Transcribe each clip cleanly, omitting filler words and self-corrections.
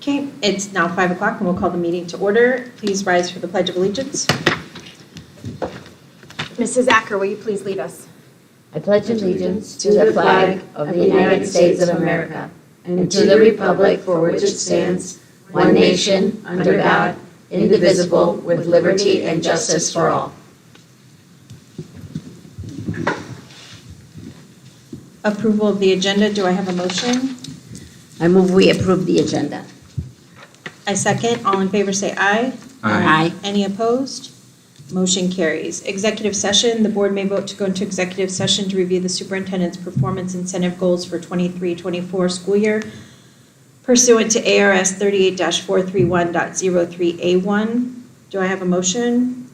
Okay, it's now 5 o'clock and we'll call the meeting to order. Please rise for the Pledge of Allegiance. Mrs. Acker, will you please lead us? I pledge allegiance to the flag of the United States of America and to the republic for which it stands, one nation, under God, indivisible, with liberty and justice for all. Approval of the agenda. Do I have a motion? I move we approve the agenda. I second. All in favor say aye. Aye. Any opposed? Motion carries. Executive session. The board may vote to go into executive session to review the superintendent's performance incentive goals for 23-24 school year pursuant to ARS 38-431.03A1. Do I have a motion?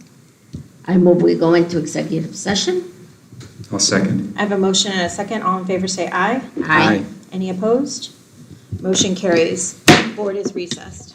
I move we go into executive session. I'll second. I have a motion and a second. All in favor say aye. Aye. Any opposed? Motion carries. Board is recessed.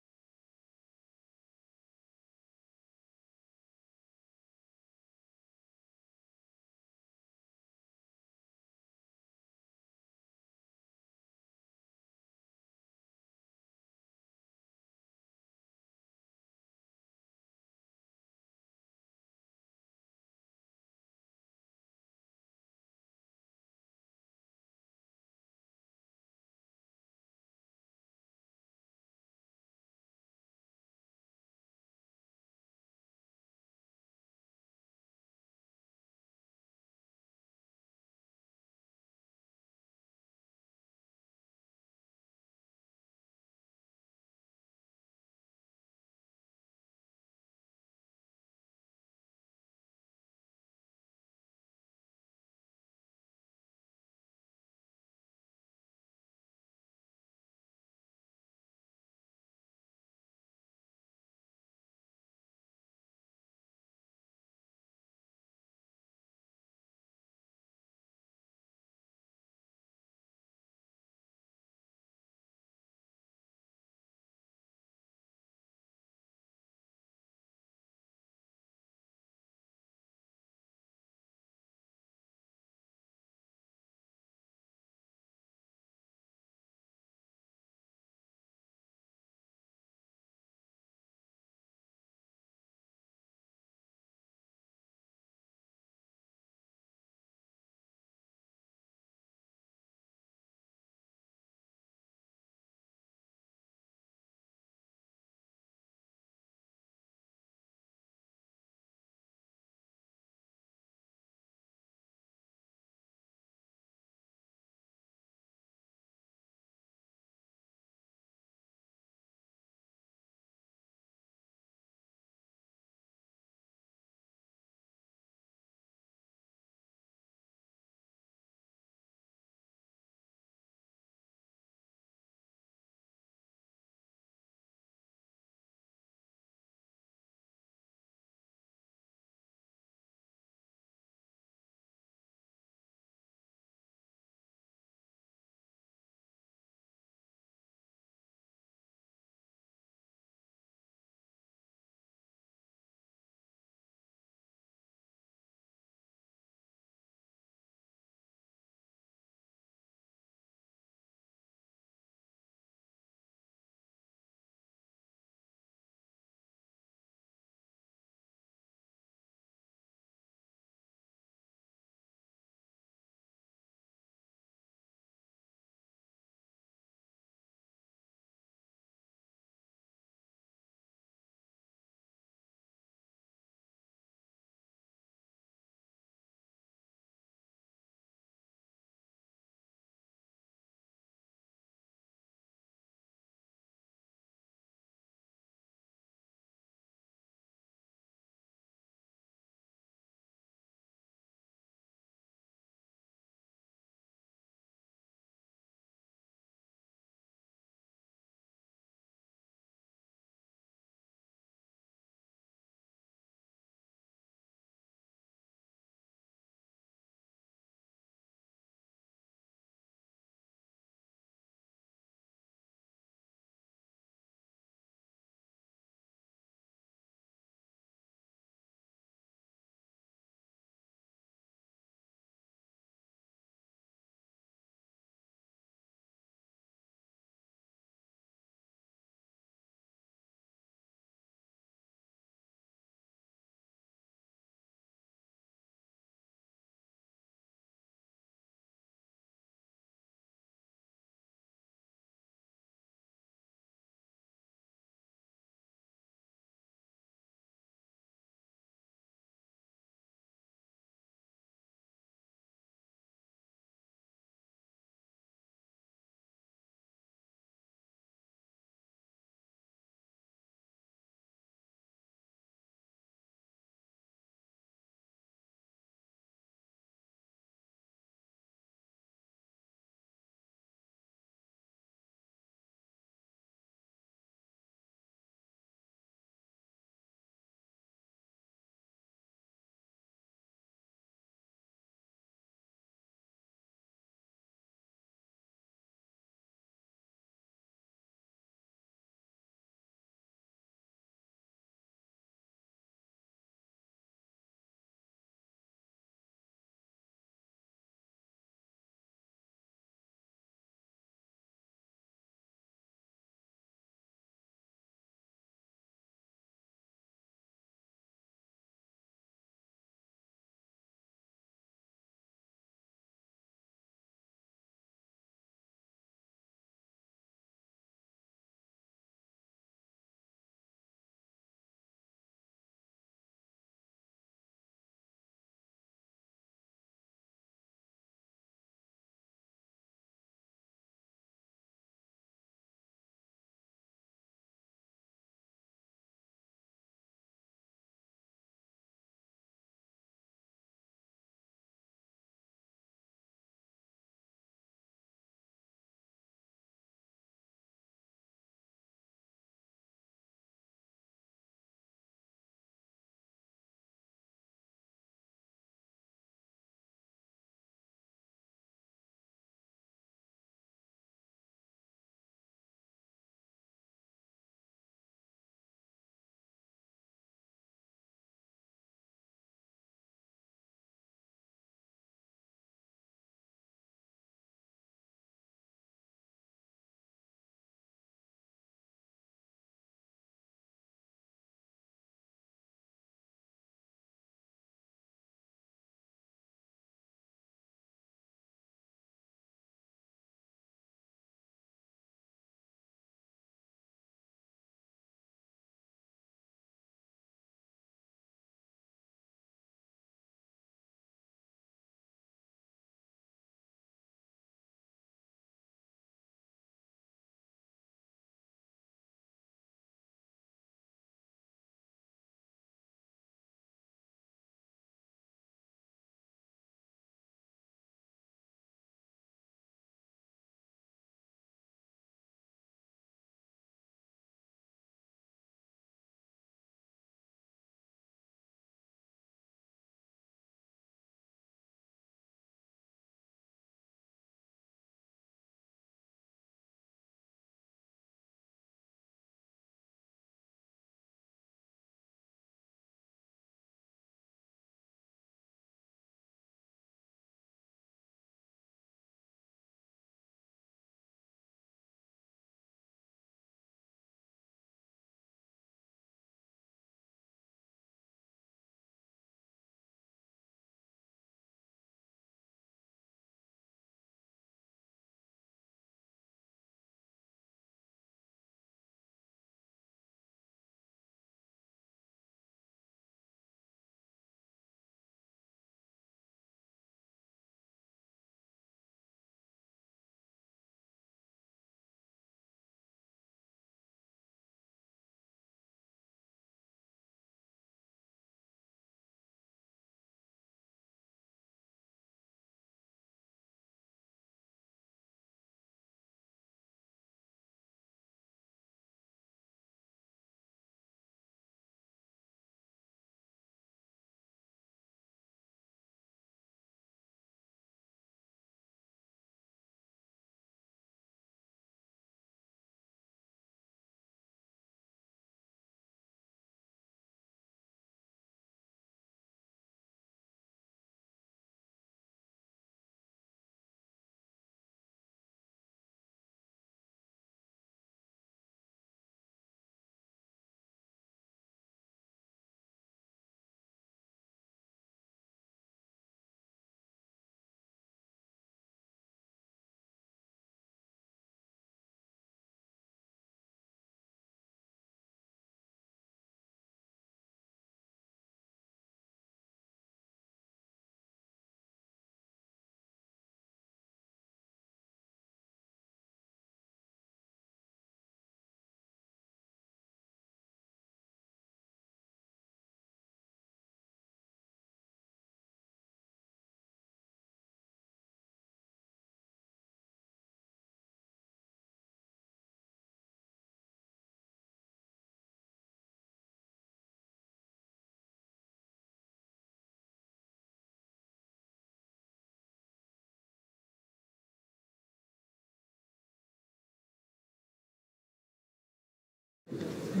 So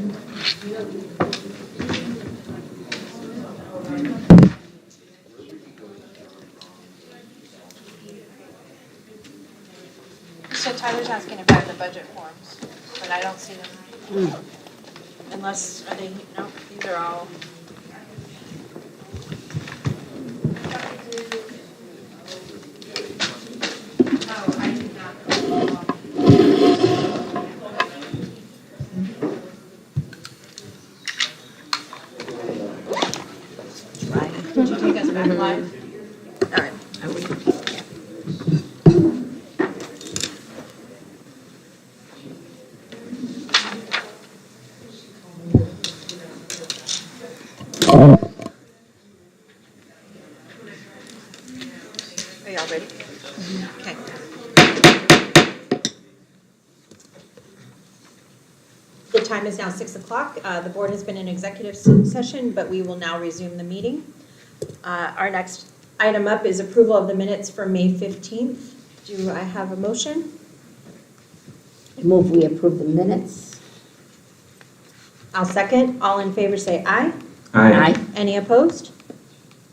Tyler's asking if I have the budget forms, but I don't see them. Unless, are they, no, these are all. Did you take us back live? All right. Are y'all ready? Okay. The time is now 6 o'clock. The board has been in executive session, but we will now resume the meeting. Our next item up is approval of the minutes for May 15th. Do I have a motion? I move we approve the minutes. I'll second. All in favor say aye. Aye. Any opposed?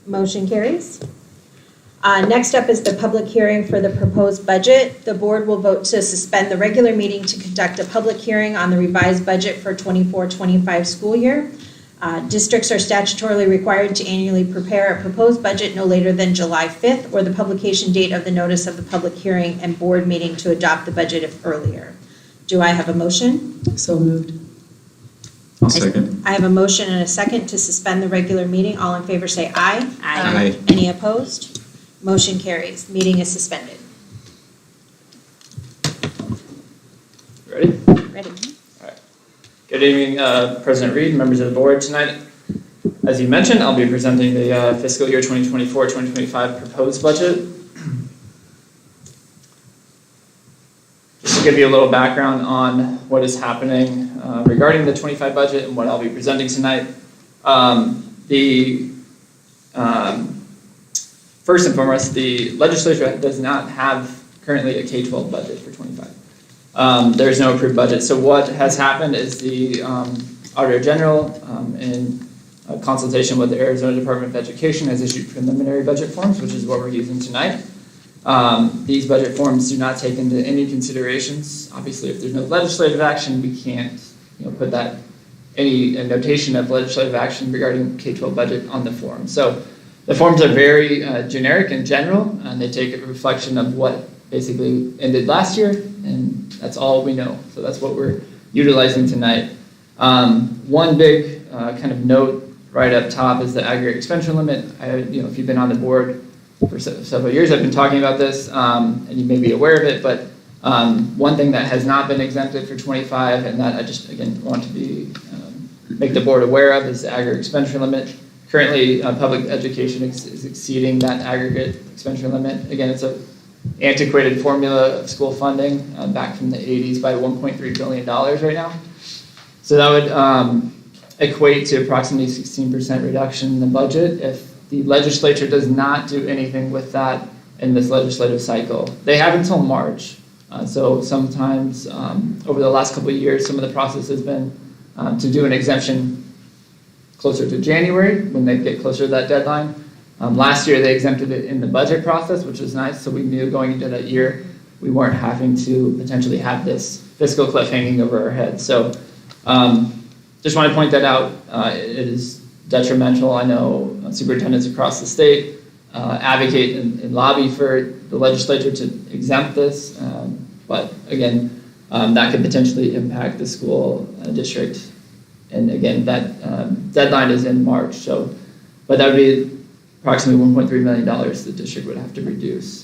Motion carries. Next up is the public hearing for the proposed budget. The board will vote to suspend the regular meeting to conduct a public hearing on the revised budget for 24-25 school year. Districts are statutorily required to annually prepare a proposed budget no later than July 5th or the publication date of the notice of the public hearing and board meeting to adopt the budget if earlier. Do I have a motion? So moved. I'll second. I have a motion and a second to suspend the regular meeting. All in favor say aye. Aye. Any opposed? Motion carries. Meeting is suspended. Ready? Ready? All right. Good evening, President Reed, members of the board. Tonight, as you mentioned, I'll be presenting the fiscal year 2024-2025 proposed budget. Just to give you a little background on what is happening regarding the 25 budget and what I'll be presenting tonight. First and foremost, the legislature does not have currently a K-12 budget for 25. There's no approved budget. So what has happened is the Auditor General, in consultation with the Arizona Department of Education, has issued preliminary budget forms, which is what we're using tonight. These budget forms do not take into any considerations. Obviously, if there's no legislative action, we can't put that any notation of legislative action regarding K-12 budget on the form. So the forms are very generic and general, and they take a reflection of what basically ended last year, and that's all we know. So that's what we're utilizing tonight. One big kind of note right up top is the aggregate expenditure limit. If you've been on the board for several years, I've been talking about this, and you may be aware of it, but one thing that has not been exempted for 25, and that I just, again, want to make the board aware of, is the aggregate expenditure limit. Currently, public education is exceeding that aggregate expenditure limit. Again, it's an antiquated formula of school funding back from the 80s by $1.3 billion right now. So that would equate to approximately 16% reduction in the budget if the legislature does not do anything with that in this legislative cycle. They have until March. So sometimes over the last couple of years, some of the process has been to do an exemption closer to January when they get closer to that deadline. Last year they exempted it in the budget process, which was nice, so we knew going into that year we weren't having to potentially have this fiscal cliff hanging over our heads. So just want to point that out. It is detrimental. I know superintendents across the state advocate and lobby for the legislature to exempt this, but again, that could potentially impact the school district. And again, that deadline is in March, so, but that would be approximately $1.3 million the district would have to reduce.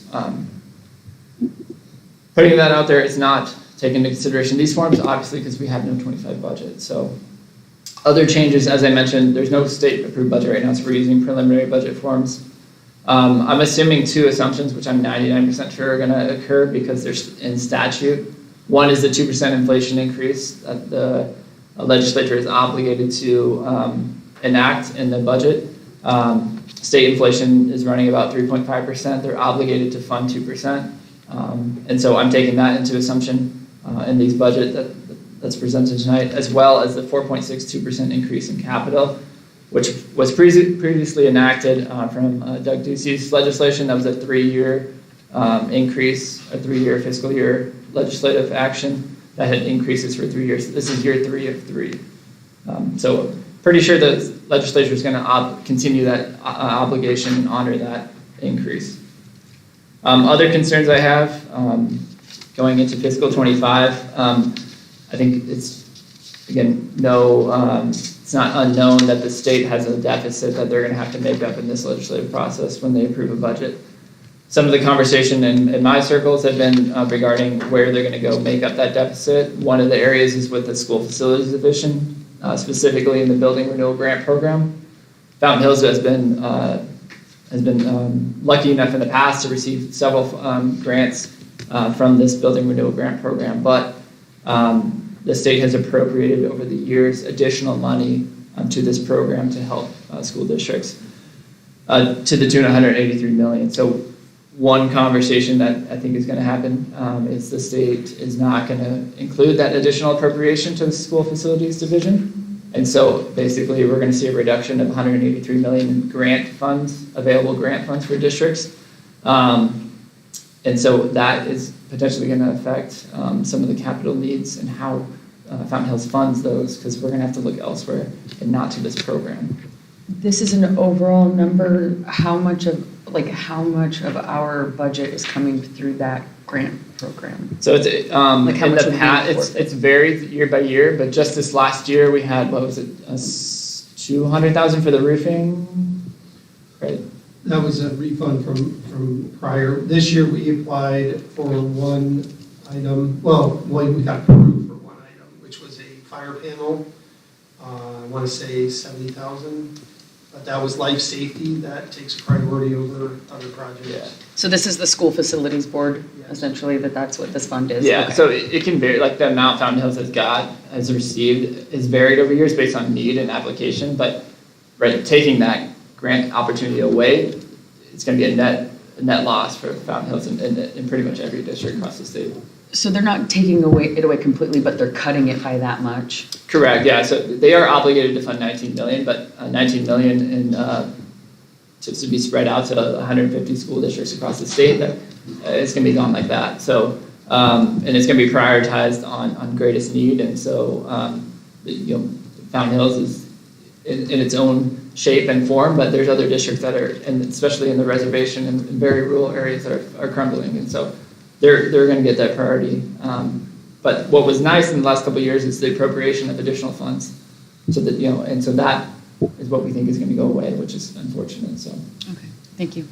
Putting that out there is not taken into consideration these forms, obviously, because we have no 25 budget. So other changes, as I mentioned, there's no state approved budget right now, so we're using preliminary budget forms. I'm assuming two assumptions, which I'm 99% sure are gonna occur because they're in statute. One is the 2% inflation increase that the legislature is obligated to enact in the budget. State inflation is running about 3.5%. They're obligated to fund 2%. And so I'm taking that into assumption in these budget that that's presented tonight, as well as the 4.62% increase in capital, which was previously enacted from Doug Ducey's legislation. That was a 3-year increase, a 3-year fiscal year legislative action that had increases for 3 years. This is year 3 of 3. So pretty sure the legislature is going to continue that obligation and honor that increase. Other concerns I have going into fiscal 25, I think it's, again, it's not unknown that the state has a deficit that they're going to have to make up in this legislative process when they approve a budget. Some of the conversation in my circles have been regarding where they're going to go make up that deficit. One of the areas is with the school facilities division, specifically in the building renewal grant program. Fountain Hills has been lucky enough in the past to receive several grants from this building renewal grant program, but the state has appropriated over the years additional money to this program to help school districts to the tune of $183 million. So one conversation that I think is going to happen is the state is not going to include that additional appropriation to the school facilities division. And so basically we're going to see a reduction of $183 million in grant funds, available grant funds for districts. And so that is potentially going to affect some of the capital needs and how Fountain Hills funds those, because we're going to have to look elsewhere and not to this program. This is an overall number. How much of our budget is coming through that grant program? So it's How in much the would be past, it's varied year by year, but just this last year we had, what was it, $200,000 for the roofing, right? That was a refund from prior. This year we applied for one item. We got approved for one item, which was a fire panel. I want to say $70,000, but that was life safety. That takes priority over other projects. Yeah. So this is the school facilities board, essentially, that's what this fund is? Yeah, Okay. so it can vary, like the amount Fountain Hills has received is varied over years based on need and application, but taking that grant opportunity away, it's going to be a net loss for Fountain Hills in pretty much every district across the state. So they're not taking it away completely, but they're cutting it by that much? Correct, yeah, so they are obligated to fund $19 million, but $19 million to be spread out to 150 school districts across the state, that it's going to be gone like that. So, and it's going to be prioritized on greatest need, and so Fountain Hills is in its own shape and form, but there's other districts that are, and especially in the reservation and very rural areas that are crumbling, and so they're going to get that priority. But what was nice in the last couple of years is the appropriation of additional funds, so that and so that is what we think is going to go away, which is unfortunate. So. Okay, thank you.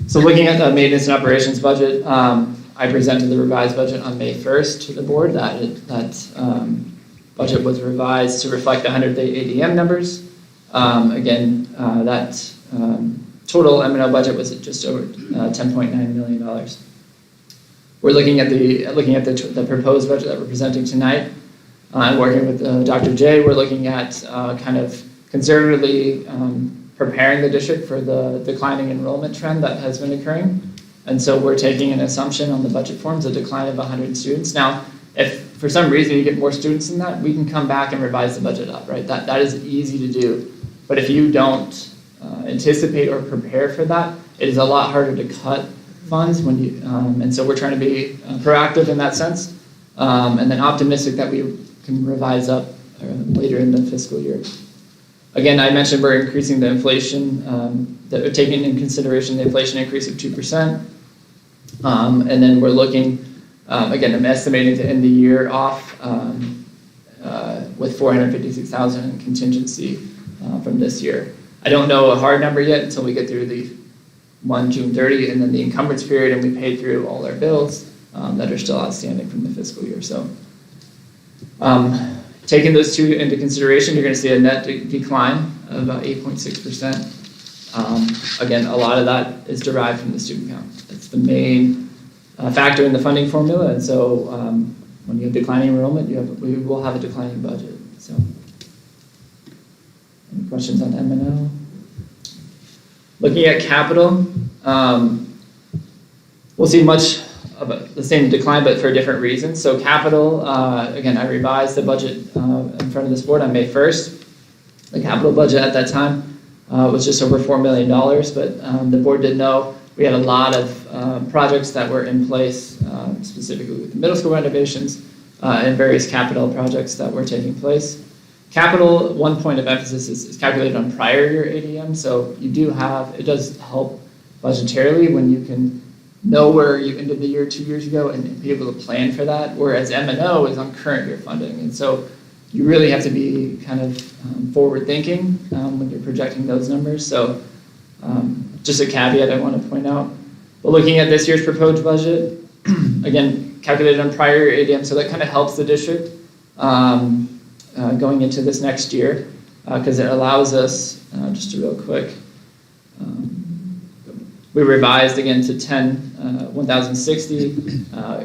So looking at the maintenance and operations budget, I presented the revised budget on May 1st to the board. That budget was revised to reflect the 100-day ADM numbers. That total M&O budget was just over $10.9 million. We're looking at the proposed budget that we're presenting tonight. Working with Dr. J, we're looking at kind of conservatively preparing the district for the declining enrollment trend that has been occurring. And so we're taking an assumption on the budget forms, a decline of 100 students. Now, if for some reason you get more students than that, we can come back and revise the budget up, right? That is easy to do. But if you don't anticipate or prepare for that, it is a lot harder to cut funds when you, and so we're trying to be proactive in that sense, and then optimistic that we can revise up later in the fiscal year. Again, I mentioned we're increasing the inflation, that we're taking into consideration the inflation increase of 2%, and then we're looking, again, I'm estimating to end the year off with $456,000 in contingency from this year. I don't know a hard number yet until we get through the June 30, and then the encumbrance period, and we pay through all our bills that are still outstanding from the fiscal year. So taking those two into consideration, you're going to see a net decline of about 8.6%. Again, a lot of that is derived from the student count. It's the main factor in the funding formula, and so when you have declining enrollment, we will have a declining budget. So, any questions on M&O? Looking at capital, we'll see much of the same decline, but for different reasons. So capital, again, I revised the budget in front of this board on May 1st. The capital budget at that time was just over $4 million, but the board did know we had a lot of projects that were in place, specifically with the middle school renovations and various capital projects that were taking place. Capital, one point of emphasis is calculated on prior year ADM, so you do have, it does help budgetarily when you can know where you ended the year 2 years ago and be able to plan for that, whereas M&O is on current year funding. And so you really have to be kind of forward-thinking when you're projecting those numbers. So just a caveat I want to point out. But looking at this year's proposed budget, again, calculated on prior year ADM, so that kind of helps the district going into this next year, because it allows us, just a real quick, we revised again to 1,060.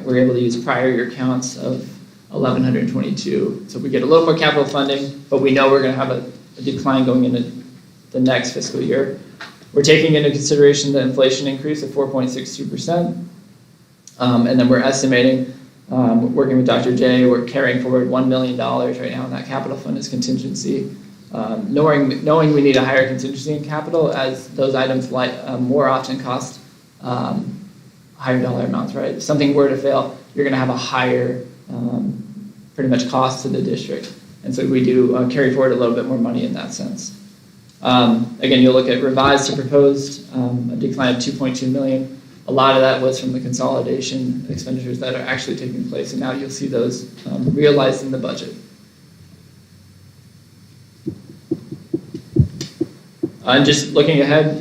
We're able to use prior year counts of 1,122. So we get a little more capital funding, but we know we're going to have a decline going into the next fiscal year. We're taking into consideration the inflation increase of 4.62%. And then we're estimating, working with Dr. J, we're carrying forward $1 million right now in that capital fund as contingency. Knowing we need a higher contingency in capital, as those items more often cost higher dollar amounts, right? If something were to fail, you're going to have a higher pretty much cost to the district. And so we do carry forward a little bit more money in that sense. Again, you'll look at revised to proposed, a decline of 2.2 million. A lot of that was from the consolidation expenditures that are actually taking place, and now you'll see those realized in the budget. And just looking ahead,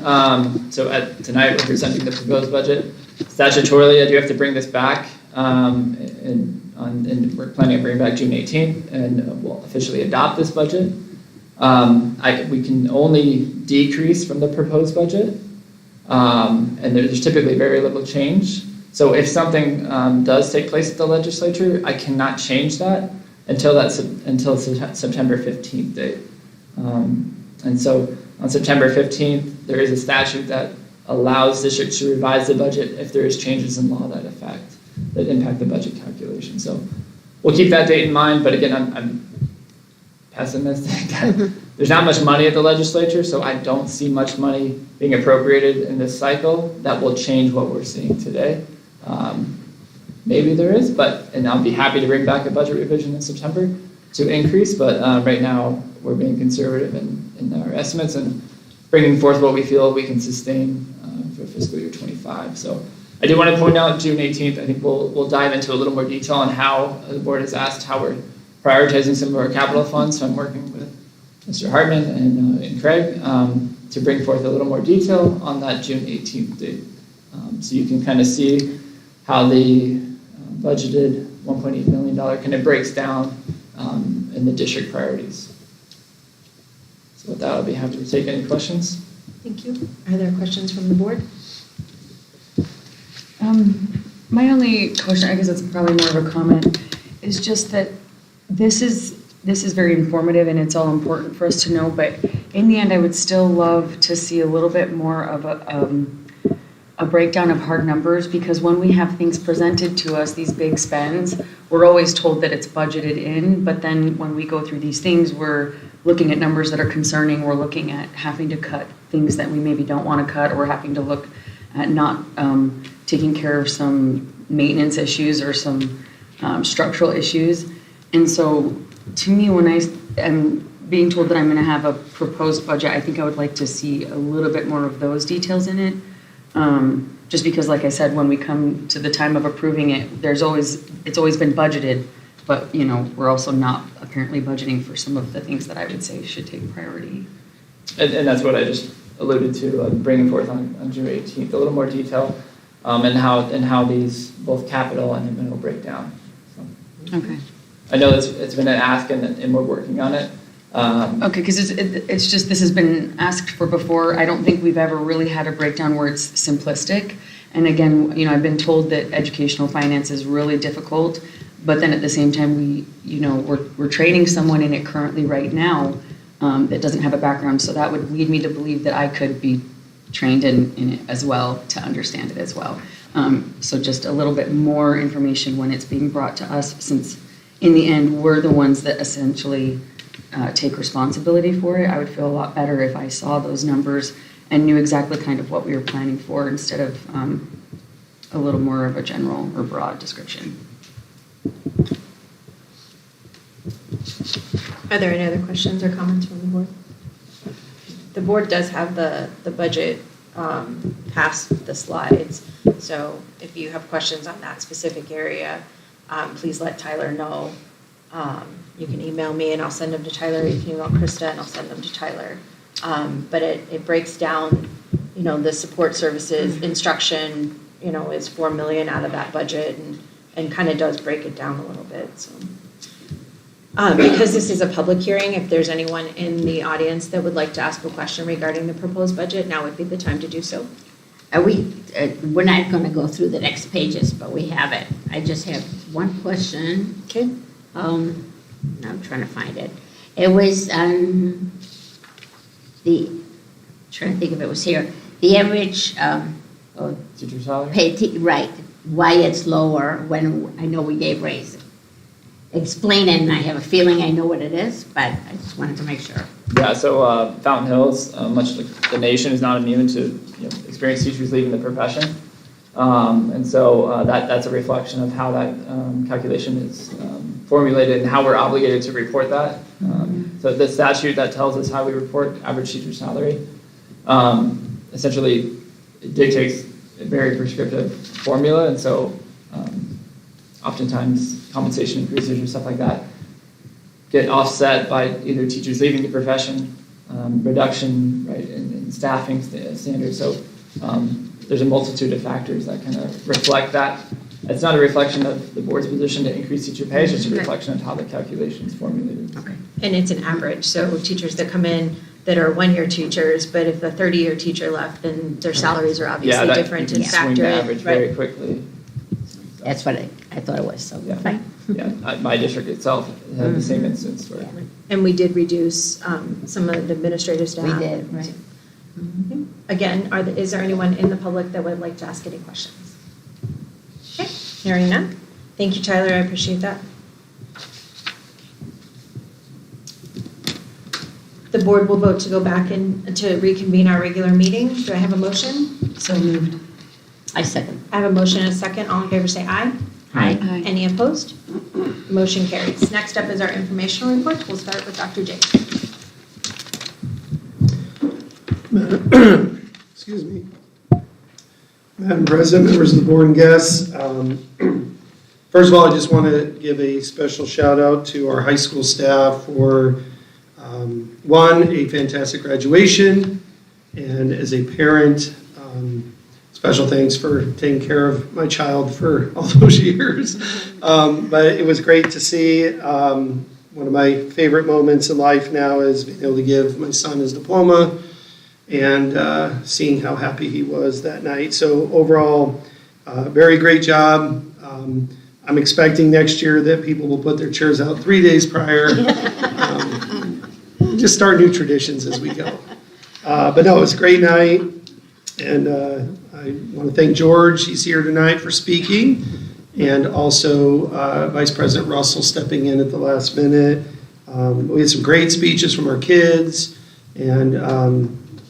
so tonight we're presenting the proposed budget. Statutorily, I do have to bring this back, and we're planning on bringing back June 18th, and we'll officially adopt this budget. We can only decrease from the proposed budget, and there's typically very little change. So if something does take place at the legislature, I cannot change that until September 15th date. And so on September 15th, there is a statute that allows districts to revise the budget if there is changes in law that impact the budget calculation. So we'll keep that date in mind, but again, I'm pessimistic that there's not much money at the legislature, so I don't see much money being appropriated in this cycle that will change what we're seeing today. Maybe there is, and I'll be happy to bring back a budget revision in September to increase, but right now we're being conservative in our estimates and bringing forth what we feel we can sustain for fiscal year 25. So I do want to point out June 18th, I think we'll dive into a little more detail on how the board has asked how we're prioritizing some of our capital funds. So I'm working with Mr. Hartman and Craig to bring forth a little more detail on that June 18th date. So you can kind of see how the budgeted $1.8 million kind of breaks down in the district priorities. So with that, I'll be happy to take any questions. Thank you. Are there questions from the board? My only question, I guess it's probably more of a comment, is just that this is very informative and it's all important for us to know, but in the end, I would still love to see a little bit more of a breakdown of hard numbers, because when we have things presented to us, these big spends, we're always told that it's budgeted in, but then when we go through these things, we're looking at numbers that are concerning, we're looking at having to cut things that we maybe don't want to cut, or we're having to look at not taking care of some maintenance issues or some structural issues. And so to me, when I am being told that I'm going to have a proposed budget, I think I would like to see a little bit more of those details in it. Just because, like I said, when we come to the time of approving it, it's always been budgeted, but we're also not apparently budgeting for some of the things that I would say should take priority. And that's what I just alluded to, bringing forth on June 18th, a little more detail, and how these both capital and M&O break down. So, Okay. I know it's been an ask, and we're working on it. Okay, because it's just, this has been asked for before. I don't think we've ever really had a breakdown where it's simplistic. And again, I've been told that educational finance is really difficult, but then at the same time, we're training someone in it currently right now that doesn't have a background. So that would lead me to believe that I could be trained in it as well to understand it as well. So just a little bit more information when it's being brought to us, since in the end, we're the ones that essentially take responsibility for it. I would feel a lot better if I saw those numbers and knew exactly kind of what we were planning for instead of a little more of a general or broad description. Are there any other questions or comments from the board? The board does have the budget past the slides, so if you have questions on that specific area, please let Tyler know. You can email me and I'll send them to Tyler. You can email Krista and I'll send them to Tyler. But it breaks down, the support services, instruction, is 4 million out of that budget and kind of does break it down a little bit, so. Because this is a public hearing, if there's anyone in the audience that would like to ask a question regarding the proposed budget, now would be the time to do so. We're not going to go through the next pages, but we have it. I just have one question. Okay. I'm trying to find it. It was trying to think if it was here. The average Teacher salary? right, why it's lower when I know we gave raise. Explain it, and I have a feeling I know what it is, but I just wanted to make sure. Yeah, so Fountain Hills, much like the nation, is not immune to experienced teachers leaving the profession. And so that's a reflection of how that calculation is formulated and how we're obligated to report that. So the statute that tells us how we report average teacher salary essentially dictates a very prescriptive formula, and so oftentimes compensation increases or stuff like that get offset by either teachers leaving the profession, reduction, right, in staffing standards. So there's a multitude of factors that kind of reflect that. It's not a reflection of the board's position to increase teacher pay, it's just a reflection of how the calculation is formulated. Okay. And it's an average, so teachers that come in that are one-year teachers, but if a 30-year teacher left, then their salaries are obviously different and factor swing the in. average very quickly. That's what I thought it was, so Yeah. fine. Yeah, my district itself had the same instance where. And we did reduce some of the administrative staff. We did, right. Again, is there anyone in the public that would like to ask any questions? Okay, hearing none. Thank you, Tyler, I appreciate that. The board will vote to go back and to reconvene our regular meeting. Do I have a motion? So moved. I second. I have a motion and a second. All in favor say aye. Aye. Any opposed? Motion carries. Next up is our informational report. We'll start with Dr. Jake. Excuse me. Madam President, members of the board and guests, first of all, I just want to give a special shout out to our high school staff for one, a fantastic graduation, and as a parent, special thanks for taking care of my child for all those years. But it was great to see. One of my favorite moments in life now is being able to give my son his diploma and seeing how happy he was that night. So overall, very great job. I'm expecting next year that people will put their chairs out 3 days prior. Just start new traditions as we go. But no, it was a great night. And I want to thank George, he's here tonight for speaking, and also Vice President Russell stepping in at the last minute. We had some great speeches from our kids, and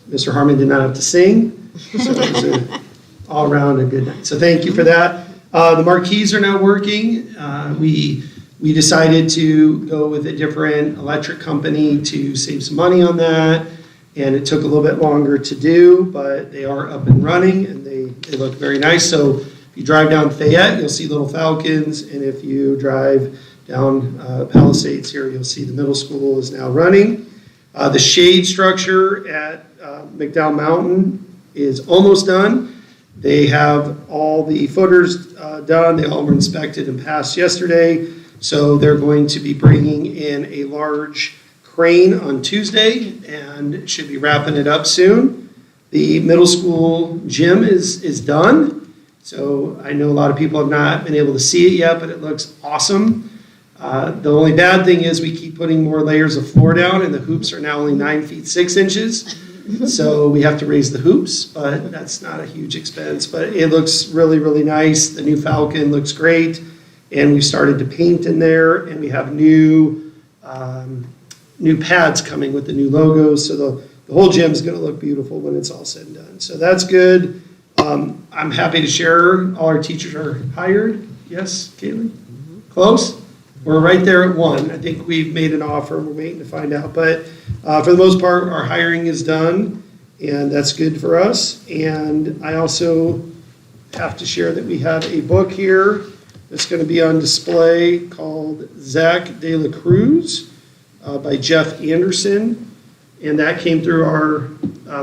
Mr. Harmon did not have to sing, so it was all around a good night. So thank you for that. The marquees are now working. We decided to go with a different electric company to save some money on that. And it took a little bit longer to do, but they are up and running, and they look very nice. So if you drive down Fayette, you'll see little falcons, and if you drive down Palisades here, you'll see the middle school is now running. The shade structure at McDowell Mountain is almost done. They have all the footers done. They all were inspected and passed yesterday. So they're going to be bringing in a large crane on Tuesday and should be wrapping it up soon. The middle school gym is done. So I know a lot of people have not been able to see it yet, but it looks awesome. The only bad thing is we keep putting more layers of floor down, and the hoops are now only 9 feet 6 inches. So we have to raise the hoops, but that's not a huge expense. But it looks really, really nice. The new Falcon looks great. And we've started to paint in there, and we have new pads coming with the new logos. So the whole gym is going to look beautiful when it's all said and done. So that's good. I'm happy to share all our teachers are hired. Yes, Caitlin? Close? We're right there at one. I think we've made an offer. We're waiting to find out. But for the most part, our hiring is done, and that's good for us. And I also have to share that we have a book here that's going to be on display called Zach de la Cruz by Jeff Anderson. And that came through our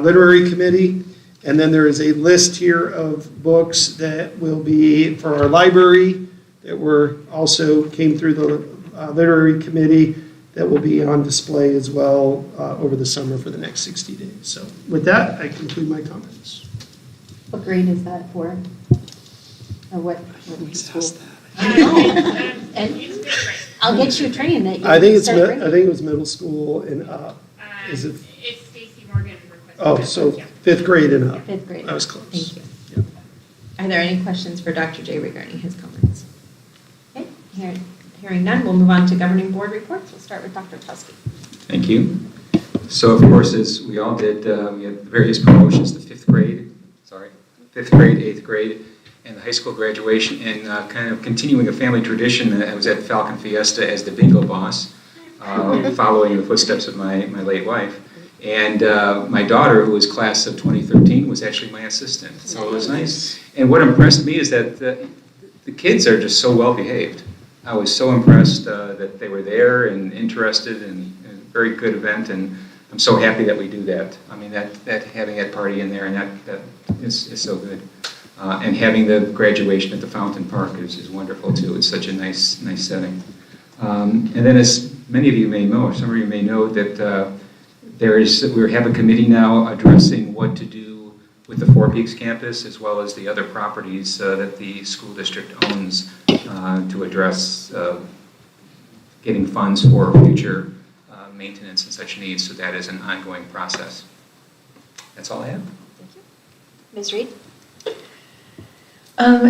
literary committee. And then there is a list here of books that will be for our library that were also came through the literary committee that will be on display as well over the summer for the next 60 days. So with that, I conclude my comments. What grade is that for? Or what school? that. And I'll get you a train that you I think can it's start I bringing. think it was middle school and up. Is it? It's Stacy Morgan requested. Oh, so Yeah. 5th grade and up. Fifth grade. I was close. Thank you. Yep. Are there any questions for Dr. J regarding his comments? Okay, hearing none, we'll move on to governing board reports. We'll start with Dr. FHUSD. Thank you. So of course, as we all did, we had various promotions, the 5th grade, 8th grade, and the high school graduation, and kind of continuing a family tradition. I was at Falcon Fiesta as the bingo boss, following the footsteps of my late wife. And my daughter, who was class of 2013, was actually my assistant, so it was nice. And what impressed me is that the kids are just so well behaved. I was so impressed that they were there and interested, and a very good event, and I'm so happy that we do that. I mean, that having that party in there, and that is so good. And having the graduation at the Fountain Park is wonderful too. It's such a nice setting. And then, as many of you may know, or some of you may know, that we have a committee now addressing what to do with the Four Peaks campus, as well as the other properties that the school district owns, to address getting funds for future maintenance and such needs. So that is an ongoing process. That's all I have. Thank you. Ms. Reed?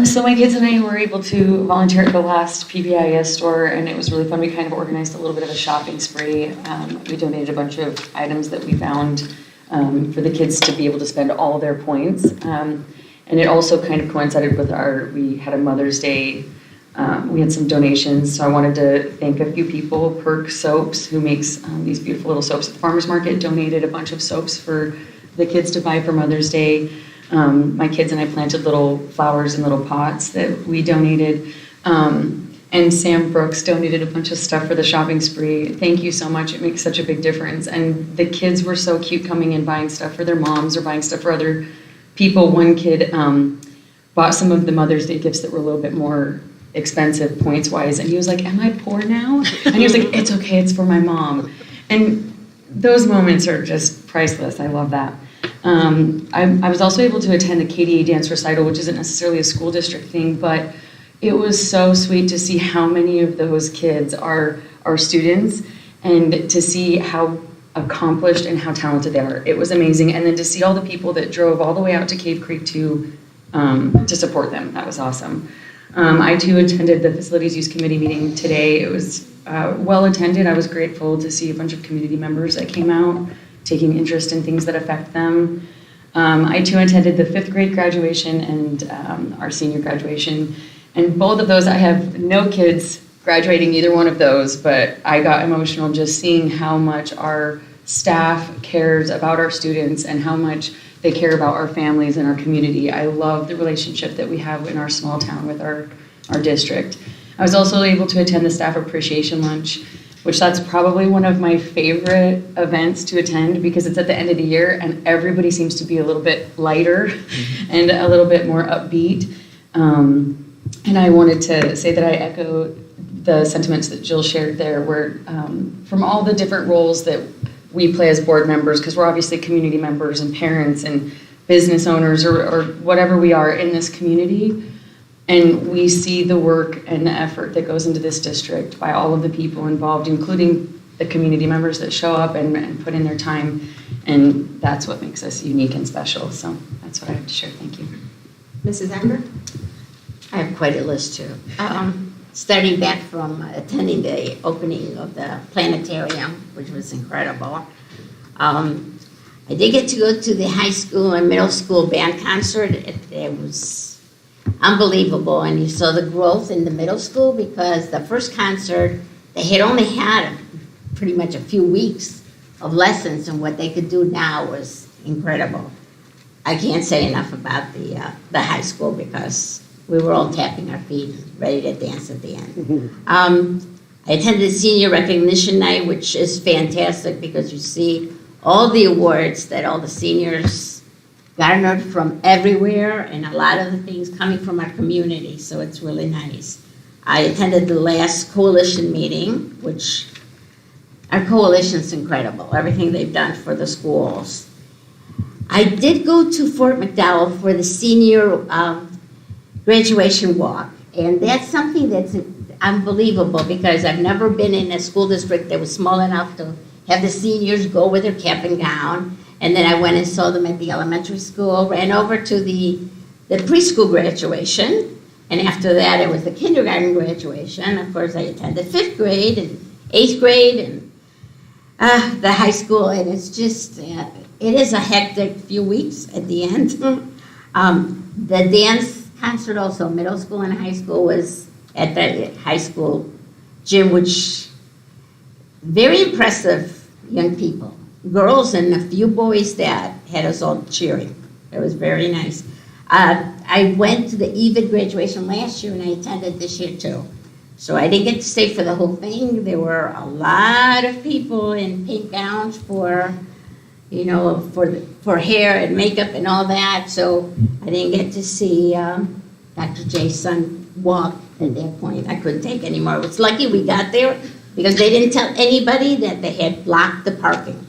So my kids and I were able to volunteer at the last PBIS store, and it was really fun. We kind of organized a little bit of a shopping spree. We donated a bunch of items that we found for the kids to be able to spend all their points. And it also kind of coincided with we had a Mother's Day. We had some donations, so I wanted to thank a few people. Perk Soaps, who makes these beautiful little soaps at the farmer's market, donated a bunch of soaps for the kids to buy for Mother's Day. My kids and I planted little flowers in little pots that we donated. And Sam Brooks donated a bunch of stuff for the shopping spree. Thank you so much. It makes such a big difference. And the kids were so cute coming in, buying stuff for their moms or buying stuff for other people. One kid bought some of the Mother's Day gifts that were a little bit more expensive points-wise. And he was like, am I poor now? And he was like, it's okay, it's for my mom. And those moments are just priceless. I love that. I was also able to attend the KDA dance recital, which isn't necessarily a school district thing, but it was so sweet to see how many of those kids are students and to see how accomplished and how talented they are. It was amazing. And then to see all the people that drove all the way out to Cave Creek to support them. That was awesome. I too attended the Facilities Use Committee meeting today. It was well attended. I was grateful to see a bunch of community members that came out, taking interest in things that affect them. I too attended the 5th grade graduation and our senior graduation. And both of those, I have no kids graduating either one of those, but I got emotional just seeing how much our staff cares about our students and how much they care about our families and our community. I love the relationship that we have in our small town with our district. I was also able to attend the staff appreciation lunch, which that's probably one of my favorite events to attend because it's at the end of the year and everybody seems to be a little bit lighter and a little bit more upbeat. And I wanted to say that I echo the sentiments that Jill shared there, where from all the different roles that we play as board members, because we're obviously community members and parents and business owners or whatever we are in this community, and we see the work and the effort that goes into this district by all of the people involved, including the community members that show up and put in their time. And that's what makes us unique and special. So that's what I have to share. Thank you. Mrs. Acker? I have quite a list too. Starting back from attending the opening of the planetarium, which was incredible. I did get to go to the high school and middle school band concert. It was unbelievable, and you saw the growth in the middle school because the first concert, they had only had pretty much a few weeks of lessons, and what they could do now was incredible. I can't say enough about the high school because we were all tapping our feet, ready to dance at the end. I attended the senior recognition night, which is fantastic because you see all the awards that all the seniors garnered from everywhere and a lot of the things coming from our community, so it's really nice. I attended the last coalition meeting, which our coalition's incredible, everything they've done for the schools. I did go to Fort McDowell for the senior graduation walk, and that's something that's unbelievable because I've never been in a school district that was small enough to have the seniors go with their cap and gown. And then I went and saw them at the elementary school, ran over to the preschool graduation, and after that it was the kindergarten graduation. Of course, I attended 5th grade and 8th grade and the high school, and it's just, it is a hectic few weeks at the end. The dance concert also, middle school and high school, was at the high school gym, which very impressive young people, girls and a few boys that had us all cheering. It was very nice. I went to the EVID graduation last year and I attended this year too. So I didn't get to stay for the whole thing. There were a lot of people in pink gowns for, you know, for hair and makeup and all that. So I didn't get to see Dr. J's son walk at that point. I couldn't take any more. It's lucky we got there because they didn't tell anybody that they had blocked the parking.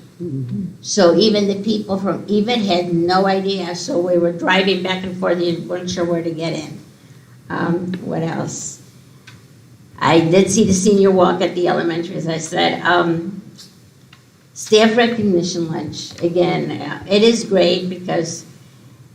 So even the people from EVID had no idea. So we were driving back and forth. You weren't sure where to get in. What else? I did see the senior walk at the elementary, as I said. Staff recognition lunch. Again, it is great because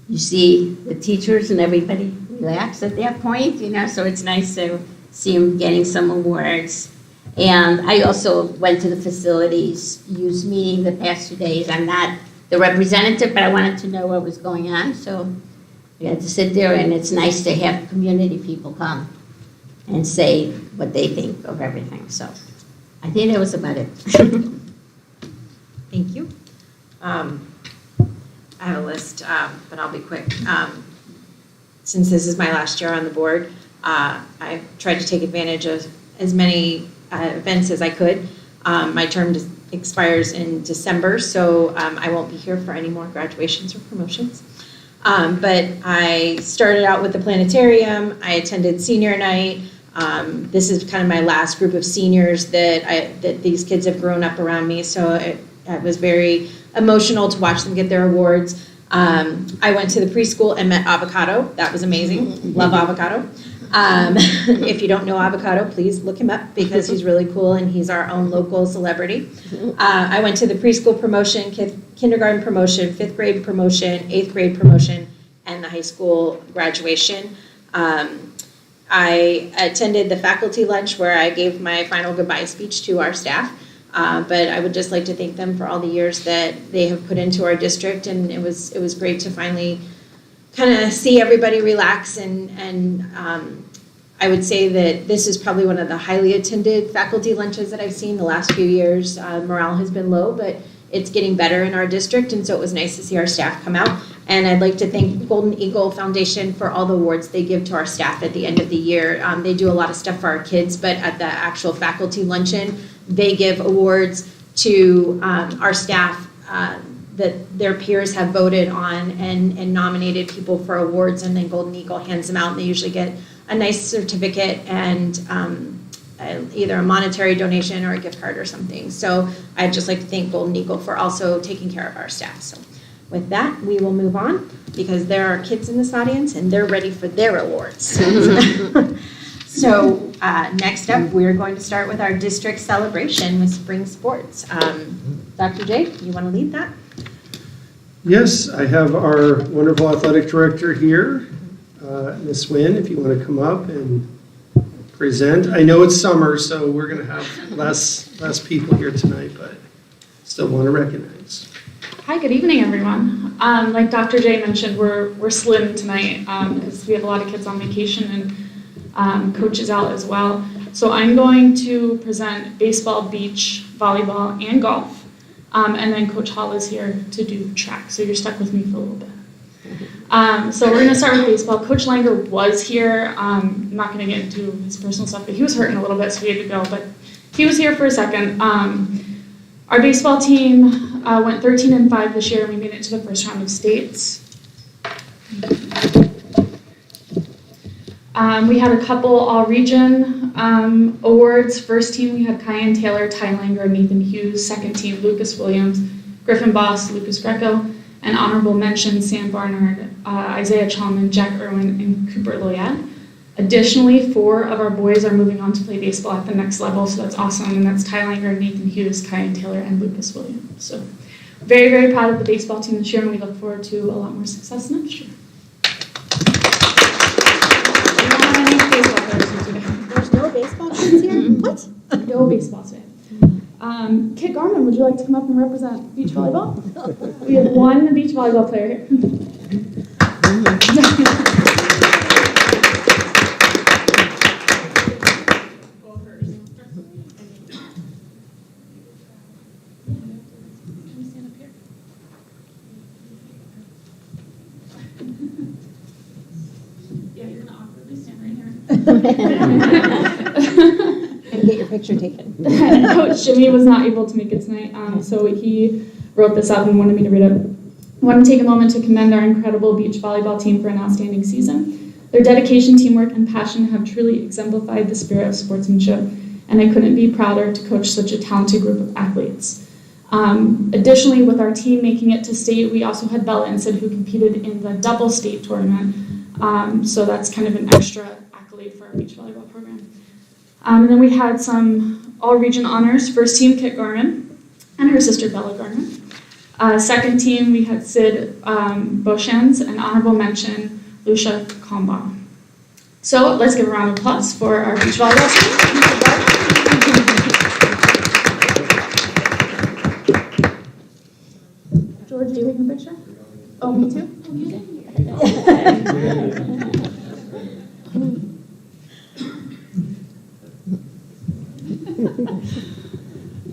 you see the teachers and everybody relax at that point, you know, so it's nice to see them getting some awards. And I also went to the facilities use meeting the past 2 days. I'm not the representative, but I wanted to know what was going on, so I had to sit there, and it's nice to have community people come and say what they think of everything. So I think that was about it. Thank you. I have a list, but I'll be quick. Since this is my last year on the board, I've tried to take advantage of as many events as I could. My term expires in December, so I won't be here for any more graduations or promotions. But I started out with the planetarium. I attended senior night. This is kind of my last group of seniors that these kids have grown up around me, so it was very emotional to watch them get their awards. I went to the preschool and met Avocado. That was amazing. Love Avocado. If you don't know Avocado, please look him up because he's really cool and he's our own local celebrity. I went to the preschool promotion, kindergarten promotion, 5th grade promotion, 8th grade promotion, and the high school graduation. I attended the faculty lunch where I gave my final goodbye speech to our staff. But I would just like to thank them for all the years that they have put into our district, and it was great to finally kind of see everybody relax, and I would say that this is probably one of the highly attended faculty lunches that I've seen the last few years. Morale has been low, but it's getting better in our district, and so it was nice to see our staff come out. And I'd like to thank the Golden Eagle Foundation for all the awards they give to our staff at the end of the year. They do a lot of stuff for our kids, but at the actual faculty luncheon, they give awards to our staff that their peers have voted on and nominated people for awards, and then Golden Eagle hands them out, and they usually get a nice certificate and either a monetary donation or a gift card or something. So I'd just like to thank Golden Eagle for also taking care of our staff. So with that, we will move on because there are kids in this audience and they're ready for their awards. So next up, we're going to start with our district celebration with spring sports. Dr. J, you want to lead that? Yes, I have our wonderful athletic director here, Ms. Nguyen, if you want to come up and present. I know it's summer, so we're going to have less people here tonight, but still want to recognize. Hi, good evening, everyone. Like Dr. J mentioned, we're slim tonight because we have a lot of kids on vacation and coaches out as well. So I'm going to present baseball, beach, volleyball, and golf. And then Coach Hall is here to do track, so you're stuck with me for a little bit. So we're going to start with baseball. Coach Langer was here. I'm not going to get into his personal stuff, but he was hurting a little bit, so he had to go. But he was here for a second. Our baseball team went 13-5 this year, and we made it to the first round of states. We had a couple all-region awards. First team, we had Kyan Taylor, Ty Langer, Nathan Hughes. Second team, Lucas Williams, Griffin Boss, Lucas Greco. And honorable mention, Sam Barnard, Isaiah Chalman, Jack Irwin, and Cooper Loyad. Additionally, 4 of our boys are moving on to play baseball at the next level, so that's awesome. And that's Ty Langer, Nathan Hughes, Kyan Taylor, and Lucas Williams. So very, very proud of the baseball team this year, and we look forward to a lot more success next year. There's no baseball fans here? What? No baseball today. Kit Garman, would you like to come up and represent beach volleyball? We have one beach volleyball player here. Yeah, you're gonna awkwardly stand right here. And get your picture taken. Coach Jimmy was not able to make it tonight, so he wrote this up and wanted me to read it. I want to take a moment to commend our incredible beach volleyball team for an outstanding season. Their dedication, teamwork, and passion have truly exemplified the spirit of sportsmanship, and I couldn't be prouder to coach such a talented group of athletes. Additionally, with our team making it to state, we also had Bella and Sid who competed in the double state tournament, so that's kind of an extra accolade for our beach volleyball program. And then we had some all-region honors. First team, Kit Garman and her sister, Bella Garman. Second team, we had Sid Beauchamps, and honorable mention, Lucia Comba. So let's give a round of applause for our beach volleyball team. George, are you taking a picture? Oh, me too? Oh, you did?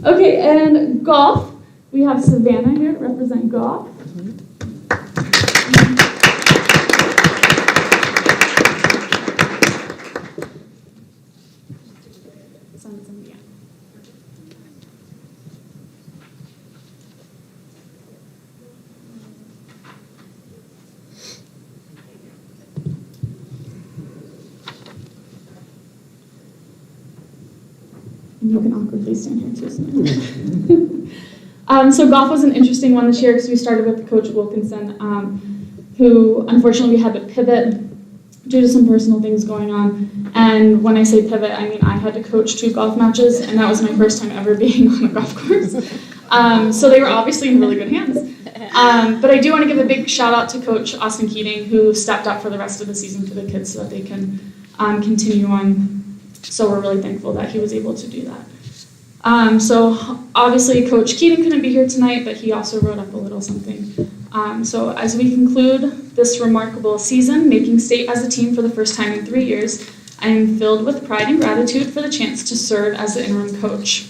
Okay, and golf. We have Savannah here to represent golf. And you can awkwardly stand here too. So golf was an interesting one this year because we started with Coach Wilkinson, who unfortunately we had to pivot due to some personal things going on. And when I say pivot, I mean I had to coach 2 golf matches, and that was my first time ever being on a golf course. So they were obviously in really good hands. But I do want to give a big shout out to Coach Austin Keating, who stepped up for the rest of the season for the kids so that they can continue on. So we're really thankful that he was able to do that. So obviously Coach Keating couldn't be here tonight, but he also wrote up a little something. So as we conclude this remarkable season, making state as a team for the first time in 3 years, I am filled with pride and gratitude for the chance to serve as the interim coach.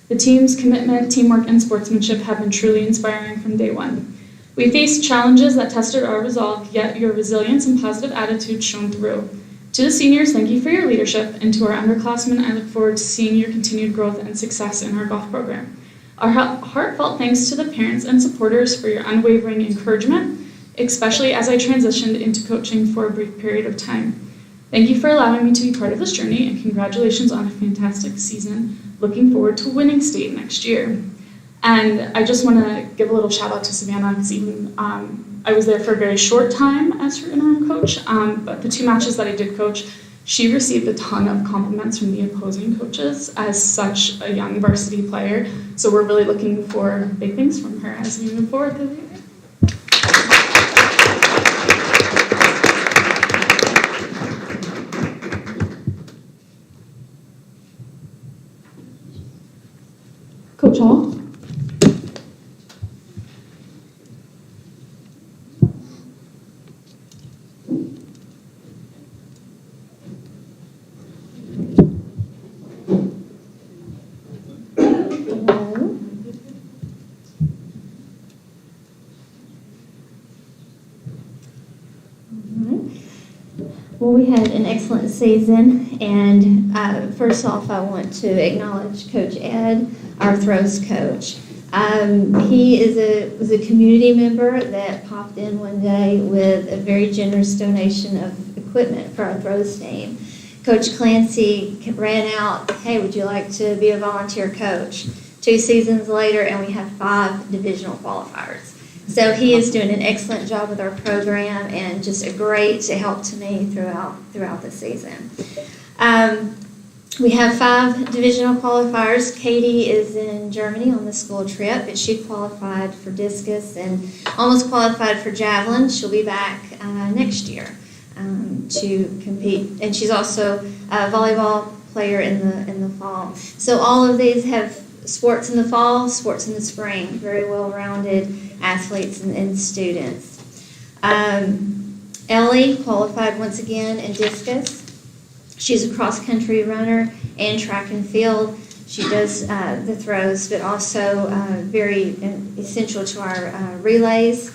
The team's commitment, teamwork, and sportsmanship have been truly inspiring from day one. We faced challenges that tested our resolve, yet your resilience and positive attitude shone through. To the seniors, thank you for your leadership, and to our underclassmen, I look forward to seeing your continued growth and success in our golf program. Our heartfelt thanks to the parents and supporters for your unwavering encouragement, especially as I transitioned into coaching for a brief period of time. Thank you for allowing me to be part of this journey, and congratulations on a fantastic season. Looking forward to winning state next year. And I just want to give a little shout out to Savannah, because even I was there for a very short time as her interim coach, but the 2 matches that I did coach, she received a ton of compliments from the opposing coaches as such a young varsity player. So we're really looking for big things from her as we move forward through the year. Coach Hall. Hello. Alright. Well, we had an excellent season, and first off, I want to acknowledge Coach Ed, our throws coach. He was a community member that popped in one day with a very generous donation of equipment for our throws team. Coach Clancy ran out, hey, would you like to be a volunteer coach? 2 seasons later, and we have 5 divisional qualifiers. So he is doing an excellent job with our program and just a great help to me throughout the season. We have 5 divisional qualifiers. Katie is in Germany on the school trip, but she qualified for discus and almost qualified for javelin. She'll be back next year to compete, and she's also a volleyball player in the fall. So all of these have sports in the fall, sports in the spring, very well-rounded athletes and students. Ellie qualified once again in discus. She's a cross-country runner and track and field. She does the throws, but also very essential to our relays.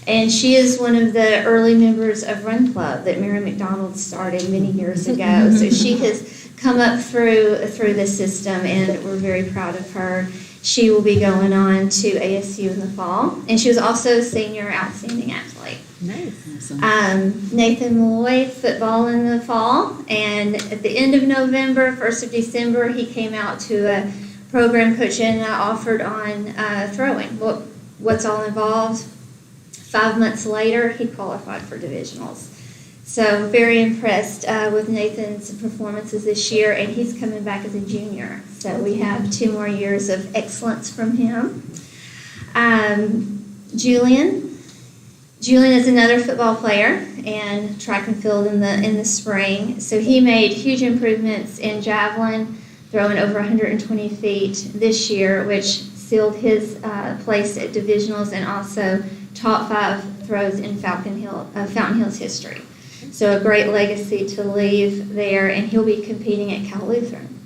And she is one of the early members of Run Club that Mary McDonald started many years ago. So she has come up through the system, and we're very proud of her. She will be going on to ASU in the fall, and she was also senior outstanding athlete. Nice. Nathan Malloy, football in the fall, and at the end of November, 1st of December, he came out to a program Coach and I offered on throwing. What's all involved? 5 months later, he qualified for divisionals. So very impressed with Nathan's performances this year, and he's coming back as a junior. So we have 2 more years of excellence from him. Julian is another football player and track and field in the spring. So he made huge improvements in javelin, throwing over 120 feet this year, which sealed his place at divisionals and also top 5 throws in Fountain Hill's history. So a great legacy to leave there, and he'll be competing at Cal Lutheran.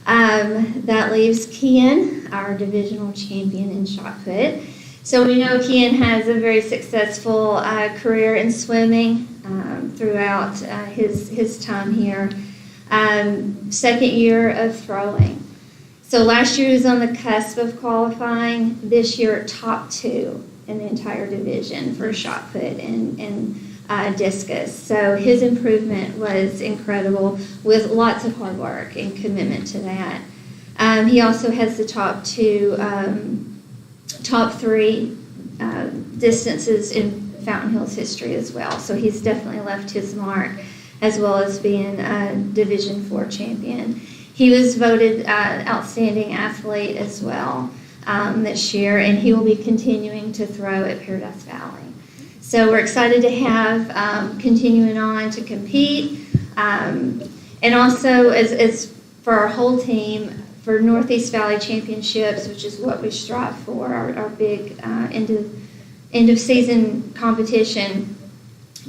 That leaves Kian, our divisional champion in shot put. So we know Kian has a very successful career in swimming throughout his time here. 2nd year of throwing. So last year he was on the cusp of qualifying. This year, top 2 in the entire division for shot put and discus. So his improvement was incredible with lots of hard work and commitment to that. He also has the top 3 distances in Fountain Hill's history as well. So he's definitely left his mark, as well as being a Division 4 champion. He was voted outstanding athlete as well this year, and he will be continuing to throw at Paradise Valley. So we're excited to have continuing on to compete, and also as for our whole team for Northeast Valley Championships, which is what we strive for, our big end of season competition.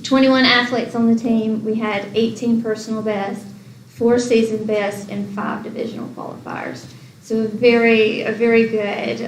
21 athletes on the team. We had 18 personal best, 4 season best, and 5 divisional qualifiers. So a very good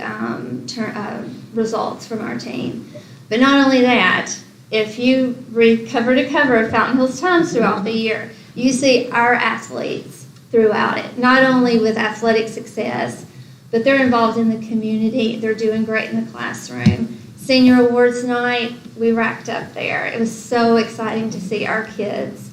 results from our team. But not only that, if you read cover to cover of Fountain Hills Times throughout the year, you see our athletes throughout it, not only with athletic success, but they're involved in the community. They're doing great in the classroom. Senior Awards Night, we racked up there. It was so exciting to see our kids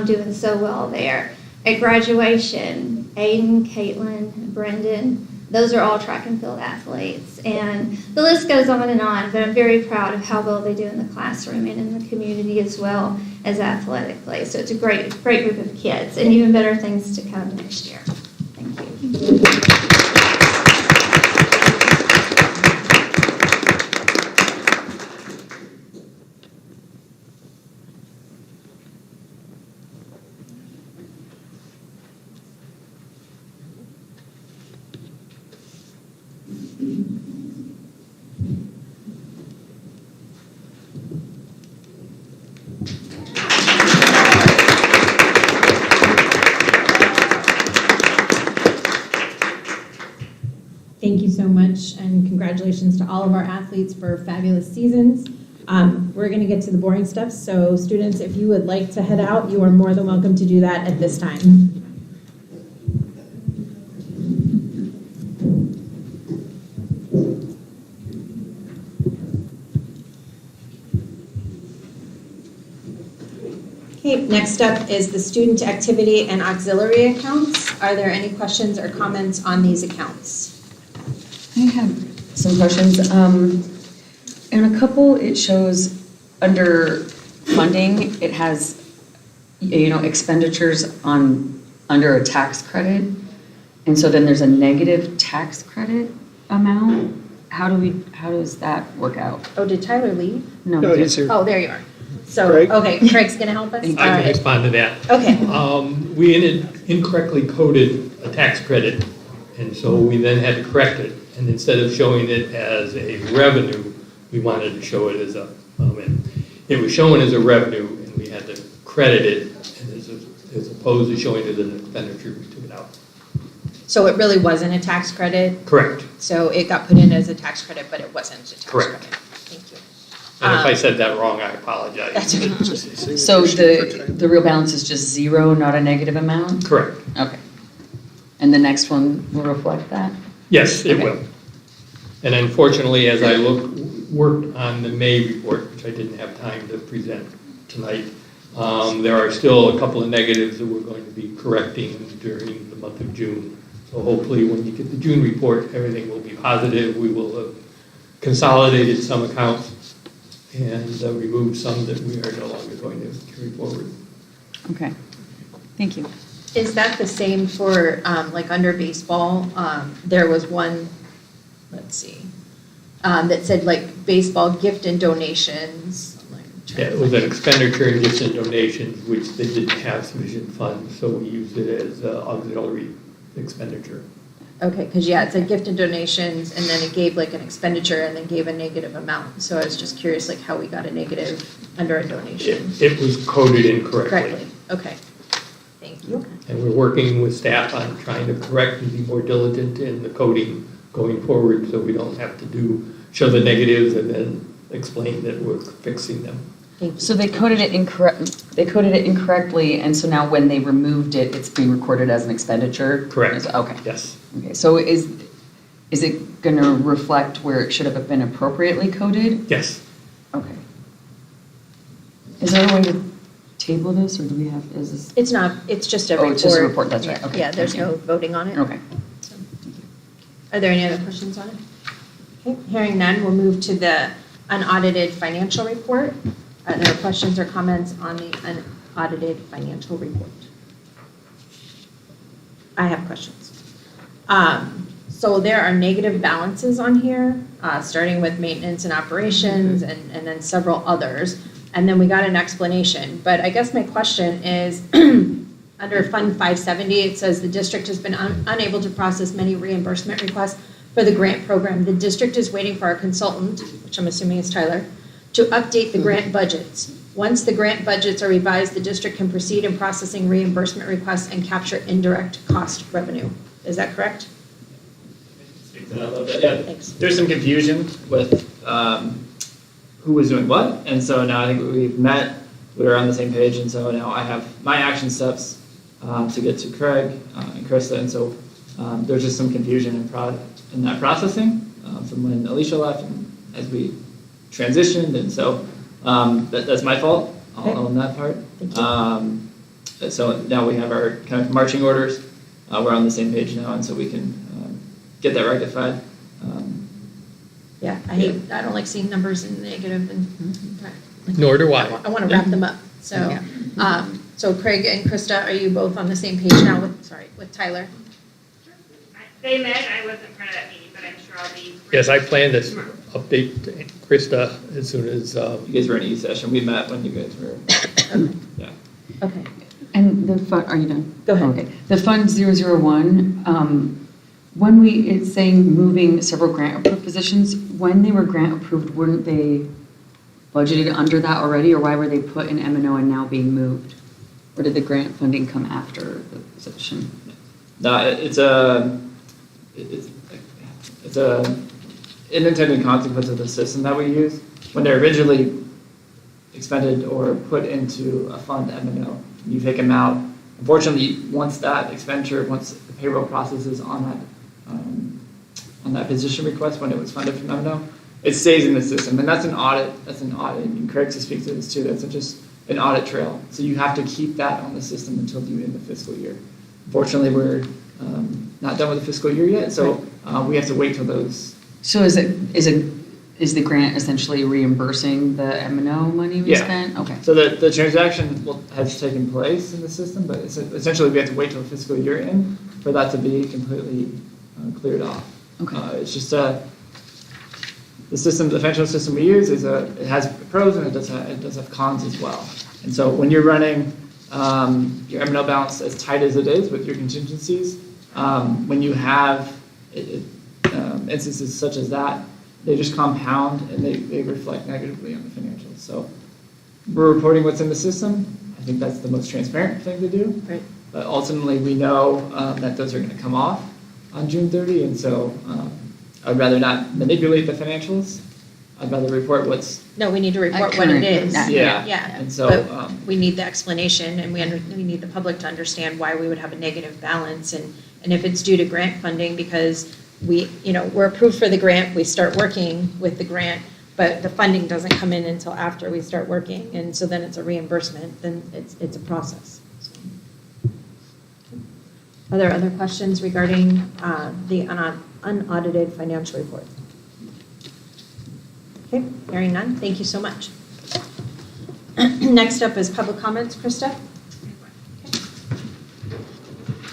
doing so well there. At graduation, Aiden, Caitlin, Brendan, those are all track and field athletes. And the list goes on, but I'm very proud of how well they do in the classroom and in the community as well as athletically. So it's a great group of kids, and even better things to come next year. Thank you. congratulations to all of our athletes for fabulous seasons. We're going to get to the boring stuff, so students, if you would like to head out, you are more than welcome to do that at this time. Okay, next up is the student activity and auxiliary accounts. Are there any questions or comments on these accounts? I have some questions. In a couple, it shows under funding, it has, expenditures under a tax credit. And so then there's a negative tax credit amount. How does that work out? Oh, did Tyler leave? No, he's here. Oh, there you are. So, Craig? okay, Craig's going to help us? I All can right. respond to that. Okay, We incorrectly coded a tax credit, and so we then had to correct it. And instead of showing it as a revenue, we wanted to show it as it was shown as a revenue, and we had to credit it, and as opposed to showing it as an expenditure, we took it out. so it really wasn't a tax credit? Correct. So it got put in as a tax credit, but it wasn't a tax Correct. credit? Thank you. And if I said that wrong, I apologize. That's okay. So the real balance is just zero, not a negative amount? Correct. Okay. And the next one will reflect that? Yes, it Okay. will. And unfortunately, as I worked on the May report, which I didn't have time to present tonight, there are still a couple of negatives that we're going to be correcting during the month of June. So hopefully, when you get the June report, everything will be positive. We will have consolidated some accounts and removed some that we are no longer going to carry forward. Okay. Thank you. Is that the same for, like under baseball? There was one, let's see, that said like baseball gift and donations. I'm like, trying Yeah, to it was an find expenditure in gifts and donations, which they didn't have sufficient funds, so we used it as auxiliary expenditure. Okay, because yeah, it said gift and donations, and then it gave like an expenditure and then gave a negative amount. So I was just curious like how we got a negative under a donation. It was coded incorrectly. Correctly, okay. Thank you. And we're working with staff on trying to correct and be more diligent in the coding going forward, so we don't have to show the negatives and then explain that we're fixing them. Thank you. So they coded it incorrectly, and so now when they removed it, it's being recorded as an expenditure? Correct. Okay. Yes. Okay, so is it going to reflect where it should have been appropriately coded? Yes. Okay. Is there a way to table this, or do we have, is this? It's not, it's just a Oh, report. it's just a report, that's right, okay. Yeah, there's thank no you. voting on it. Okay. So, are there any other questions on it? Okay, hearing none, we'll move to the unaudited financial report. Are there questions or comments on the unaudited financial report? I have questions. So there are negative balances on here, starting with maintenance and operations and then several others. And then we got an explanation. But I guess my question is, under Fund 570, it says the district has been unable to process many reimbursement requests for the grant program. The district is waiting for our consultant, which I'm assuming is Tyler, to update the grant budgets. Once the grant budgets are revised, the district can proceed in processing reimbursement requests and capture indirect cost revenue. Is that correct? Speak to that a little bit. Yeah, Thanks. there's some confusion with who was doing what, and so now I think we've met, we're on the same page, and so now I have my action steps to get to Craig and Krista, and so there's just some confusion in that processing from when Alicia left and as we transitioned, and so that's my fault. I'll Okay. own that part. Thank you. So now we have our kind of marching orders. We're on the same page now, and so we can get that rectified. Yeah, I don't like seeing numbers in negative and. Nor do I. I want to wrap them up. So, so Craig and Krista, are you both on the same page now with Tyler? They met, I wasn't part of that meeting, but I'm sure I'll be. Yes, I plan to update Krista as soon as, You guys were in E-session. We met when you guys were, yeah. Okay, And the fund, are you done? Go ahead. Okay. The Fund 001, when it's saying moving several grant approved positions, when they were grant approved, weren't they budgeted under that already, or why were they put in M&O and now being moved? Or did the grant funding come after the position? No, unintended consequence of the system that we use. When they're originally expended or put into a fund M&O, you take them out. Unfortunately, once that expenditure, once the payroll process is on that position request, when it was funded from M&O, it stays in the system, and that's an audit, and Craig to speak to this too, that's just an audit trail. So you have to keep that on the system until you end the fiscal year. Unfortunately, we're not done with the fiscal year yet, so we have to wait till those. So is the grant essentially reimbursing the M&O money we Yeah. spent? Okay. So the transaction has taken place in the system, but essentially we have to wait till the fiscal year end for that to be completely cleared off. Okay. It's just the system, the financial system we use it has pros and it does have cons as well. And so when you're running your M&O balance as tight as it is with your contingencies, when you have instances such as that, they just compound and they reflect negatively on the financials. So we're reporting what's in the system. I think that's the most transparent thing to do. Right. But ultimately, we know that those are going to come off on June 30, and so I'd rather not manipulate the financials. I'd rather report what's. No, we need to report what it is. Yeah. Yeah. And so But we need the explanation, and we need the public to understand why we would have a negative balance, and if it's due to grant funding, because we're approved for the grant, we start working with the grant, but the funding doesn't come in until after we start working, and so then it's a reimbursement, then it's a process. So. Are there other questions regarding the unaudited financial report? Okay, hearing none, thank you so much. Next up is public comments, Krista.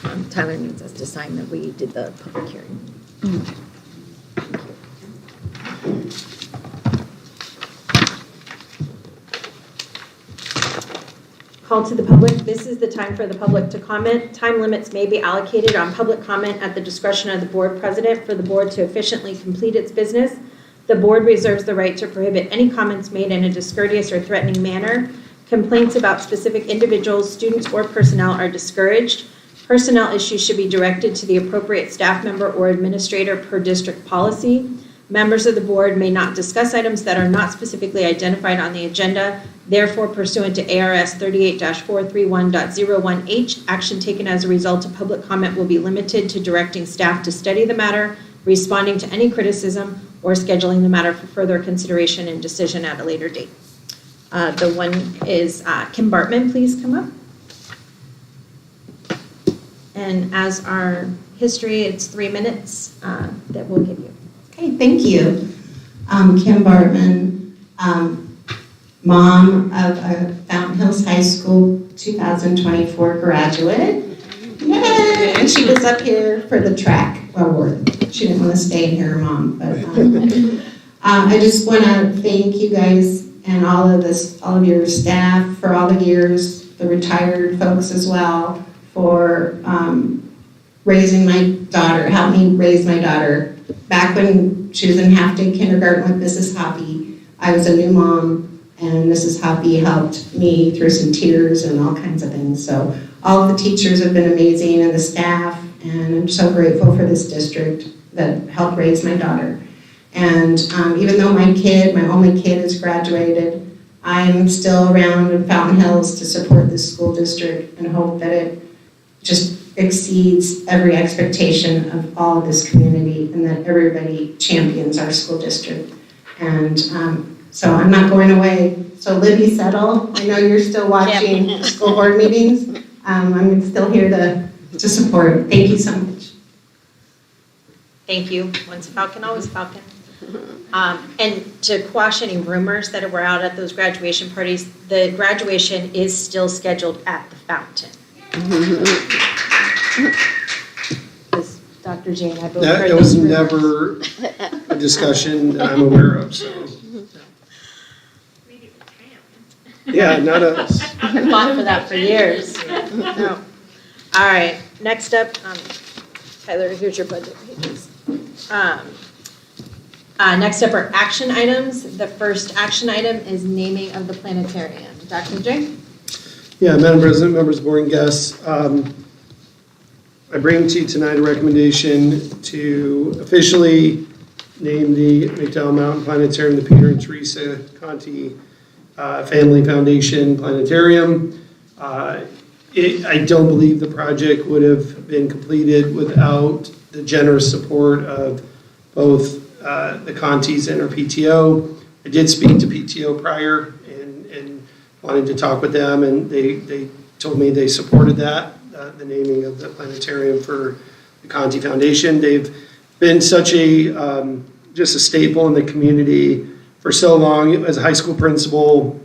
Okay. Tyler needs us to sign that we did the public hearing. Call to the public. This is the time for the public to comment. Time limits may be allocated on public comment at the discretion of the board president for the board to efficiently complete its business. The board reserves the right to prohibit any comments made in a discourteous or threatening manner. Complaints about specific individuals, students, or personnel are discouraged. Personnel issues should be directed to the appropriate staff member or administrator per district policy. Members of the board may not discuss items that are not specifically identified on the agenda. Therefore, pursuant to ARS 38-431.01H, action taken as a result of public comment will be limited to directing staff to study the matter, responding to any criticism, or scheduling the matter for further consideration and decision at a later date. The one is Kim Bartman, please come up. And as our history, it's 3 minutes that we'll give you. Okay, thank you. Kim Bartman, mom of a Fountain Hills High School 2024 graduate. Yay! And she was up here for the track award. She didn't want to stay here, Mom. But I just want to thank you guys and all of your staff for all the years, the retired folks as well, for raising my daughter, helped me raise my daughter. Back when she was in half-day kindergarten with Mrs. Hoppy, I was a new mom, and Mrs. Hoppy helped me through some tears and all kinds of things. So all of the teachers have been amazing, and the staff, and I'm so grateful for this district that helped raise my daughter. And even though my only kid has graduated, I'm still around in Fountain Hills to support this school district and hope that it just exceeds every expectation of all of this community and that everybody champions our school district. And so I'm not going away. So Libby Settle, I know you're still watching school board meetings. I'm still here to support. Thank you so much. Thank you. Once a Falcon, always a Falcon. And to quash any rumors that were out at those graduation parties, the graduation is still scheduled at the Fountain. Because Dr. J and I both heard That was those rumors. never a discussion that I'm aware of, so. Maybe the town. Yeah, not us. I've fought for that for years. No. All right, next up, Tyler, here's your budget pages. Next up are action items. The first action item is naming of the planetarium. Dr. J? Yeah, Madam President, members of the board and guests, I bring to you tonight a recommendation to officially name the McDowell Mountain Planetarium the Peter and Teresa Conti Family Foundation Planetarium. I don't believe the project would have been completed without the generous support of both the Contis and our PTO. I did speak to PTO prior and wanted to talk with them, and they told me they supported that, the naming of the planetarium for the Conti Foundation. They've been such a, just a staple in the community for so long. As a high school principal,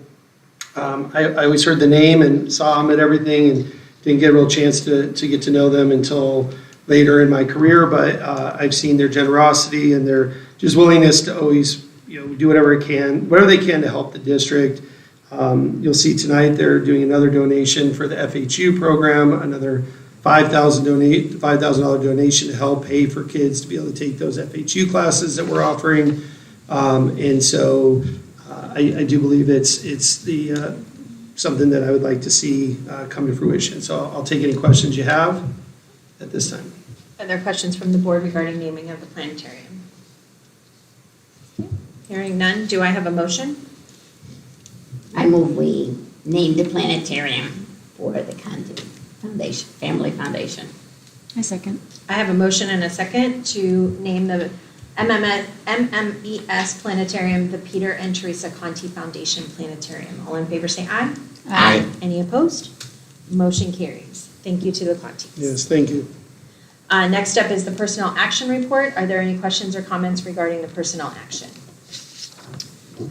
I always heard the name and saw them at everything and didn't get a real chance to get to know them until later in my career, but I've seen their generosity and their just willingness to always, do whatever they can to help the district. You'll see tonight they're doing another donation for the FHU program, another $5,000 donation to help pay for kids to be able to take those FHU classes that we're offering. And so I do believe it's the something that I would like to see come to fruition. So I'll take any questions you have at this time. Are there questions from the board regarding naming of the planetarium? Hearing none, do I have a motion? I move we name the planetarium for the Conti Foundation, Family Foundation. I second. I have a motion and a second to name the MMES Planetarium the Peter and Teresa Conti Foundation Planetarium. All in favor say aye. Aye. Any opposed? Motion carries. Thank you to the Contis. Yes, thank you. Next up is the personnel action report. Are there any questions or comments regarding the personnel action?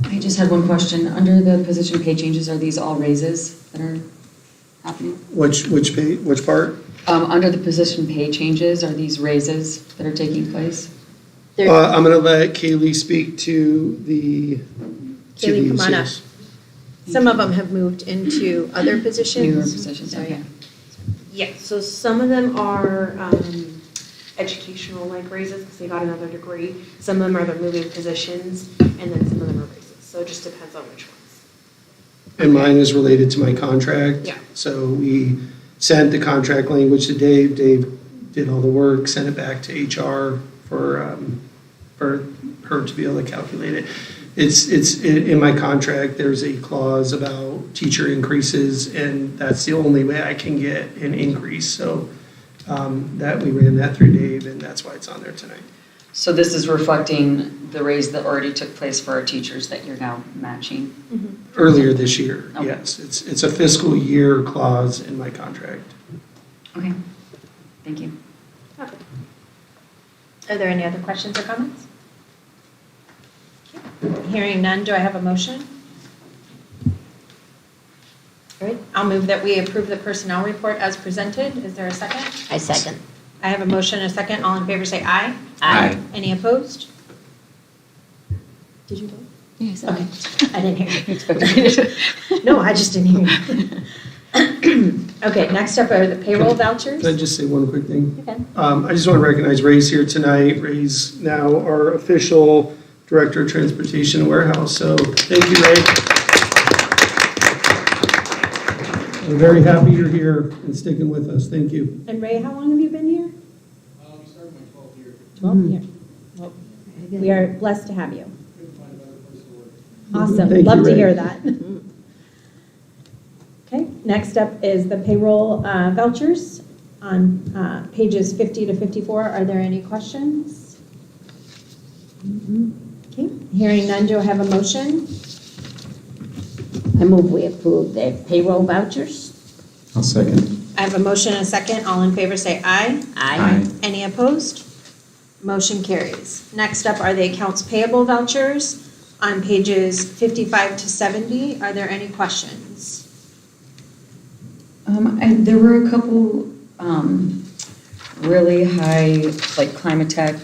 I just had one question. Under the position pay changes, are these all raises that are happening? Which part? Under the position pay changes, are these raises that are taking place? I'm going to let Kaylee speak to Kaylee, come on up. yes. Some of them have moved into other positions. Newer positions, So, okay. Yeah, so some of them are educational like raises because they got another degree. Some of them are they're moving positions, and then some of them are raises. So it just depends on which ones. And mine is related to my contract. Yeah. So we sent the contract language to Dave. Dave did all the work, sent it back to HR for her to be able to calculate it. It's in my contract, there's a clause about teacher increases, and that's the only way I can get an increase. So that we ran that through Dave, and that's why it's on there tonight. So this is reflecting the raise that already took place for our teachers that you're now matching? Earlier this year, Okay. yes. It's a fiscal year clause in my contract. Okay, thank you. Are there any other questions or comments? Hearing none, do I have a motion? All right, I'll move that we approve the personnel report as presented. Is there a second? I second. I have a motion and a second. All in favor say aye. Aye. Any opposed? Did you vote? Yes. Okay, I didn't hear you. Expected. No, I just didn't hear you. Okay, next up are the payroll vouchers. Can I just say one quick thing? Okay. I just want to recognize Ray's here tonight. Ray's now our official Director of Transportation and Warehouse, so thank you, Ray. We're very happy you're here and sticking with us. Thank you. And Ray, how long have you been here? We started my 12th year. 12 years. Well, we are blessed to have you. Couldn't find a better place to work. Awesome, Thank you, love to Ray. hear that. Okay, next up is the payroll vouchers on pages 50 to 54. Are there any questions? Okay, hearing none, do I have a motion? I move we approve the payroll vouchers. I'll second. I have a motion and a second. All in favor say aye. Aye. Any opposed? Motion carries. Next up are the accounts payable vouchers on pages 55 to 70. Are there any questions? There were a couple really high, like Climate Tech,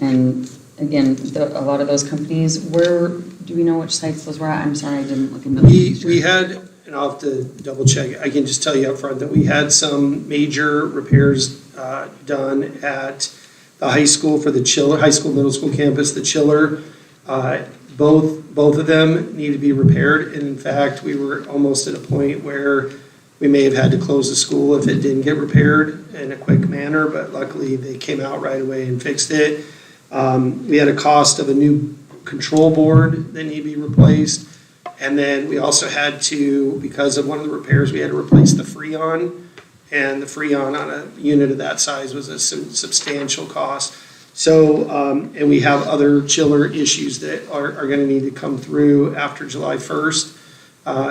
and again, a lot of those companies. Where do we know which sites those were at? I'm sorry, I didn't look in the. We had, and I'll have to double check, I can just tell you up front that we had some major repairs done at the high school for the chiller, high school, middle school campus, the chiller. Both of them need to be repaired, and in fact, we were almost at a point where we may have had to close the school if it didn't get repaired in a quick manner, but luckily they came out right away and fixed it. We had a cost of a new control board that needed to be replaced. And then we also had to, because of one of the repairs, we had to replace the Freon. And the Freon on a unit of that size was a substantial cost. So, and we have other chiller issues that are gonna need to come through after July 1st,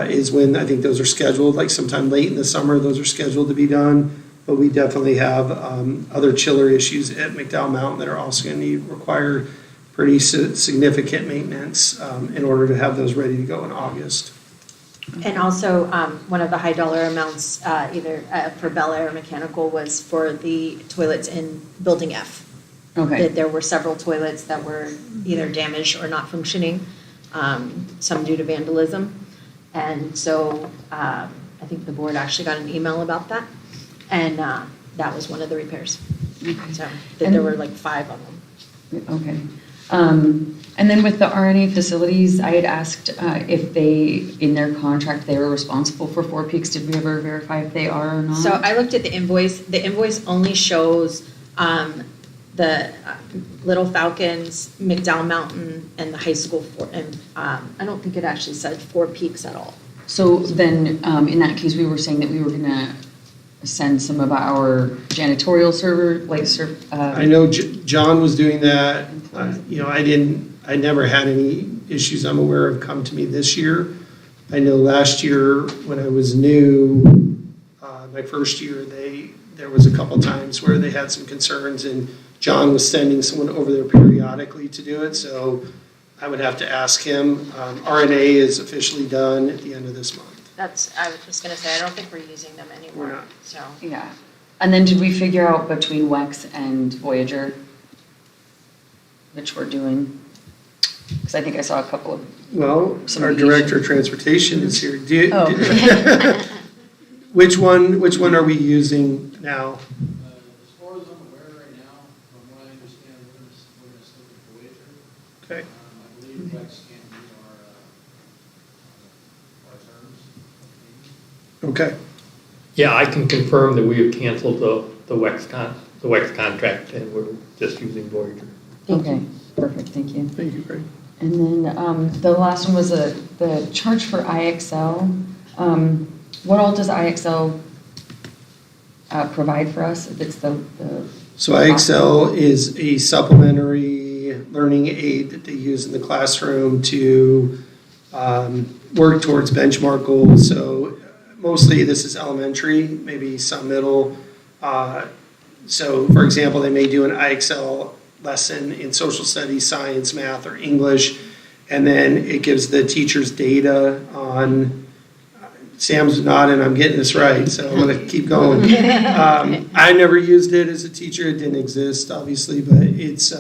is when I think those are scheduled, like sometime late in the summer, those are scheduled to be done. But we definitely have other chiller issues at McDowell Mountain that are also gonna require pretty significant maintenance in order to have those ready to go in August. And also, one of the high dollar amounts, either for Bel Air Mechanical, was for the toilets in Building F. Okay. That there were several toilets that were either damaged or not functioning, some due to vandalism. And so I think the board actually got an email about that, and that was one of the repairs. Okay. So there were like 5 of them. Okay. And then with the RNA facilities, I had asked if they, in their contract, they were responsible for 4 peaks. Did we ever verify if they are or not? So I looked at the invoice. The invoice only shows the Little Falcons, McDowell Mountain, and the high school. And I don't think it actually said 4 peaks at all. So then, in that case, we were saying that we were gonna send some of our janitorial I know John was doing that. I never had any issues I'm aware of come to me this year. I know last year when I was new, my first year, there was a couple times where they had some concerns, and John was sending someone over there periodically to do it, so I would have to ask him. RNA is officially done at the end of this month. I was just gonna say, I don't think we're using them anymore. We're not. So. Yeah. And then did we figure out between WEX and Voyager which we're doing? Because I think I saw a couple of. Well, Some our mediation. director of transportation is here. Oh. Which one are we using now? As far as I'm aware right now, from what I understand, we're gonna stick with Voyager. Okay. I believe Rex can't use our terms. Okay. Yeah, I can confirm that we have canceled the WEX contract and we're just using Voyager. Okay, perfect, thank you. Thank you, Greg. And then the last one was the charge for IXL. What all does IXL provide for us? If it's the So IXL is a supplementary learning aid that they use in the classroom to work towards benchmark goals. So mostly this is elementary, maybe some middle. So for example, they may do an IXL lesson in social studies, science, math, or English, and then it gives the teachers data on, Sam's nodding, I'm getting this right, so I'm gonna keep going. I never used it as a teacher, it didn't exist, obviously, but it's,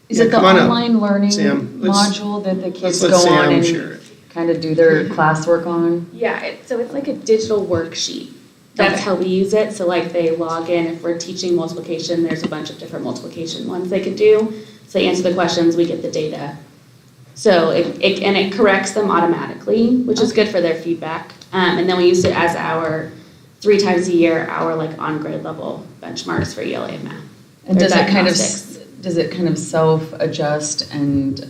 Is it the come on up, online learning Sam. module that the kids let go Sam on and share it. kind of do their classwork on? Yeah, so it's like a digital worksheet. That's Okay. how we use it. So like they log in, if we're teaching multiplication, there's a bunch of different multiplication ones they could do. So they answer the questions, we get the data. So it corrects them automatically, which is good for their feedback. And then we use it as our 3 times a year, our like on-grade level benchmarks for ELA and math. And Their does diagnostics. it kind of self-adjust and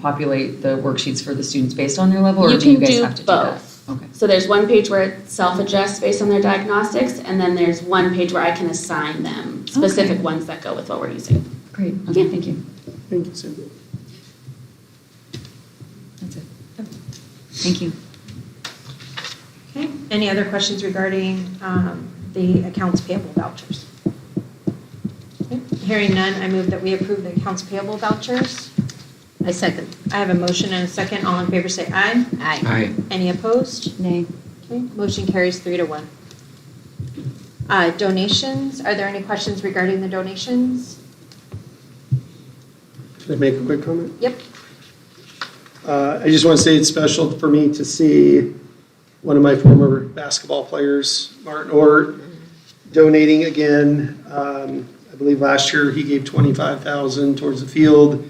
populate the worksheets for the students based on their level, or do you guys have to do that? both. Okay. So there's one page where it self-adjusts based on their diagnostics, and then there's one page where I can assign them specific Okay. ones that go with what we're using. Great, okay, thank you. Thank you, Sam. That's it. Thank you. Okay, any other questions regarding the accounts payable vouchers? Okay, hearing none, I move that we approve the accounts payable vouchers. I second. I have a motion and a second. All in favor say aye. Aye. Aye. Any opposed? Nay. Okay, motion carries 3-1. Donations, are there any questions regarding the donations? Can I make a quick comment? Yep. I just want to say it's special for me to see one of my former basketball players, Martin Ort, donating again. I believe last year he gave $25,000 towards the field,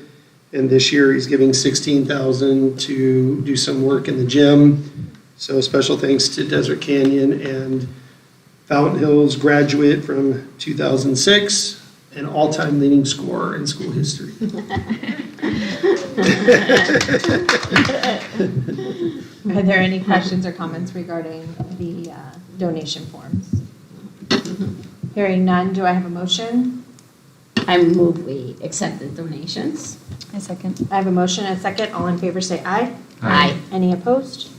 and this year he's giving $16,000 to do some work in the gym. So special thanks to Desert Canyon and Fountain Hills graduate from 2006, an all-time leading scorer in school history. Are there any questions or comments regarding the donation forms? Hearing none, do I have a motion? I move we accept the donations. A second. I have a motion and a second. All in favor say aye. Aye. Any opposed?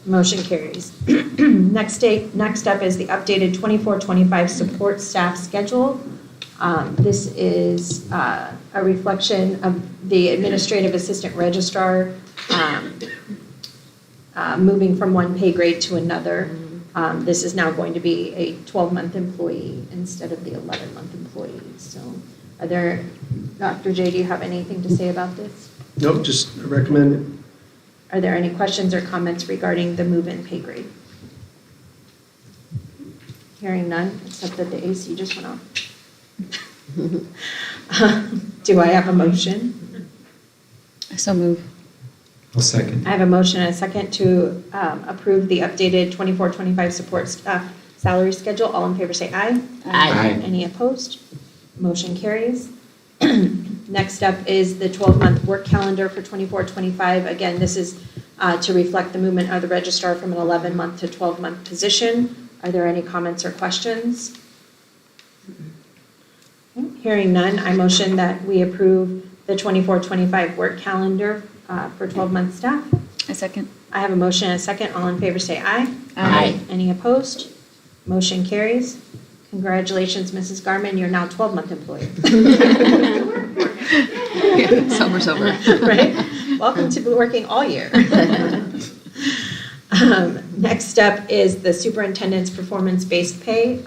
Motion carries. Next up is the updated 24-25 support staff schedule. This is a reflection of the administrative assistant registrar moving from one pay grade to another. This is now going to be a 12-month employee instead of the 11-month employee. So are there, Dr. J, do you have anything to say about this? Nope, just recommend it. Are there any questions or comments regarding the move-in pay grade? Hearing none, except that the AC just went off. Do I have a motion? So move. I'll second. I have a motion and a second to approve the updated 24-25 support staff salary schedule. All in favor say aye. Aye. Any opposed? Motion carries. Next up is the 12-month work calendar for 24-25. Again, this is to reflect the movement of the registrar from an 11-month to 12-month position. Are there any comments or questions? Hearing none, I motion that we approve the 24-25 work calendar for 12-month staff. A second. I have a motion and a second. All in favor say aye. Aye. Any opposed? Motion carries. Congratulations, Mrs. Garman, you're now 12-month employee. Summer's over. Right? Welcome to working all year. Next up is the superintendent's performance-based pay.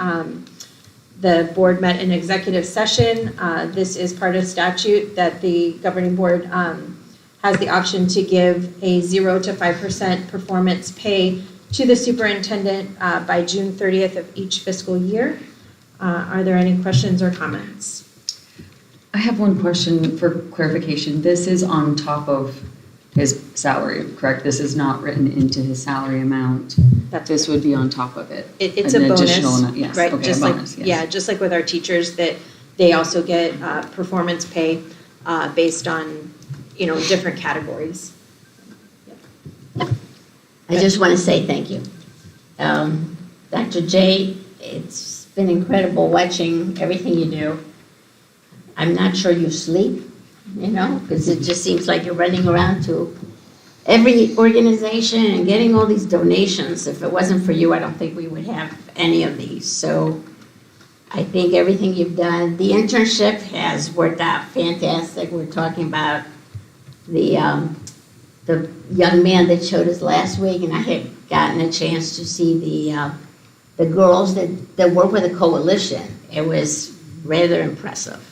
The board met in executive session. This is part of statute that the governing board has the option to give a 0 to 5% performance pay to the superintendent by June 30th of each fiscal year. Are there any questions or comments? I have one question for clarification. This is on top of his salary, correct? This is not written into his salary amount. This would be on top of it. It's An a bonus, additional amount, yes. right? Okay, Just a like, bonus, yes. yeah, just like with our teachers, that they also get performance pay based on, different categories. I just want to say thank you. Dr. J, it's been incredible watching everything you do. I'm not sure you sleep, because it just seems like you're running around to every organization and getting all these donations. If it wasn't for you, I don't think we would have any of these. So I think everything you've done, the internship has worked out fantastic. We're talking about the young man that showed us last week, and I had gotten a chance to see the girls that work with the coalition. It was rather impressive.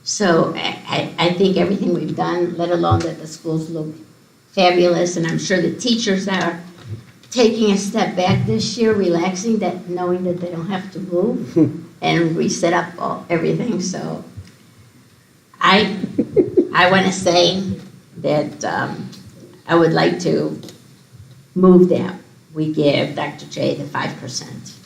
So I think everything we've done, let alone that the schools look fabulous, and I'm sure the teachers are taking a step back this year, relaxing, that knowing that they don't have to move and reset up everything. So I want to say that I would like to move that we give Dr. J the 5%.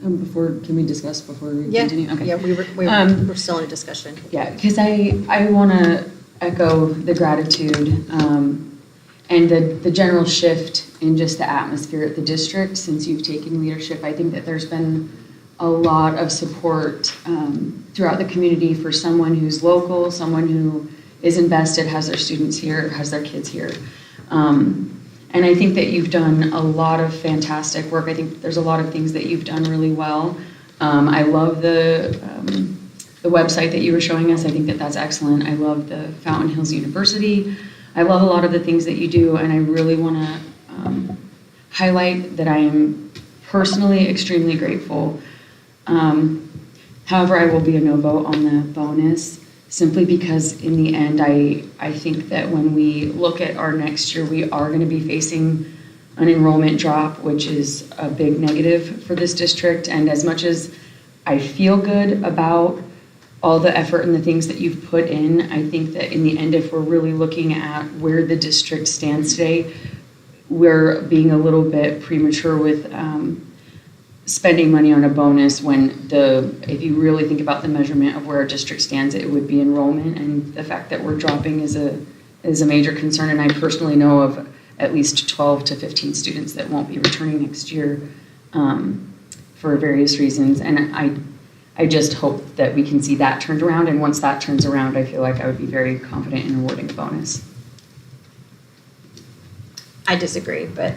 Can we discuss before we continue? Okay. Yeah, we're still in a discussion. Yeah, because I want to echo the gratitude and the general shift in just the atmosphere at the district since you've taken leadership. I think that there's been a lot of support throughout the community for someone who's local, someone who is invested, has their students here, has their kids here. And I think that you've done a lot of fantastic work. I think there's a lot of things that you've done really well. I love the website that you were showing us. I think that that's excellent. I love the Fountain Hills University. I love a lot of the things that you do, and I really want to highlight that I am personally extremely grateful. However, I will be a no vote on the bonus, simply because in the end, I think that when we look at our next year, we are going to be facing an enrollment drop, which is a big negative for this district. And as much as I feel good about all the effort and the things that you've put in, I think that in the end, if we're really looking at where the district stands today, we're being a little bit premature with spending money on a bonus when if you really think about the measurement of where our district stands, it would be enrollment, and the fact that we're dropping is a major concern, and I personally know of at least 12 to 15 students that won't be returning next year for various reasons, and I just hope that we can see that turned around, and once that turns around, I feel like I would be very confident in awarding a bonus. I disagree, but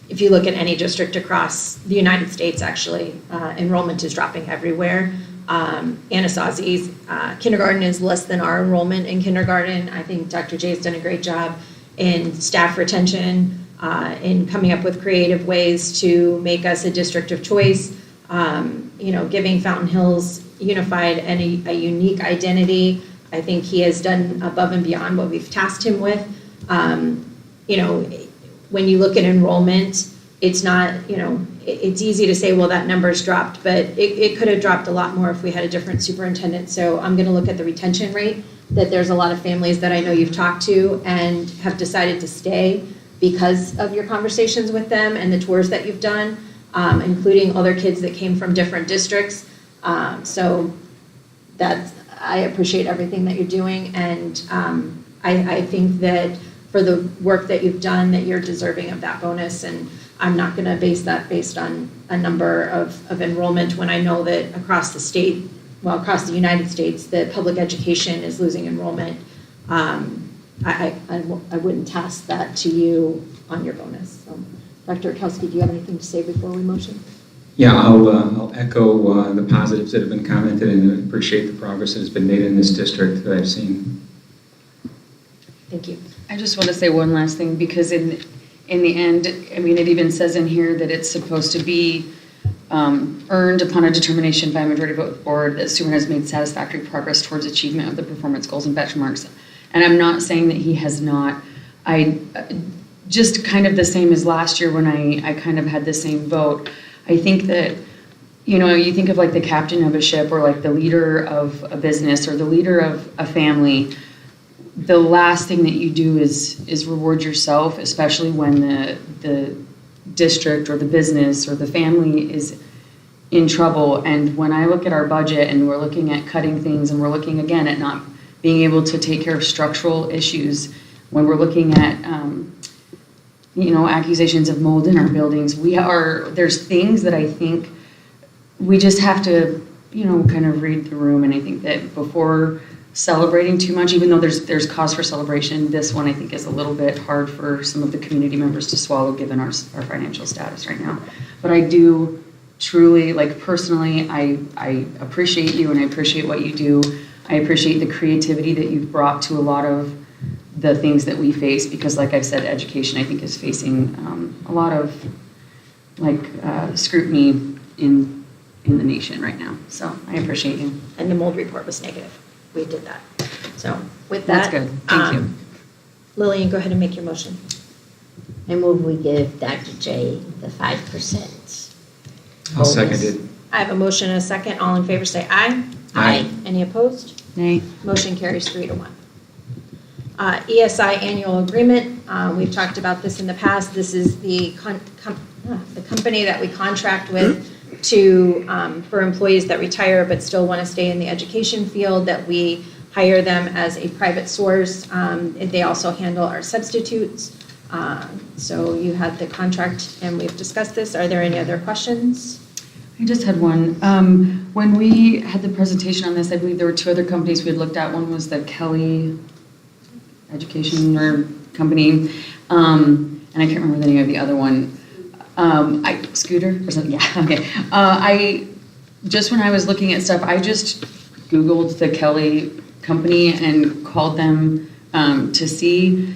if you look at any district across the United States, actually, enrollment is dropping everywhere. Anasazi's kindergarten is less than our enrollment in kindergarten. I think Dr. J has done a great job in staff retention, in coming up with creative ways to make us a district of choice, giving Fountain Hills Unified a unique identity. I think he has done above and beyond what we've tasked him with. When you look at enrollment, it's not, it's easy to say, well, that number's dropped, but it could have dropped a lot more if we had a different superintendent. So I'm going to look at the retention rate, that there's a lot of families that I know you've talked to and have decided to stay because of your conversations with them and the tours that you've done, including other kids that came from different districts. So I appreciate everything that you're doing, and I think that for the work that you've done, that you're deserving of that bonus, and I'm not going to base that based on a number of enrollment when I know that across the state, across the United States, that public education is losing enrollment. I wouldn't task that to you on your bonus. So, Dr. Orkowski, do you have anything to say before we motion? Yeah, I'll echo the positives that have been commented, and appreciate the progress that has been made in this district that I've seen. Thank you. I just want to say one last thing, because in the end, I mean, it even says in here that it's supposed to be earned upon a determination by a majority vote board that student has made satisfactory progress towards achievement of the performance goals and benchmarks. And I'm not saying that he has not. I just kind of the same as last year when I kind of had the same vote. I think that, you think of like the captain of a ship, or like the leader of a business, or the leader of a family. The last thing that you do is reward yourself, especially when the district or the business or the family is in trouble. And when I look at our budget and we're looking at cutting things, and we're looking again at not being able to take care of structural issues, when we're looking at accusations of mold in our buildings, there's things that I think we just have to kind of read the room. And I think that before celebrating too much, even though there's cause for celebration, this one I think is a little bit hard for some of the community members to swallow, given our financial status right now. But I do truly, personally, I appreciate you, and I appreciate what you do. I appreciate the creativity that you've brought to a lot of the things that we face, because like I've said, education I think is facing a lot of scrutiny in the nation right now. So I appreciate you. And the mold report was negative. We did that. So with that, that's good. Thank you. Lillian, go ahead and make your motion. I move we give Dr. J the 5%. I'll second it. I have a motion and a second. All in favor say aye. Aye. Any opposed? Nay. Motion carries 3-1. ESI annual agreement. We've talked about this in the past. This is the company that we contract with for employees that retire but still want to stay in the education field, that we hire them as a private source. They also handle our substitutes. So you have the contract, and we've discussed this. Are there any other questions? I just had one. When we had the presentation on this, I believe there were two other companies we had looked at. One was the Kelly Education or company, and I can't remember the name of the other one. Scooter or something. Yeah. Okay. When I was looking at stuff, I just Googled the Kelly company and called them to see.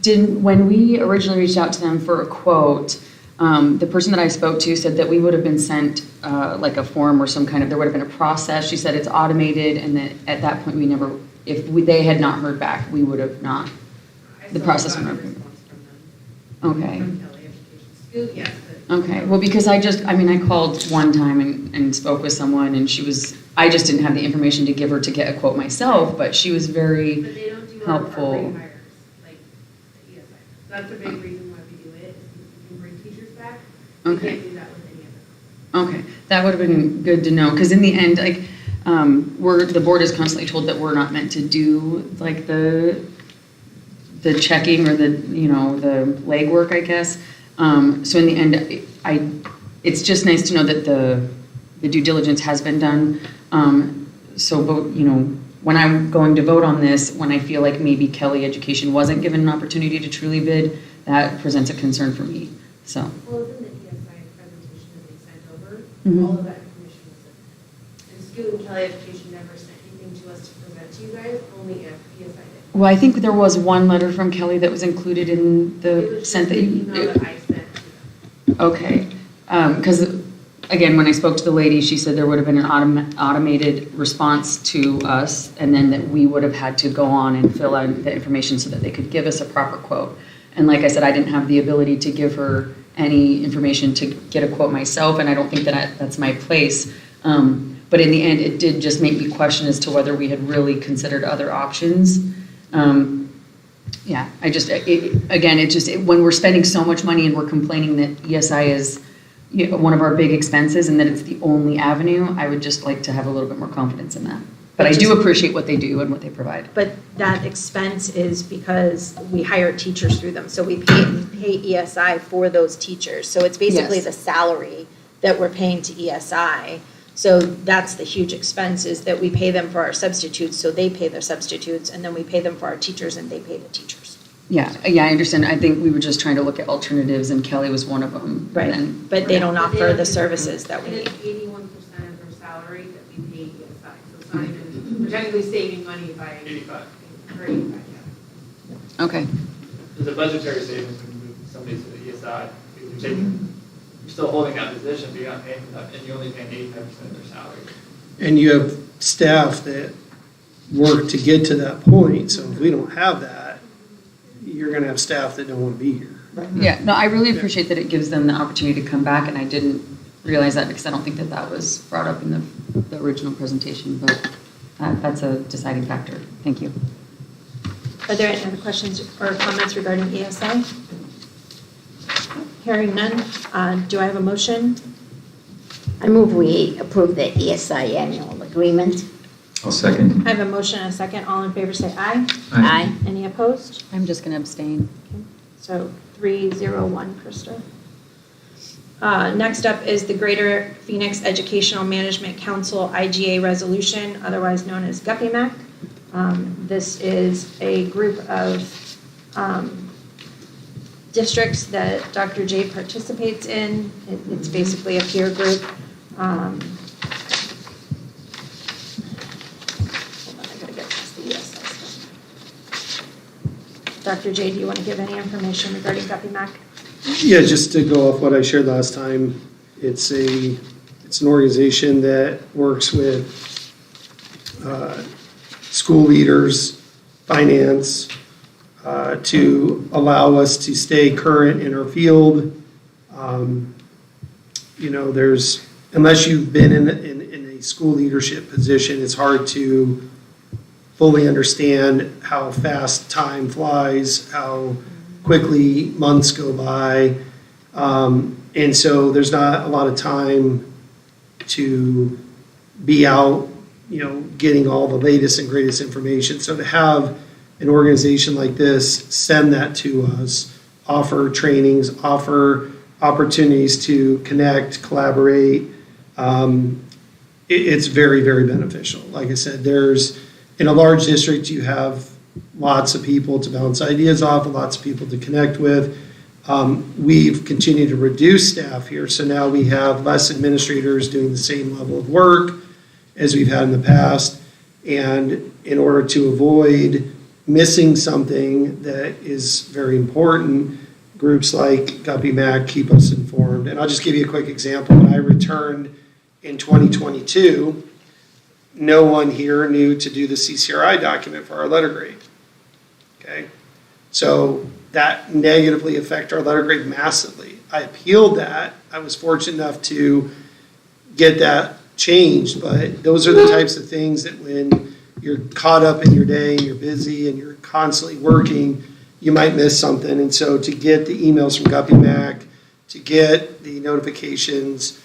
When we originally reached out to them for a quote, the person that I spoke to said that we would have been sent a form or there would have been a process. She said it's automated, and that at that point they had not heard back, we would have not. The process would have been. Okay. Yes. Okay, well, because I called one time and spoke with someone, and I just didn't have the information to give her to get a quote myself, but she was very But they don't do helpful. our rehires, like the ESI. That's a big reason why we do it, is because we can bring teachers back. We Okay. can't do that with any other. Okay, that would have been good to know, because in the end, like, the board is constantly told that we're not meant to do, like, the checking or the legwork, I guess. So in the end, it's just nice to know that the due diligence has been done. So, when I'm going to vote on this, when I feel like maybe Kelly Education wasn't given an opportunity to truly bid, that presents a concern for me, so. Well, in the ESI presentation that they sent over, Mhm. all of that information was in there. And Scoot and Kelly Education never sent anything to us to present to you guys, only if ESI did. Well, I think there was one letter from Kelly that was included in It the was sent just that an you. email that I sent to them. Okay, because, again, when I spoke to the lady, she said there would have been an automated response to us, and then that we would have had to go on and fill out the information so that they could give us a proper quote. And like I said, I didn't have the ability to give her any information to get a quote myself, and I don't think that that's my place. But in the end, it did just make me question as to whether we had really considered other options. Yeah, when we're spending so much money and we're complaining that ESI is one of our big expenses and that it's the only avenue, I would just like to have a little bit more confidence in that. But I do appreciate what they do and what they provide. But that expense is because we hire teachers through them, so we pay ESI for those teachers. So it's basically Yes. the salary that we're paying to ESI. So that's the huge expense, is that we pay them for our substitutes, so they pay their substitutes, and then we pay them for our teachers, and they pay the teachers. Yeah, I understand. I think we were just trying to look at alternatives, and Kelly was one of them. Right, And but they don't But offer they- the services that we And need. it's 81% of their salary that we pay ESI, so it's not even, we're technically saving money by. 85. Or 85, yeah. Okay, There's a budgetary savings when you move somebody to the ESI, because you're still holding that position, but you're not paying them, and you're only paying 85% of their salary. And you have staff that work to get to that point, so if we don't have that, you're gonna have staff that don't wanna be here. yeah, no, I really appreciate that it gives them the opportunity to come back, and I didn't realize that because I don't think that was brought up in the original presentation, but that's a deciding factor. Thank you. Are there any other questions or comments regarding ESI? Hearing none, do I have a motion? I move we approve the ESI annual agreement. I'll second. I have a motion and a second. All in favor say aye. Aye. Any opposed? I'm just going to abstain. So 3-0-1, Krista. Next up is the Greater Phoenix Educational Management Council IGA resolution, otherwise known as GUPPY-MAC. This is a group of districts that Dr. J participates in. It's basically a peer group. Hold on, I gotta get past the ESI stuff. Dr. J, do you want to give any information regarding GUPPY-MAC? Yeah, just to go off what I shared last time, it's an organization that works with school leaders, finance, to allow us to stay current in our field. Unless you've been in a school leadership position, it's hard to fully understand how fast time flies, how quickly months go by. And so there's not a lot of time to be out, getting all the latest and greatest information. So to have an organization like this send that to us, offer trainings, offer opportunities to connect, collaborate, it's very, very beneficial. Like I said, in a large district, you have lots of people to bounce ideas off, lots of people to connect with. We've continued to reduce staff here, so now we have less administrators doing the same level of work as we've had in the past. And in order to avoid missing something that is very important, groups like GUPPY-MAC keep us informed. And I'll just give you a quick example. When I returned in 2022, no one here knew to do the CCRI document for our letter grade. Okay? So that negatively affected our letter grade massively. I appealed that. I was fortunate enough to get that changed, but those are the types of things that when you're caught up in your day and you're busy and you're constantly working, you might miss something. And so to get the emails from GUPPY-MAC, to get the notifications,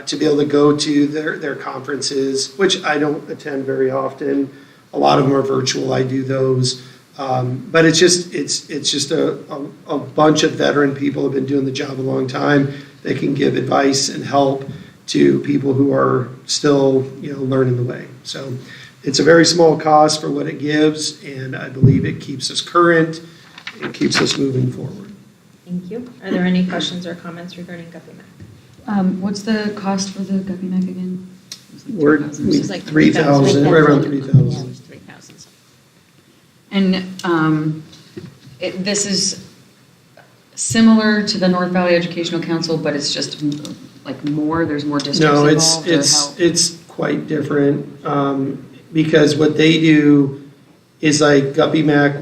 to be able to go to their conferences, which I don't attend very often. A lot of them are virtual, I do those. But it's just a bunch of veteran people who have been doing the job a long time that can give advice and help to people who are still, learning the way. So it's a very small cost for what it gives, and I believe it keeps us current, it keeps us moving forward. Thank you. Are there any questions or comments regarding Guppy Mac? What's the cost for the Guppy Mac again? We're was like 3,000, right around 3,000. Yeah, it was 3,000. And this is similar to the North Valley Educational Council, but it's just like more, there's more districts No, involved? it's quite different, because what they do is like Guppy Mac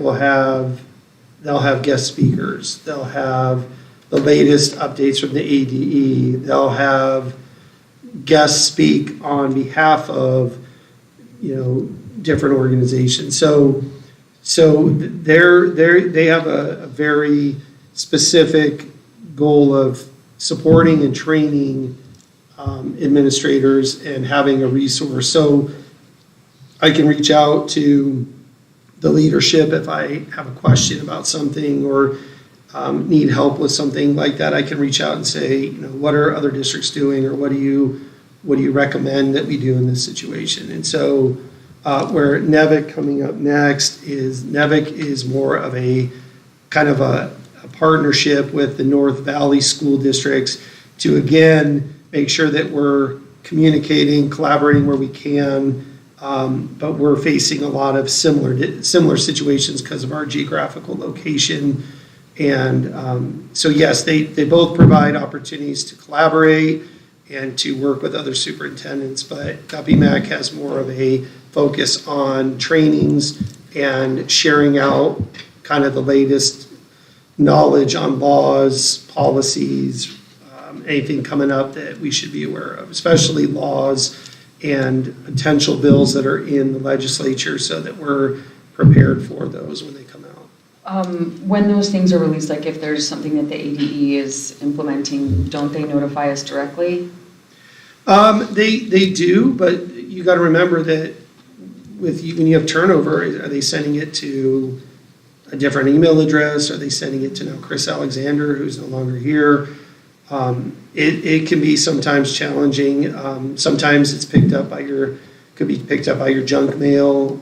they'll have guest speakers, they'll have the latest updates from the ADE, they'll have guests speak on behalf of, different organizations. So they have a very specific goal of supporting and training administrators and having a resource. So I can reach out to the leadership if I have a question about something or need help with something like that. I can reach out and say, what are other districts doing, or what do you recommend that we do in this situation? And so where NEVIC coming up next is NEVIC is more of a kind of a partnership with the North Valley school districts to, again, make sure that we're communicating, collaborating where we can, but we're facing a lot of similar situations because of our geographical location. And so yes, they both provide opportunities to collaborate and to work with other superintendents, but Guppy Mac has more of a focus on trainings and sharing out kind of the latest knowledge on laws, policies, anything coming up that we should be aware of, especially laws and potential bills that are in the legislature, so that we're prepared for those when they come out. When those things are released, like if there's something that the ADE is implementing, don't they notify us directly? They do, but you got to remember that when you have turnover, are they sending it to a different email address? Are they sending it to now Chris Alexander, who's no longer here? It can be sometimes challenging. Sometimes it's could be picked up by your junk mail.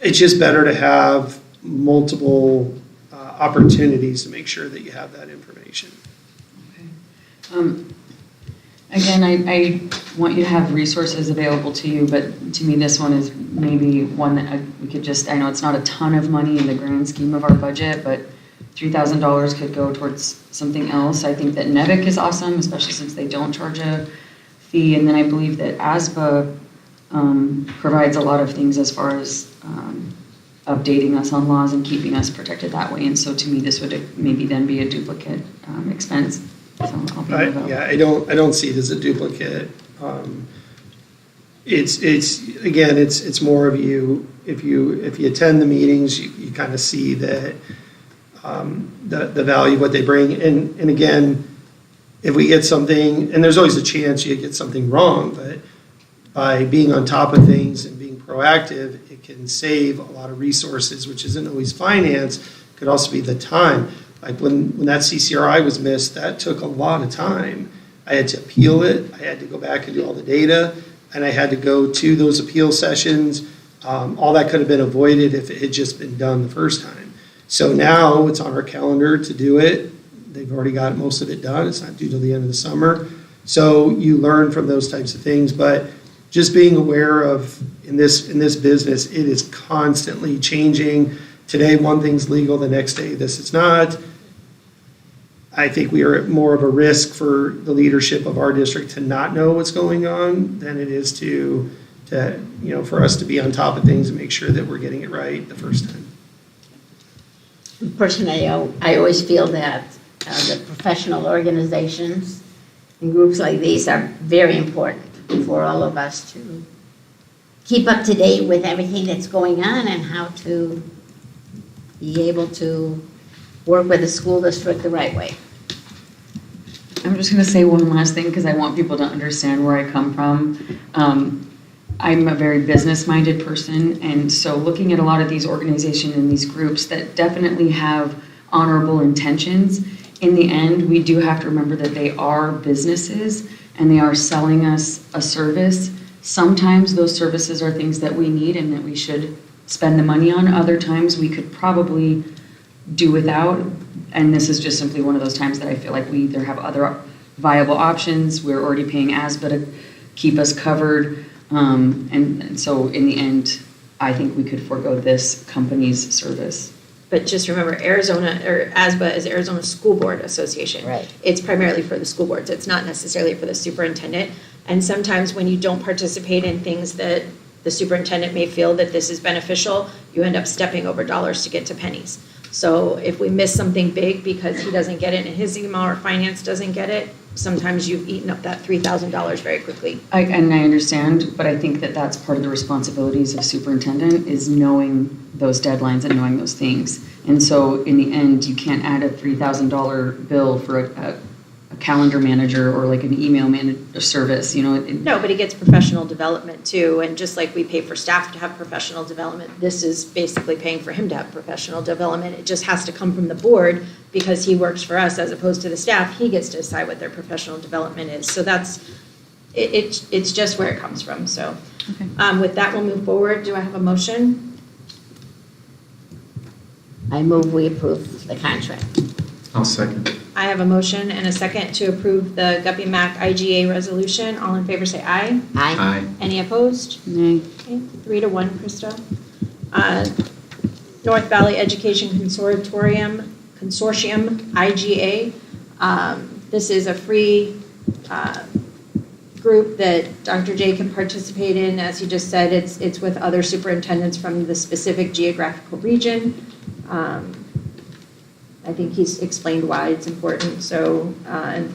It's just better to have multiple opportunities to make sure that you have that information. Okay. Again, I want you to have resources available to you, but to me, this one is maybe one that we could just, I know it's not a ton of money in the grand scheme of our budget, but $3,000 could go towards something else. I think that NEVIC is awesome, especially since they don't charge a fee. And then I believe that ASBA provides a lot of things as far as updating us on laws and keeping us protected that way. And so to me, this would maybe then be a duplicate expense. So I'll be I don't see it as a duplicate. It's more of you, if you attend the meetings, you kind of see that the value of what they bring. And again, if we get something, and there's always a chance you get something wrong, but by being on top of things and being proactive, it can save a lot of resources, which isn't always finance, it could also be the time. Like when that CCRI was missed, that took a lot of time. I had to appeal it, I had to go back and do all the data, and I had to go to those appeal sessions. All that could have been avoided if it had just been done the first time. So now it's on our calendar to do it. They've already got most of it done. It's not due till the end of the summer. So you learn from those types of things, but just being aware of in this business, it is constantly changing. Today, one thing's legal, the next day, this is not. I think we are at more of a risk for the leadership of our district to not know what's going on than it is to for us to be on top of things and make sure that we're getting it right the first time. Personally, I always feel that the professional organizations and groups like these are very important for all of us to keep up to date with everything that's going on and how to be able to work with the school district the right way. I'm just going to say one last thing because I want people to understand where I come from. I'm a very business-minded person, and so looking at a lot of these organizations and these groups that definitely have honorable intentions, in the end, we do have to remember that they are businesses and they are selling us a service. Sometimes those services are things that we need and that we should spend the money on. Other times we could probably do without, and this is just simply one of those times that I feel like we either have other viable options, we're already paying ASBA to keep us covered, and so in the end, I think we could forego this company's service. But just remember, Arizona, or ASBA is Arizona School Board Association. Right. It's primarily for the school boards. It's not necessarily for the superintendent. And sometimes when you don't participate in things that the superintendent may feel that this is beneficial, you end up stepping over dollars to get to pennies. So if we miss something big because he doesn't get it in his email or finance doesn't get it, sometimes you've eaten up that $3,000 very quickly. And I understand, but I think that that's part of the responsibilities of superintendent is knowing those deadlines and knowing those things. And so in the end, you can't add a $3,000 bill for a calendar manager or like an email manager service, you know. No, but he gets professional development too, and just like we pay for staff to have professional development, this is basically paying for him to have professional development. It just has to come from the board because he works for us as opposed to the staff. He gets to decide what their professional development is. So that's, it's just where it comes from, so. Okay. With that, we'll move forward. Do I have a motion? I move we approve the contract. I'll second. I have a motion and a second to approve the Guppy Mac IGA resolution. All in favor say aye. Aye. Aye. Any opposed? Nay. Okay, 3-1, Krista. North Valley Education Consortium, IGA. This is a free group that Dr. J can participate in. As he just said, it's with other superintendents from the specific geographical region. I think he's explained why it's important, so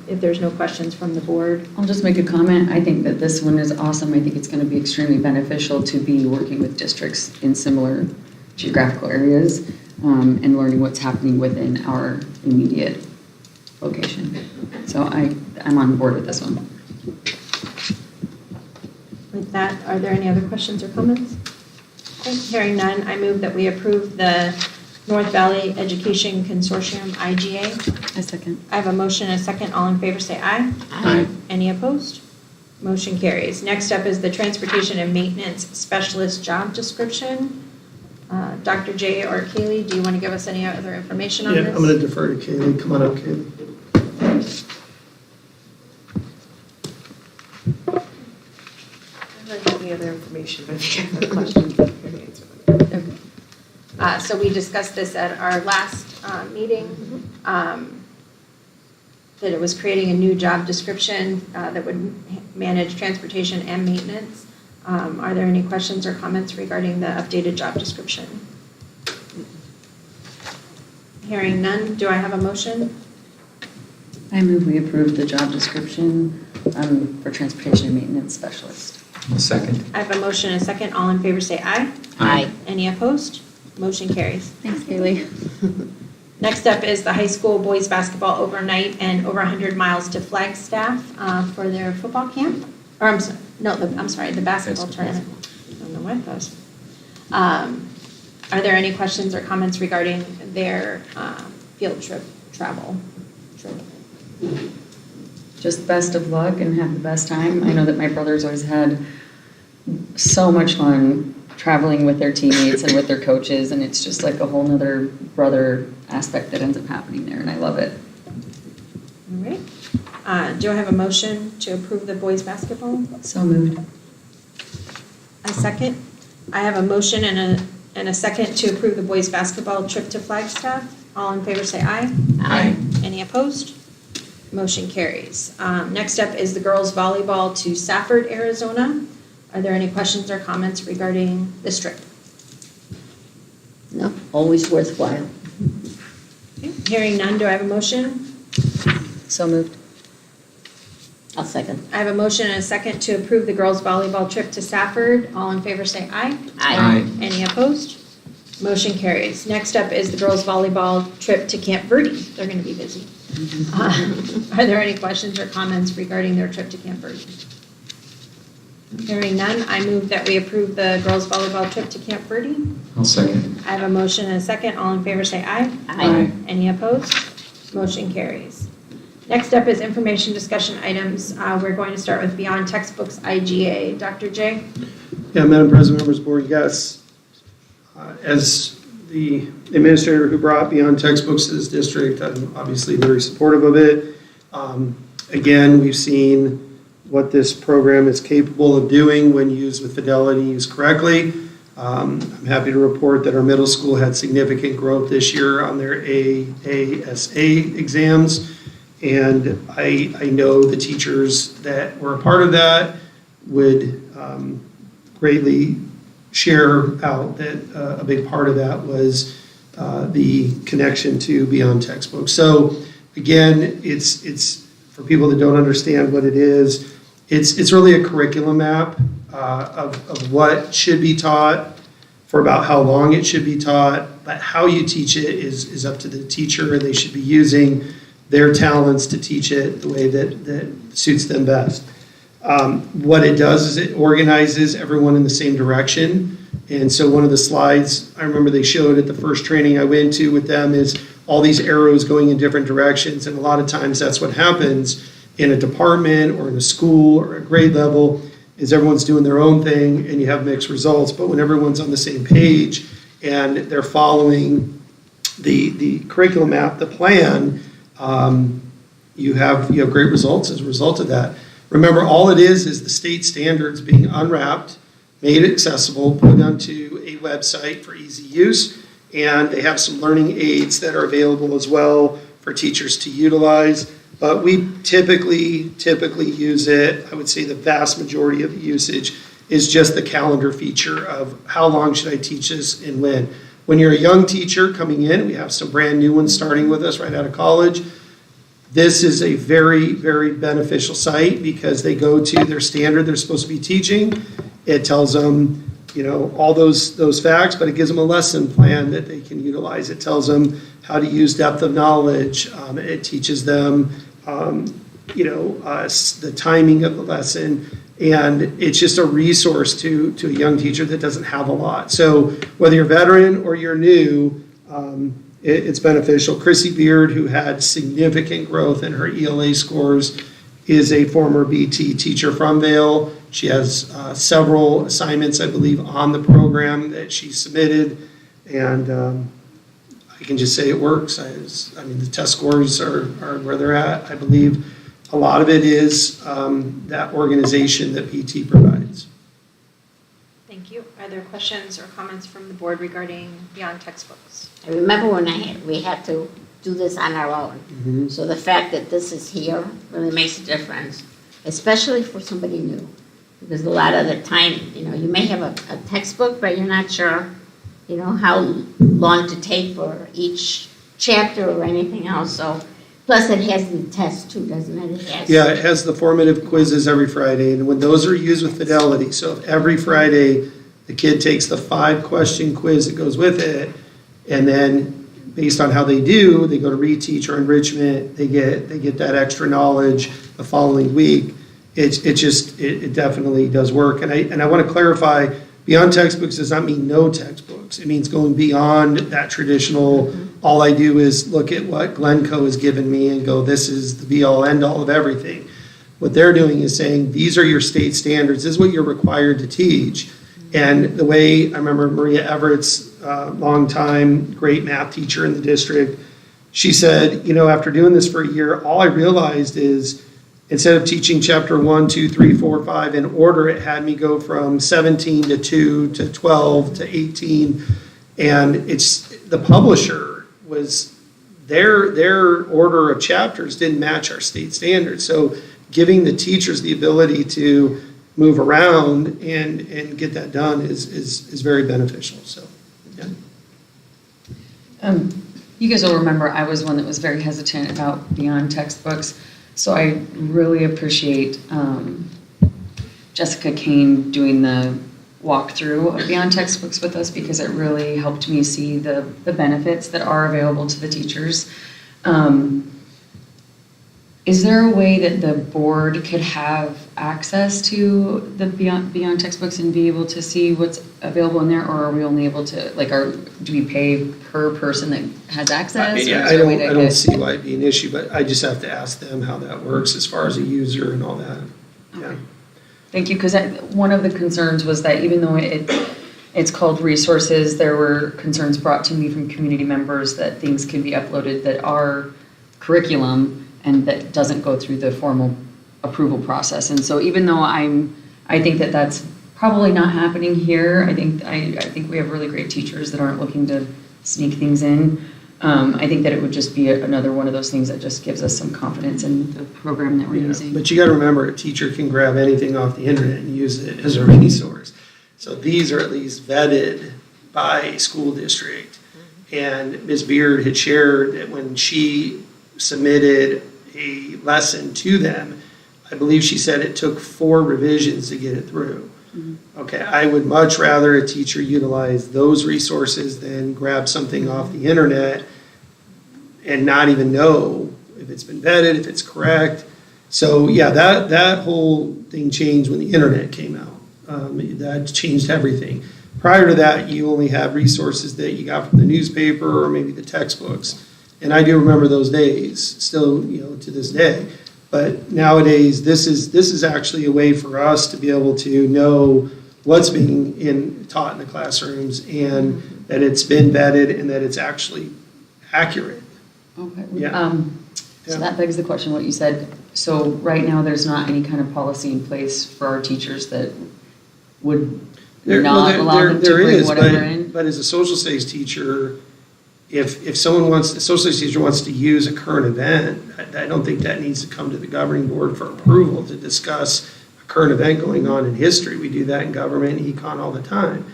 if there's no questions from the board. I'll just make a comment. I think that this one is awesome. I think it's going to be extremely beneficial to be working with districts in similar geographical areas and learning what's happening within our immediate location. So I'm on board with this one. With that, are there any other questions or comments? Okay, hearing none, I move that we approve the North Valley Education Consortium, IGA. A second. I have a motion and a second. All in favor say aye. Aye. Any opposed? Motion carries. Next up is the Transportation and Maintenance Specialist job description. Dr. J or Kaylee, do you want to give us any other information on this? Yeah, I'm going to defer to Kaylee. Come on up, Kaylee. I don't have any other information, but if you have a question, you can answer them. Okay. So we discussed this at our last meeting, that it was creating a new job description that would manage transportation and maintenance. Are there any questions or comments regarding the updated job description? Hearing none, do I have a motion? I move we approve the job description for transportation and maintenance specialist. I'll second. I have a motion and a second. All in favor say aye. Aye. Any opposed? Motion carries. Thanks, Kaylee. Next up is the high school boys basketball overnight and over 100 miles to Flagstaff for their football camp. Or I'm sorry, the basketball tournament. I don't know what it was. Are there any questions or comments regarding their field trip travel? Just best of luck and have the best time. I know that my brothers always had so much fun traveling with their teammates and with their coaches, and it's just like a whole nother brother aspect that ends up happening there, and I love it. All right. Do I have a motion to approve the boys basketball? So moved. A second. I have a motion and a second to approve the boys basketball trip to Flagstaff. All in favor say aye. Aye. Any opposed? Motion carries. Next up is the girls volleyball to Safford, Arizona. Are there any questions or comments regarding this trip? No, always worthwhile. Okay. Hearing none, do I have a motion? So moved. I'll second. I have a motion and a second to approve the girls volleyball trip to Safford. All in favor say aye. Aye. Any opposed? Motion carries. Next up is the girls volleyball trip to Camp Verde. They're going to be busy. Are there any questions or comments regarding their trip to Camp Verde? Hearing none, I move that we approve the girls volleyball trip to Camp Verde. I'll second. I have a motion and a second. All in favor say aye. Aye. Any opposed? Motion carries. Next up is information discussion items. We're going to start with Beyond Textbooks IGA. Dr. J? Yeah, Madam President, members of the board, yes. As the administrator who brought Beyond Textbooks to this district, I'm obviously very supportive of it. Again, we've seen what this program is capable of doing when used with fidelity, used correctly. I'm happy to report that our middle school had significant growth this year on their AASA exams. And I know the teachers that were a part of that would greatly share out that a big part of that was the connection to Beyond Textbooks. So again, it's for people that don't understand what it is, it's really a curriculum map of what should be taught, for about how long it should be taught, but how you teach it is up to the teacher, and they should be using their talents to teach it the way that suits them best. What it does is it organizes everyone in the same direction. And so one of the slides I remember they showed at the first training I went to with them is all these arrows going in different directions. And a lot of times that's what happens in a department or in a school or a grade level is everyone's doing their own thing and you have mixed results. But when everyone's on the same page and they're following the curriculum map, the plan, you have great results as a result of that. Remember, all it is the state standards being unwrapped, made accessible, put onto a website for easy use, and they have some learning aids that are available as well for teachers to utilize. But we typically use it. I would say the vast majority of the usage is just the calendar feature of how long should I teach this and when. When you're a young teacher coming in, we have some brand new ones starting with us right out of college. This is a very, very beneficial site because they go to their standard they're supposed to be teaching. It tells them, all those facts, but it gives them a lesson plan that they can utilize. It tells them how to use depth of knowledge. It teaches them, the timing of the lesson. And it's just a resource to a young teacher that doesn't have a lot. So whether you're a veteran or you're new, it's beneficial. Chrissy Beard, who had significant growth in her ELA scores, is a former BT teacher from Vail. She has several assignments, I believe, on the program that she submitted. And I can just say it works. The test scores are where they're at. I believe a lot of it is that organization that PT provides. Thank you. Are there questions or comments from the board regarding Beyond Textbooks? I remember when we had to do this on our own. Mm-hmm. So the fact that this is here really makes a difference, especially for somebody new. Because a lot of the time, you may have a textbook, but you're not sure, how long to take for each chapter or anything else. So, plus it has the test too, doesn't it? It has the formative quizzes every Friday, and when those are used with fidelity, so if every Friday the kid takes the 5-question quiz that goes with it, and then based on how they do, they go to reteach or enrichment, they get that extra knowledge the following week. It definitely does work. And I want to clarify, Beyond Textbooks does not mean no textbooks. It means going beyond that traditional, all I do is look at what Glencoe has given me and go, this is the be-all, end-all of everything. What they're doing is saying, these are your state standards. This is what you're required to teach. And the way, I remember Maria Everett's longtime great math teacher in the district, she said, after doing this for a year, all I realized is instead of teaching chapter 1, 2, 3, 4, 5 in order, it had me go from 17 to 2 to 12 to 18. And it's the publisher was their order of chapters didn't match our state standards. So giving the teachers the ability to move around and get that done is very beneficial. So, yeah. You guys will remember I was one that was very hesitant about Beyond Textbooks. So I really appreciate Jessica Kane doing the walkthrough of Beyond Textbooks with us because it really helped me see the benefits that are available to the teachers. Is there a way that the board could have access to the Beyond textbooks and be able to see what's available in there, or are we only able to, like, do we pay per person that has access? Yeah, I don't see why it'd be an issue, but I just have to ask them how that works as far as a user and all that. Yeah. Thank you, because one of the concerns was that even though it's called resources, there were concerns brought to me from community members that things can be uploaded that are curriculum and that doesn't go through the formal approval process. And so even though I think that that's probably not happening here, I think we have really great teachers that aren't looking to sneak things in. I think that it would just be another one of those things that just gives us some confidence in the program that we're using. But you got to remember, a teacher can grab anything off the internet and use it as a resource. So these are at least vetted by a school district. And Ms. Beard had shared that when she submitted a lesson to them, I believe she said it took 4 revisions to get it through. Okay, I would much rather a teacher utilize those resources than grab something off the internet and not even know if it's been vetted, if it's correct. So yeah, that whole thing changed when the internet came out. That changed everything. Prior to that, you only have resources that you got from the newspaper or maybe the textbooks. And I do remember those days, still, to this day. But nowadays, this is actually a way for us to be able to know what's being taught in the classrooms and that it's been vetted and that it's actually accurate. Okay. Yeah. So that begs the question, what you said. So right now, there's not any kind of policy in place for our teachers that would not allow them to bring whatever in? But as a social studies teacher, if a social studies teacher wants to use a current event, I don't think that needs to come to the governing board for approval to discuss a current event going on in history. We do that in government and econ all the time.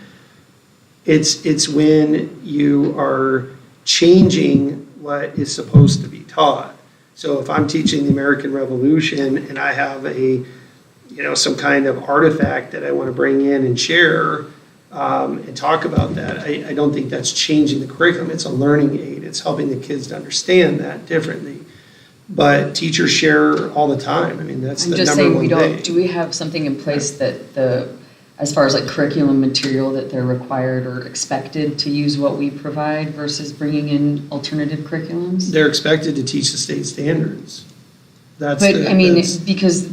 It's when you are changing what is supposed to be taught. So if I'm teaching the American Revolution and I have some kind of artifact that I want to bring in and share and talk about that, I don't think that's changing the curriculum. It's a learning aid. It's helping the kids to understand that differently. But teachers share all the time. I mean, that's the number one thing. Do we have something in place that as far as like curriculum material that they're required or expected to use what we provide versus bringing in alternative curriculums? They're expected to teach the state standards. Because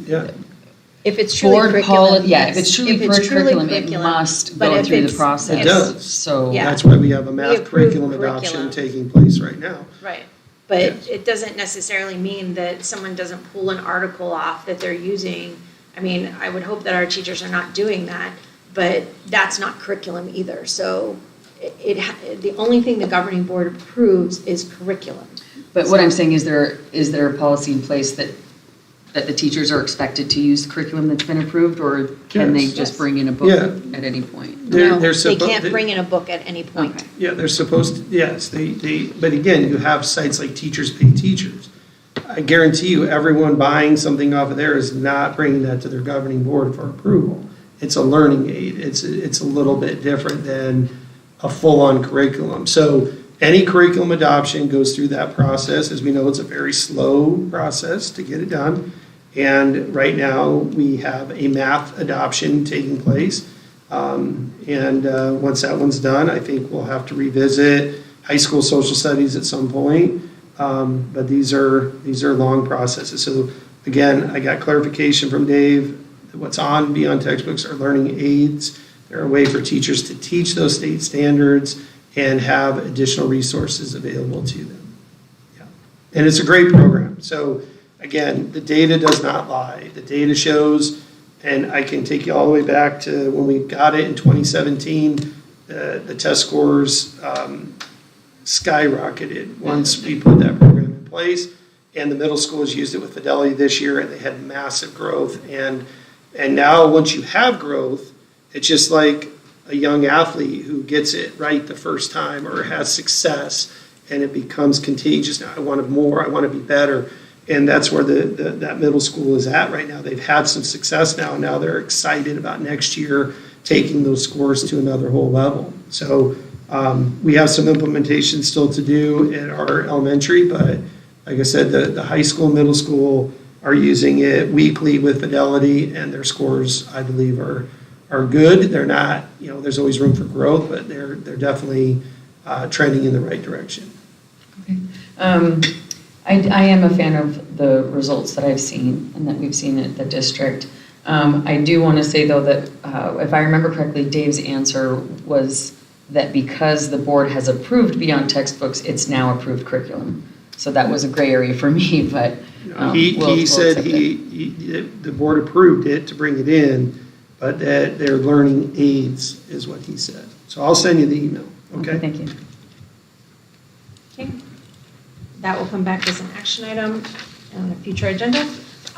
if it's truly curriculum, if it's truly curriculum, it must go through the process. It does. So that's why we have a math curriculum adoption taking place right now. Right. But it doesn't necessarily mean that someone doesn't pull an article off that they're using. I mean, I would hope that our teachers are not doing that, but that's not curriculum either. So the only thing the governing board approves is curriculum. But what I'm saying is there a policy in place that the teachers are expected to use the curriculum that's been approved, or can they just bring in a book at any point? No, they can't bring in a book at any point. Okay. Yeah, they're supposed to, yes, but again, you have sites like Teachers Pay Teachers. I guarantee you, everyone buying something off of there is not bringing that to their governing board for approval. It's a learning aid. It's a little bit different than a full-on curriculum. So any curriculum adoption goes through that process. As we know, it's a very slow process to get it done. And right now, we have a math adoption taking place. Once that one's done, I think we'll have to revisit high school social studies at some point. But these are long processes. So again, I got clarification from Dave that what's on Beyond Textbooks are learning aids. They're a way for teachers to teach those state standards and have additional resources available to them. Yeah. And it's a great program. So again, the data does not lie. The data shows, and I can take you all the way back to when we got it in 2017, the test scores skyrocketed once we put that program in place. And the middle schools used it with Fidelity this year, and they had massive growth. And now once you have growth, it's just like a young athlete who gets it right the first time or has success, and it becomes contagious. Now I want more, I want to be better. And that's where that middle school is at right now. They've had some success now, and now they're excited about next year taking those scores to another whole level. So we have some implementation still to do in our elementary, but Like I said, the high school, middle school are using it weekly with Fidelity, and their scores, I believe, are good. They're not, there's always room for growth, but they're definitely trending in the right direction. Okay. I am a fan of the results that I've seen and that we've seen at the district. I do want to say, though, that if I remember correctly, Dave's answer was that because the board has approved beyond textbooks, it's now approved curriculum. So that was a gray area for me, but He said the board approved it to bring it in, but that they're learning aids is what he said. So I'll send you the email, okay? Thank you. Okay. That will come back as an action item on a future agenda.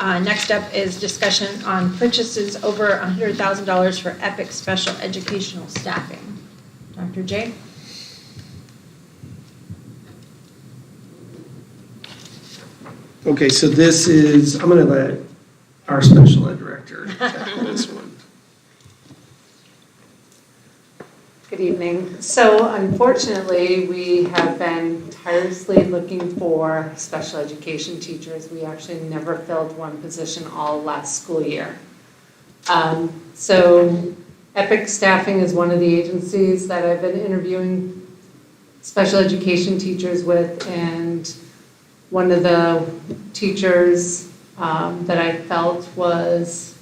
Next up is discussion on purchases over $100,000 for EPIC special educational staffing. Dr. J? Okay, so this is, I'm going to let our special ed director tackle this one. Good evening. So unfortunately, we have been tirelessly looking for special education teachers. We actually never filled one position all last school year. So EPIC Staffing is one of the agencies that I've been interviewing special education teachers with, and one of the teachers that I felt was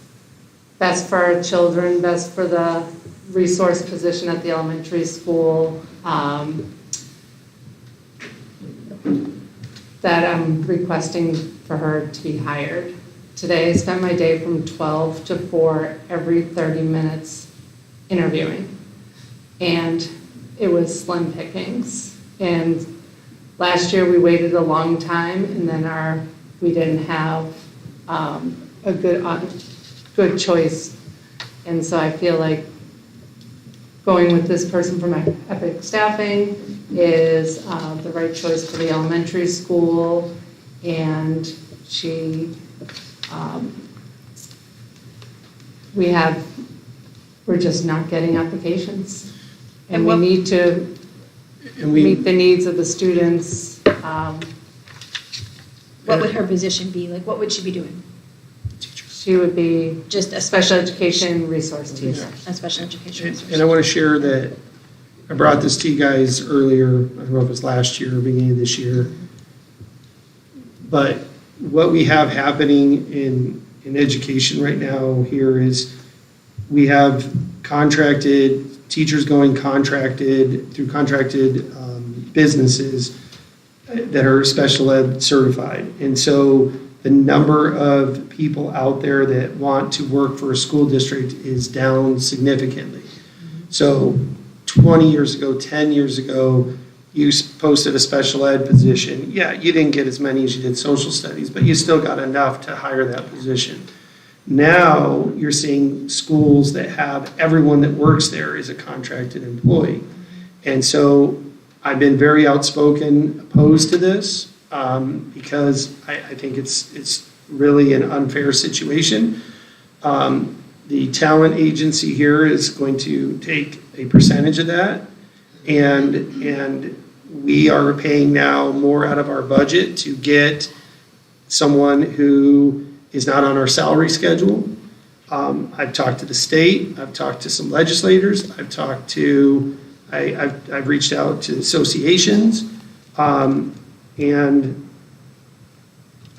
best for our children, best for the resource position at the elementary school, that I'm requesting for her to be hired. Today I spent my day from 12 to 4 every 30 minutes interviewing, and it was slim pickings. And last year we waited a long time, and then we didn't have a good choice. And so I feel like going with this person from EPIC Staffing is the right choice for the elementary school, and we're just not getting applications. And we need to meet the needs of the students. What would her position be? Like, what would she be doing? She would be Just a special education resource teacher. A special education resource. And I want to share that I brought this to you guys earlier, I don't know if it was last year or beginning of this year. But what we have happening in education right now here is we have contracted, teachers going contracted through contracted businesses that are special ed certified. And so the number of people out there that want to work for a school district is down significantly. So 20 years ago, 10 years ago, you posted a special ed position. Yeah, you didn't get as many as you did social studies, but you still got enough to hire that position. Now you're seeing schools that have everyone that works there is a contracted employee. And so I've been very outspoken opposed to this because I think it's really an unfair situation. The talent agency here is going to take a percentage of that, and we are paying now more out of our budget to get someone who is not on our salary schedule. I've talked to the state, I've talked to some legislators, I've reached out to associations, and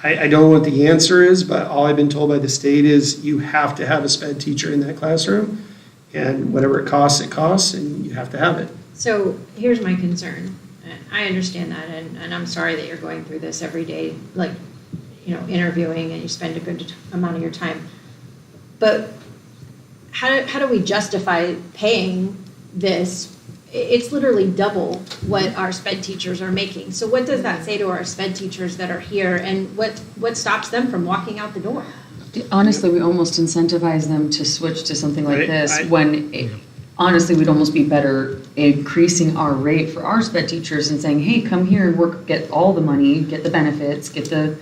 I don't know what the answer is, but all I've been told by the state is you have to have a sped teacher in that classroom, and whatever it costs, and you have to have it. So here's my concern. I understand that, and I'm sorry that you're going through this every day, like, interviewing, and you spend a good amount of your time. But how do we justify paying this? It's literally double what our sped teachers are making. So what does that say to our sped teachers that are here, and what stops them from walking out the door? Honestly, we almost incentivize them to switch to something like this honestly, we'd almost be better increasing our rate for our sped teachers and saying, hey, come here and work, get all the money, get the benefits, get the,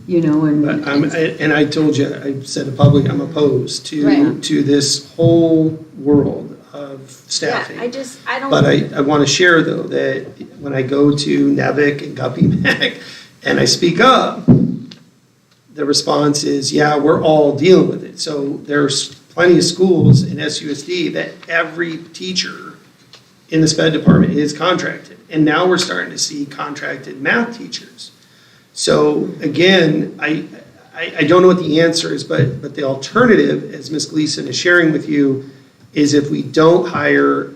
and I told you, I said it publicly, I'm opposed to this whole world of staffing. Yeah, I don't. But I want to share, though, that when I go to NEVIC and Guppy Mac, and I speak up, the response is, yeah, we're all dealing with it. So there's plenty of schools in SUSD that every teacher in the SPED department is contracted. And now we're starting to see contracted math teachers. So again, I don't know what the answer is, but the alternative, as Ms. Gleason is sharing with you, is if we don't hire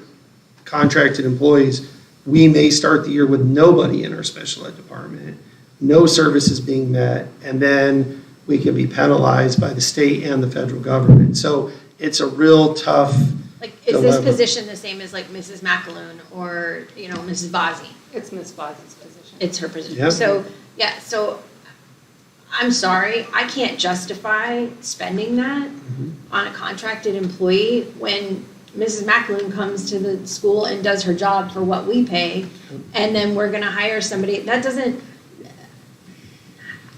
contracted employees, we may start the year with nobody in our special ed department, no services being met, and then we could be penalized by the state and the federal government. So it's a real tough Like, is this dilemma. position the same as like Mrs. McAloon or, Mrs. Bozzi? It's Ms. Bozzi's position. It's her position. Yeah. So I'm sorry, I can't justify spending that on a contracted employee when Mrs. McAloon comes to the school and does her job for what we pay, and then we're gonna hire somebody, that doesn't,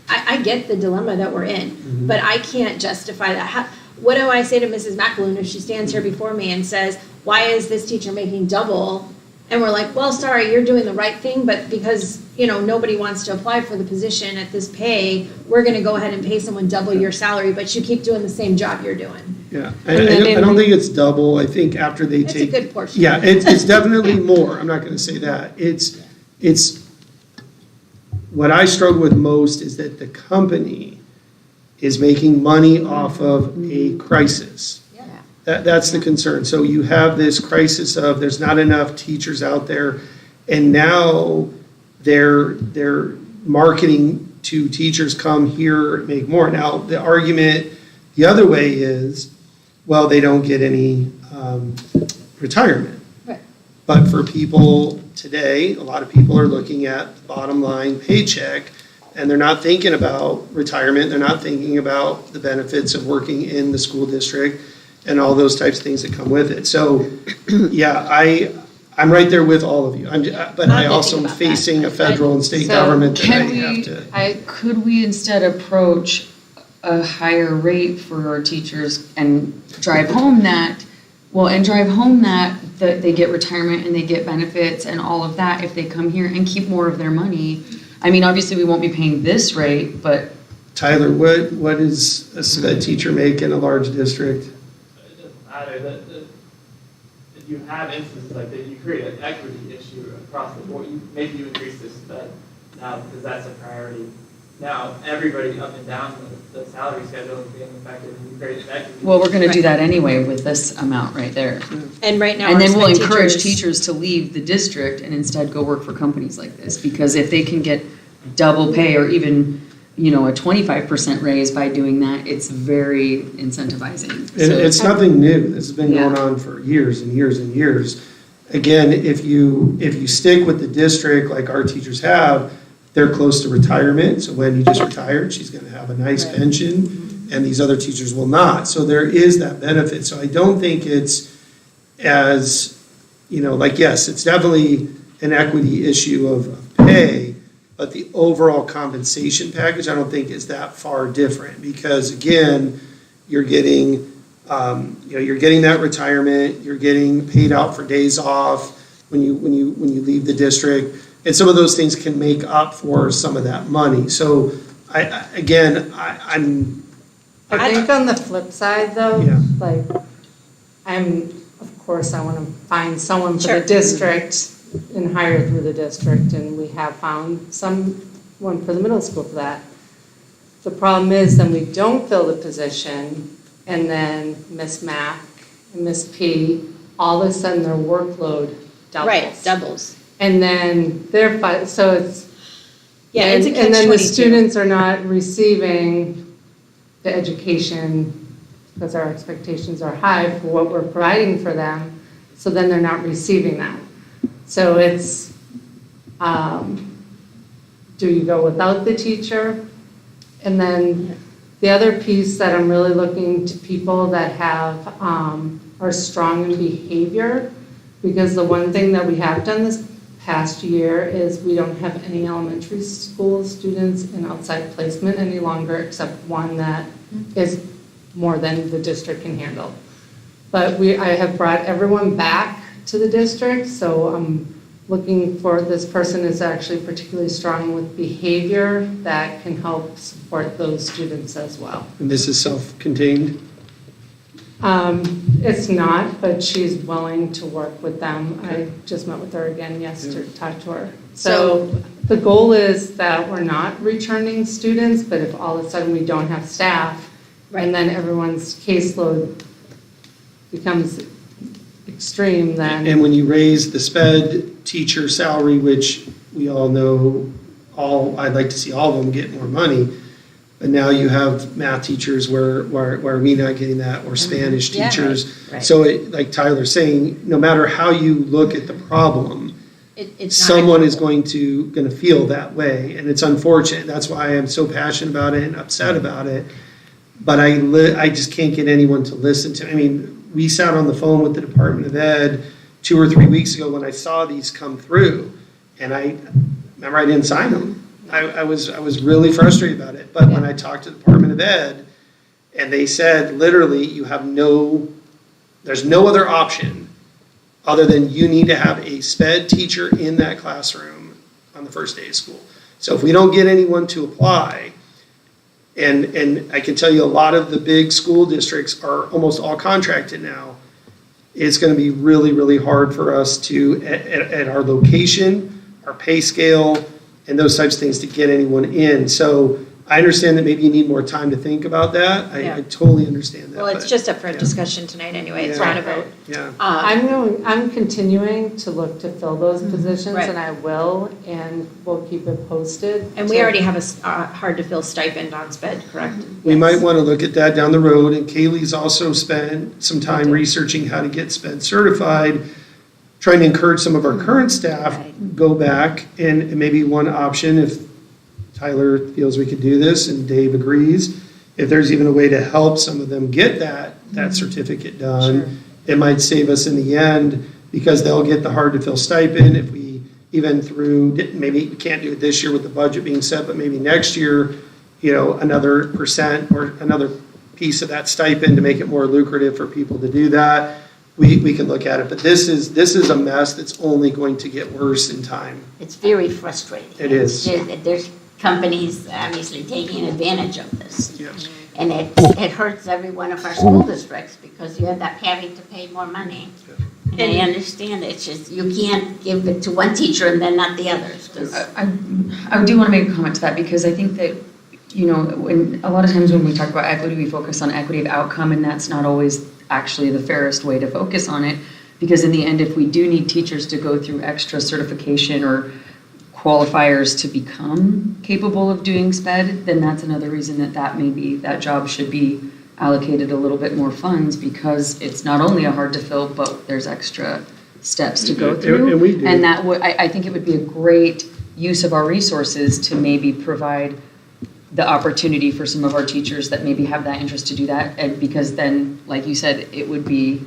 I get the dilemma that we're in, but I can't justify that. What do I say to Mrs. McAloon if she stands here before me and says, why is this teacher making double? And we're like, well, sorry, you're doing the right thing, but because, nobody wants to apply for the position at this pay, we're gonna go ahead and pay someone double your salary, but you keep doing the same job you're doing. Yeah, I don't think it's double. I think after they It's a take. good portion. Yeah, it's definitely more. I'm not gonna say that. It's, what I struggle with most is that the company is making money off of a crisis. That's the concern. So you have this crisis of there's not enough teachers out there, and now they're marketing to teachers, come here, make more. Now, the argument the other way is, well, they don't get any retirement. Right. But for people today, a lot of people are looking at the bottom line paycheck, and they're not thinking about retirement, they're not thinking about the benefits of working in the school district and all those types of things that come with it. So, yeah, I'm right there with all of you. But I also am facing a federal and state So government that I Can have to. could we instead approach a higher rate for our teachers and drive home that they get retirement and they get benefits and all of that if they come here and keep more of their money? I mean, obviously, we won't be paying this rate, but. Tyler, what does a SPED teacher make in a large district? It doesn't matter, if you have instances like that, you create an equity issue across the board. Maybe you increase this now because that's a priority. Now, everybody up and down the salary schedule is being affected, and you create an equity. Well, we're gonna do that anyway with this amount right there. And right now, And then our we'll SPED encourage teachers to leave the district and instead go work for companies like this, because if they can get double pay or even, a 25% raise by doing that, it's very incentivizing. And it's nothing new. This has been going on for years and years and years. Again, if you stick with the district like our teachers have, they're close to retirement. So Wendy just retired, she's gonna have a nice pension, and these other teachers will not. So there is that benefit. So I don't think it's as, yes, it's definitely an equity issue of pay, but the overall compensation package, I don't think is that far different, because again, you're getting, you're getting that retirement, you're getting paid out for days off when you leave the district, and some of those things can make up for some of that money. So I think on the flip side though, of course, I want to find someone for the district and hire through the district, and we have found someone for the middle school for that. The problem is then we don't fill the position, and then Miss Mac and Miss P, all of a sudden their workload doubles. Right, doubles. And then so it's, Yeah, it's a and then the catch-22. students are not receiving the education because our expectations are high for what we're providing for them, so then they're not receiving that. So it's, do you go without the teacher? And then the other piece that I'm really looking to people that have, are strong in behavior, because the one thing that we have done this past year is we don't have any elementary school students in outside placement any longer, except one that is more than the district can handle. But I have brought everyone back to the district, so I'm looking for, this person is actually particularly strong with behavior that can help support those students as well. And this is self-contained? It's not, but she's willing to work with them. I just met with her again yesterday, talked to her. So the goal is that we're not returning students, but if all of a sudden we don't have staff, and then everyone's caseload becomes extreme, then. And when you raise the SPED teacher salary, which we all know, I'd like to see all of them get more money, but now you have math teachers where are we not getting that, or Spanish Yeah, teachers. right. So like Tyler's saying, no matter how you look at the problem, It's not someone is equitable. going to feel that way, and it's unfortunate. That's why I'm so passionate about it and upset about it. But I just can't get anyone to listen to. I mean, we sat on the phone with the Department of Ed 2 or 3 weeks ago when I saw these come through, and I didn't sign them. I was really frustrated about it. But when I talked to the Department of Ed, and they said literally, there's no other option other than you need to have a SPED teacher in that classroom on the first day of school. So if we don't get anyone to apply, and I can tell you a lot of the big school districts are almost all contracted now, it's going to be really, really hard for us to, at our location, our pay scale, and those types of things, to get anyone in. So I understand that maybe you need more time to think about that. I totally understand that. Well, it's but, just up for yeah. discussion tonight anyway, it's Yeah. not a vote. Yeah. I'm continuing to look to fill those positions, Right. and I will, and we'll keep it posted. And we already have a hard-to-fill stipend on SPED, correct? We might want to look at that down the road, and Kaylee's also spent some time researching how to get SPED certified, trying to encourage some of our current staff, go back, and maybe one option, if Tyler feels we could do this and Dave agrees, if there's even a way to help some of them get that certificate done, it might save us in the end, because they'll get the hard-to-fill stipend. If we, even through, maybe we can't do it this year with the budget being set, but maybe next year, another percent or another piece of that stipend to make it more lucrative for people to do that, we can look at it. But this is a mess that's only going to get worse in time. It's very frustrating. It is. There's companies obviously taking advantage of this. Yes. And it hurts every one of our school districts, because you end up having to pay more money. And I understand it's just, you can't give it to one teacher and then not the others. 'Cause I do want to make a comment to that, because I think that, when a lot of times when we talk about equity, we focus on equity of outcome, and that's not always actually the fairest way to focus on it. Because in the end, if we do need teachers to go through extra certification or qualifiers to become capable of doing SPED, then that's another reason that job should be allocated a little bit more funds, because it's not only a hard to fill, but there's extra steps to go through. And we do. And that would, I think it would be a great use of our resources to maybe provide the opportunity for some of our teachers that maybe have that interest to do that. And because then, like you said, it would be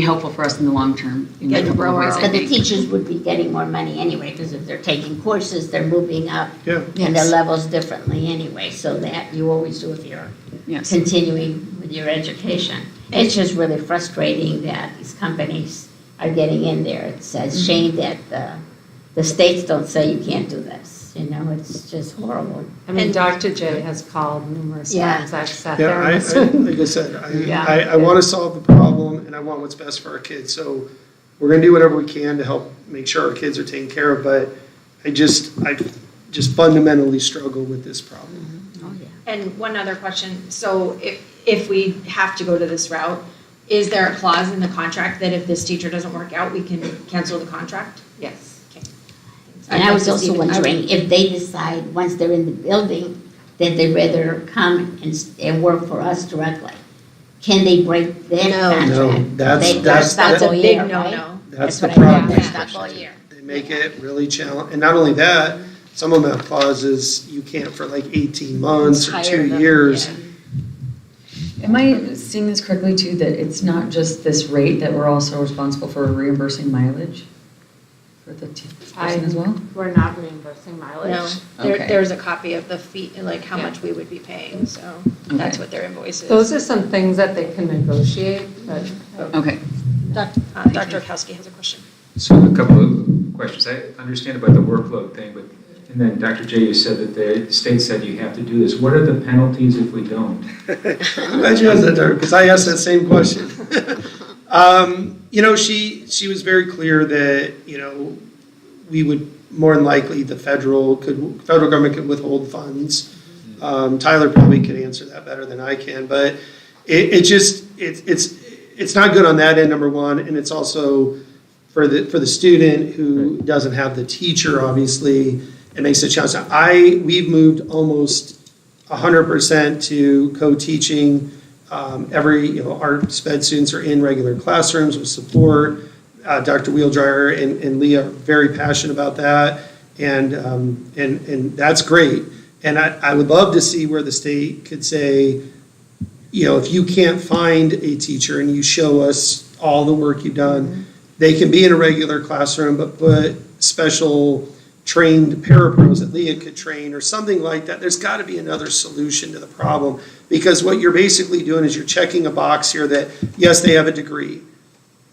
helpful for us in the long term. In a couple of ways, I But the think. teachers would be getting more money anyway, because if they're taking courses, they're moving up Yeah. in their levels differently anyway, so that you always do if you're Yes. continuing with your education. It's just really frustrating that these companies are getting in there. It's a shame that the states don't say you can't do this, it's just horrible. I mean, Dr. J has called numerous Yeah. times. I've sat Yeah, there and like listened. I said, Yeah. I want to solve the problem, and I want what's best for our kids. So we're going to do whatever we can to help make sure our kids are taken care of, but I just fundamentally struggle with this problem. And one other question, so if we have to go to this route, is there a clause in the contract that if this teacher doesn't work out, we can cancel the contract? Yes. And I was also wondering if they decide, once they're in the building, that they'd rather come and work for us directly. Can they break their contract? No, that's That's a all big year, right? no-no. That's the what I problem. thought. Stop all year. They make it really challenging. And not only that, some of them have clauses you can't for like 18 months or 2 years. Am I seeing this correctly too, that it's not just this rate, that we're also responsible for reimbursing mileage for the person as well? We're not reimbursing mileage. No, Okay. there's a copy of the fee, like how much we would be paying, so that's Okay. what their invoice is. Those are some things that they can negotiate, but Okay. Dr. Okowski has a question. So a couple of questions. I understand about the workload thing, but, and then Dr. J, you said that the state said you have to do this. What are the penalties if we don't? I'm glad you asked that, Dark, because I asked that same question. She was very clear that, we would more than likely, the federal government could withhold funds. Tyler probably could answer that better than I can, but it's not good on that end, number one, and it's also for the student who doesn't have the teacher, obviously, it makes it challenging. We've moved almost 100% to co-teaching. Our SPED students are in regular classrooms with support. Dr. Wheeldryer and Leah are very passionate about that, and that's great. And I would love to see where the state could say, if you can't find a teacher and you show us all the work you've done, they can be in a regular classroom, but put special trained parapros that Leah could train or something like that. There's got to be another solution to the problem, because what you're basically doing is you're checking a box here that, yes, they have a degree,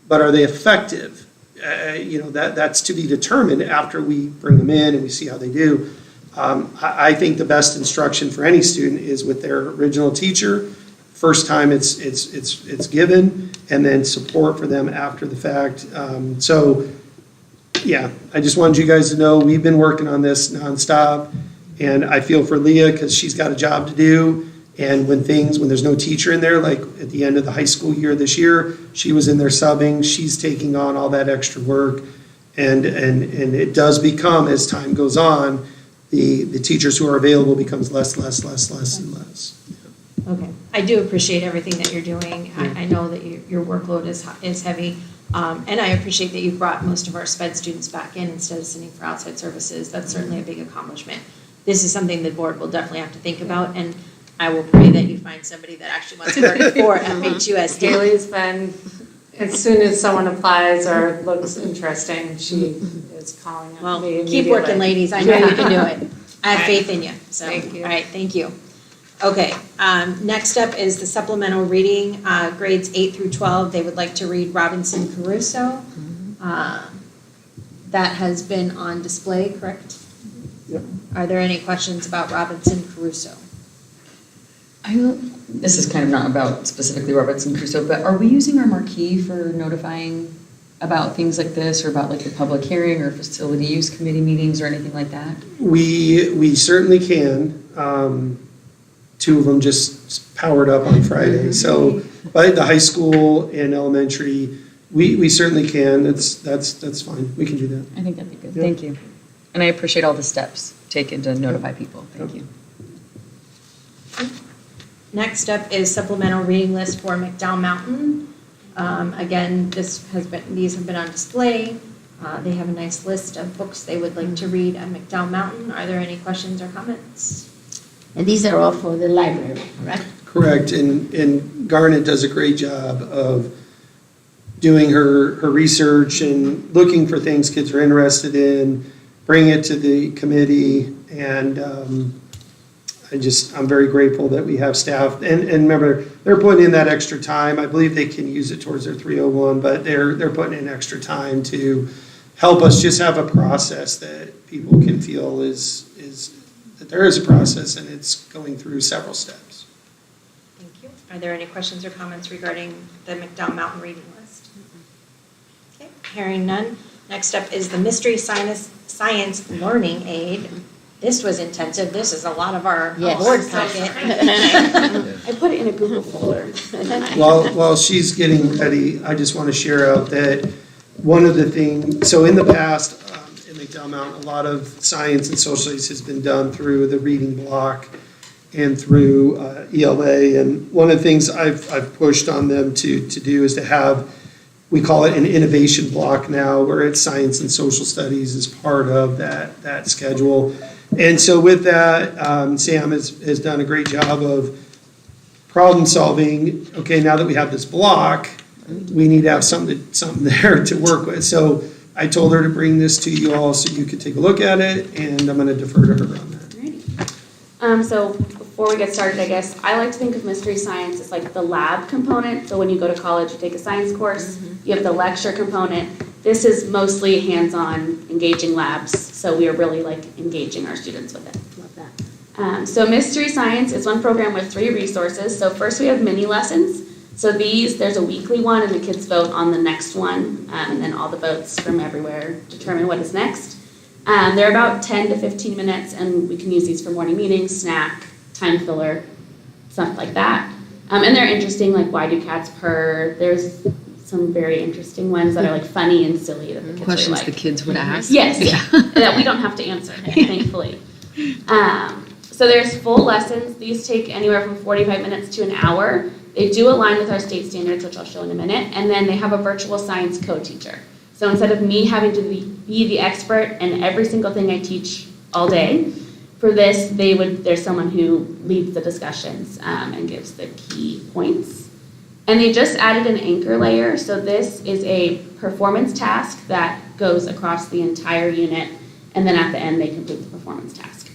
but are they effective? That's to be determined after we bring them in and we see how they do. I think the best instruction for any student is with their original teacher. First time it's given, and then support for them after the fact. I just wanted you guys to know we've been working on this nonstop, and I feel for Leah because she's got a job to do. And when there's no teacher in there, like at the end of the high school year this year, she was in there subbing. She's taking on all that extra work, and it does become, as time goes on, the teachers who are available becomes less and less. Okay, I do appreciate everything that you're doing. I know that your workload is heavy, and I appreciate that you've brought most of our SPED students back in instead of sending for outside services. That's certainly a big accomplishment. This is something the board will definitely have to think about, and I will pray that you find somebody that actually wants to work for FHUSD. Haley's been, as soon as someone applies or looks interesting, she is calling me immediately. Keep working, ladies. I know you can do it. I have faith in you. So, Thank you. All right, thank you. Okay, next up is the supplemental reading, grades 8 through 12. They would like to read Robinson Crusoe. That has been on display, correct? Yep. Are there any questions about Robinson Crusoe? This is kind of not about specifically Robinson Crusoe, but are we using our marquee for notifying about things like this, or about like the public hearing or facility use committee meetings or anything like that? We certainly can. Two of them just powered up on Friday. So, but the high school and elementary, we certainly can. That's fine. We can do that. I think that'd be good. Yeah. Thank you. And I appreciate all the steps taken to notify people. Thank you. Next up is supplemental reading list for McDowell Mountain. Again, these have been on display. They have a nice list of books they would like to read at McDowell Mountain. Are there any questions or comments? And these are all for the library, right? Correct. And Garnet does a great job of doing her research and looking for things kids are interested in, bringing it to the committee, and I'm very grateful that we have staff, and remember, they're putting in that extra time. I believe they can use it towards their 301, but they're putting in extra time to help us just have a process that people can feel that there is a process and it's going through several steps. Thank you. Are there any questions or comments regarding the McDowell Mountain reading list? Okay, hearing none. Next up is the Mystery Science Learning Aid. This was intensive. This is a lot of our board packet. I put it in a Google folder. While she's getting ready, I just want to share out that one of the things, so in the past, in McDowell Mountain, a lot of science and social studies has been done through the reading block and through ELA. And one of the things I've pushed on them to do is to have, we call it an innovation block now, where it's science and social studies as part of that schedule. And so with that, Sam has done a great job of problem solving. Okay, now that we have this block, we need to have something there to work with. So I told her to bring this to you all so you could take a look at it, and I'm going to defer to her on that. So before we get started, I guess, I like to think of mystery science as like the lab component. So when you go to college, you take a science course, you have the lecture component, this is mostly hands-on engaging labs, so we are really like engaging our students with it. Love that. So Mystery Science is one program with 3 resources. So first we have mini lessons. So there's a weekly one and the kids vote on the next one, and then all the votes from everywhere determine what is next. They're about 10 to 15 minutes, and we can use these for morning meetings, snack, time filler, stuff like that. And they're interesting, like why do cats purr? There's some very interesting ones that are like funny and silly that the kids Questions really like. the kids would ask. Yes, that we don't have to answer, thankfully. So there's full lessons. These take anywhere from 45 minutes to an hour. They do align with our state standards, which I'll show in a minute, and then they have a virtual science co-teacher. So instead of me having to be the expert in every single thing I teach all day, for this, there's someone who leads the discussions and gives the key points. And they just added an anchor layer, so this is a performance task that goes across the entire unit, and then at the end they complete the performance task.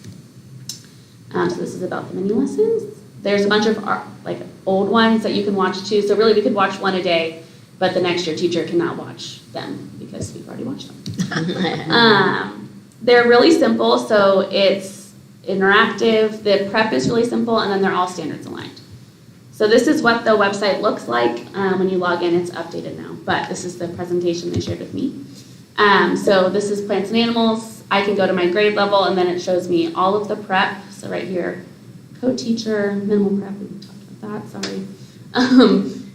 So this is about the mini lessons. There's a bunch of like old ones that you can watch too, so really we could watch one a day, but the next year teacher cannot watch them because we've already watched them. They're really simple, so it's interactive, the prep is really simple, and then they're all standards aligned. So this is what the website looks like. When you log in, it's updated now, but this is the presentation they shared with me. So this is plants and animals. I can go to my grade level, and then it shows me all of the prep. So right here, co-teacher, minimal prep, we talked about that, sorry.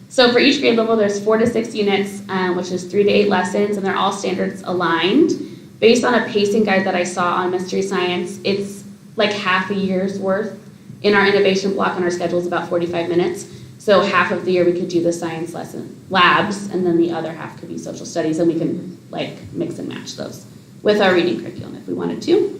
So for each grade level, there's 4 to 6 units, which is 3 to 8 lessons, and they're all standards aligned. Based on a pacing guide that I saw on Mystery Science, it's like half a year's worth. In our innovation block on our schedule is about 45 minutes. So half of the year we could do the science lesson labs, and then the other half could be social studies, and we can like mix and match those with our reading curriculum if we wanted to.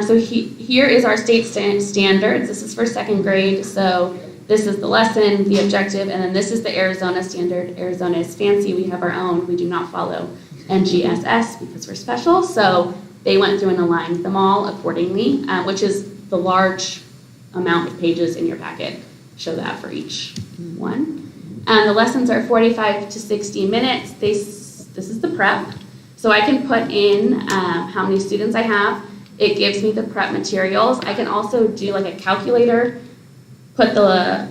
So here is our state standards. This is for 2nd grade. So this is the lesson, the objective, and then this is the Arizona standard. Arizona is fancy. We have our own. We do not follow NGSS because we're special. So they went through and aligned them all accordingly, which is the large amount of pages in your packet. Show that for each one. The lessons are 45 to 60 minutes. This is the prep. So I can put in how many students I have. It gives me the prep materials. I can also do like a calculator, put the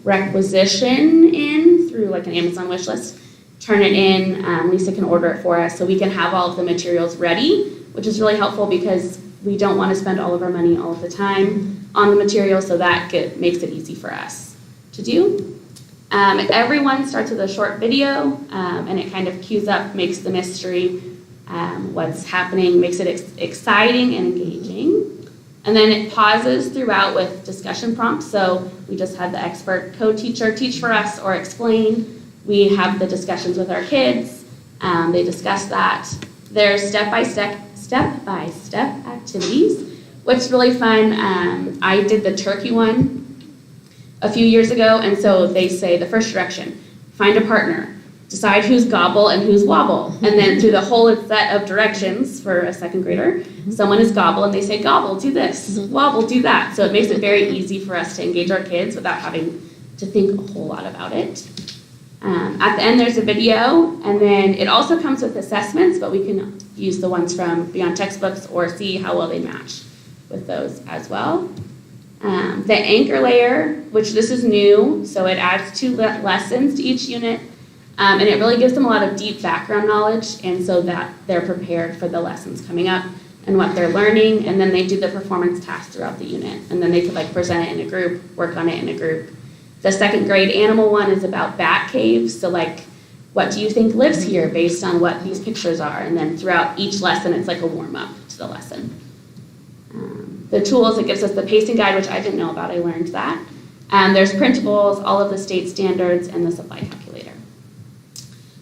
requisition in through like an Amazon wish list, turn it in. Lisa can order it for us so we can have all of the materials ready, which is really helpful because we don't want to spend all of our money all of the time on the material, so that makes it easy for us to do. Everyone starts with a short video, and it kind of cues up, makes the mystery, what's happening, makes it exciting and engaging. And then it pauses throughout with discussion prompts. So we just had the expert co-teacher teach for us or explain. We have the discussions with our kids. They discuss that. There's step-by-step activities, which is really fun. I did the turkey one a few years ago, and so they say the first direction, find a partner, decide who's gobble and who's wobble, and then through the whole set of directions for a 2nd grader, someone is gobble and they say gobble, do this, wobble, do that. So it makes it very easy for us to engage our kids without having to think a whole lot about it. At the end there's a video, and then it also comes with assessments, but we can use the ones from beyond textbooks or see how well they match with those as well. The anchor layer, which this is new, so it adds 2 lessons to each unit, and it really gives them a lot of deep background knowledge, and so that they're prepared for the lessons coming up and what they're learning, and then they do the performance tasks throughout the unit, and then they could like present it in a group, work on it in a group. The 2nd grade animal one is about bat caves, so like, what do you think lives here based on what these pictures are, and then throughout each lesson it's like a warm-up to the lesson. The tools, it gives us the pacing guide, which I didn't know about, I learned that. There's printables, all of the state standards, and the supply calculator.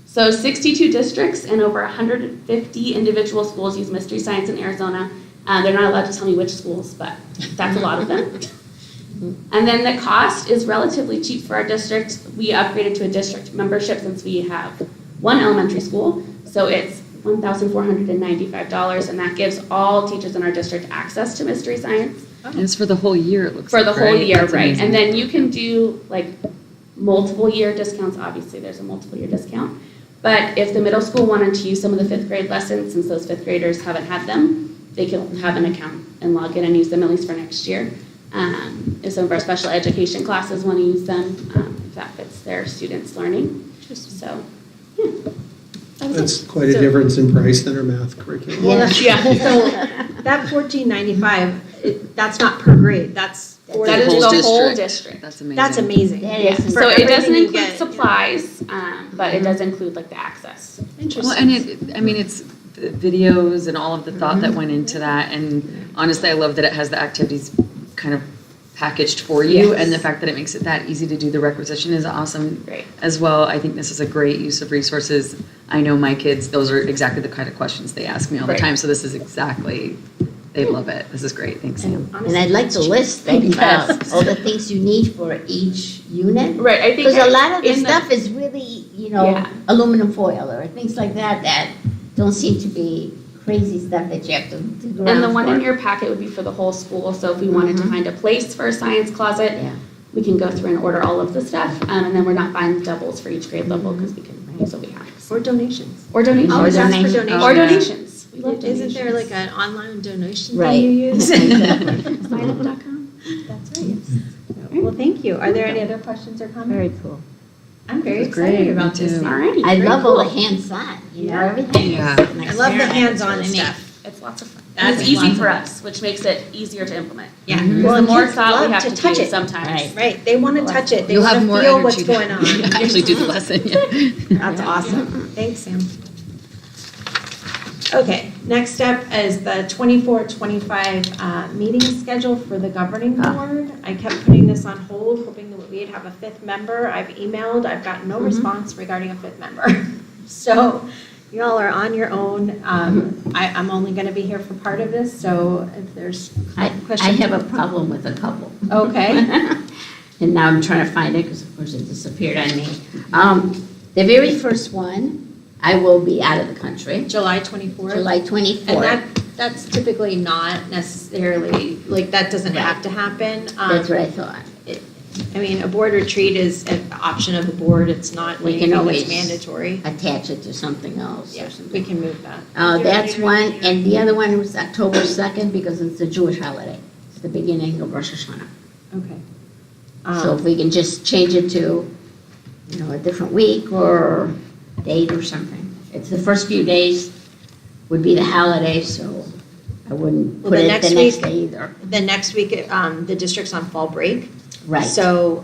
So 62 districts and over 150 individual schools use Mystery Science in Arizona. They're not allowed to tell me which schools, but that's a lot of them. And then the cost is relatively cheap for our district. We upgraded to a district membership since we have 1 elementary school, so it's $1,495, and that gives all teachers in our district access to Mystery Science. And it's for the whole year, it looks For like, the whole year, That's right. amazing. And then you can do like multiple year discounts. Obviously, there's a multiple year discount. But if the middle school wanted to use some of the fifth grade lessons, since those fifth graders haven't had them, they can have an account and log in and use them at least for next year. If some of our special education classes want to use them, if that fits their students' learning. So, yeah. That's quite a difference in price than our math curriculum. Well, that's, Yeah. so that $14.95, that's not per grade, that's for That is the the whole district. district. That's amazing. That's amazing. That Yeah. is So it doesn't everything you include get. supplies, but it does include like the access. Interesting. Well, and it's the videos and all of the thought that went into that, and honestly, I love that it has the activities kind of packaged for you, Yes. and the fact that it makes it that easy to do the requisition is awesome Great. as well. I think this is a great use of resources. I know my kids, those are exactly the kind of questions they ask me all the Right. time, so this is exactly, they love it. This is great, thanks Sam. And I'd like to list all the things you need for each unit. Right, I think. Because a lot of the in stuff is really, Yeah. aluminum foil or things like that don't seem to be crazy stuff that you have to dig around And the one for. in your packet would be for the whole school, so if we wanted to find a place for a science closet, Yeah. we can go through and order all of the stuff, and then we're not buying doubles for each grade level, because we can use what we have. Or donations. Or donations. Always ask for donations. donations. Or donations. We love Isn't there donations. like an online donation Right. thing you use? Signup.com. That's right. Well, thank you. Are there any other questions or comments? Very cool. I'm very This is excited great, about me this. too. Alrighty. I Very love all the cool. hands-on, Yeah. everything. Yeah. is an I love the experiment. hands-on It's really stuff. It's lots of fun. That's And it's easy lots for of us, which makes it easier to implement. Yeah. Because Well, the more kids thought we love have to to touch do it. sometimes. Right. Right, they want to touch it. They You'll want have to more feel what's energy going on. to actually do the lesson, yeah. That's awesome. Thanks, Sam. Okay, next up is the 24-25 meeting schedule for the governing board. I kept putting this on hold, hoping that we'd have a fifth member. I've emailed, I've gotten no response regarding a fifth member. So you all are on your own. I'm only going to be here for part of this, so if there's I questions. have a problem with a couple. Okay. And now I'm trying to find it because of course it disappeared on me. The very first one, I will be out of the country, July 24th. July 24th. And that's typically not necessarily, like, that doesn't have to happen. That's what I thought. I mean, a board retreat is an option of the board, it's not We can anything always that's mandatory. attach it to something else Yeah, or something. we can move that. That's one, and the other one was October 2nd because it's a Jewish holiday. It's the beginning of Rosh Hashanah. Okay. So if we can just change it to, a different week or date or something. It's the first few days would be the holiday, so I wouldn't Well, put the it next the next week- day either. The next week, the district's on fall break. Right. So,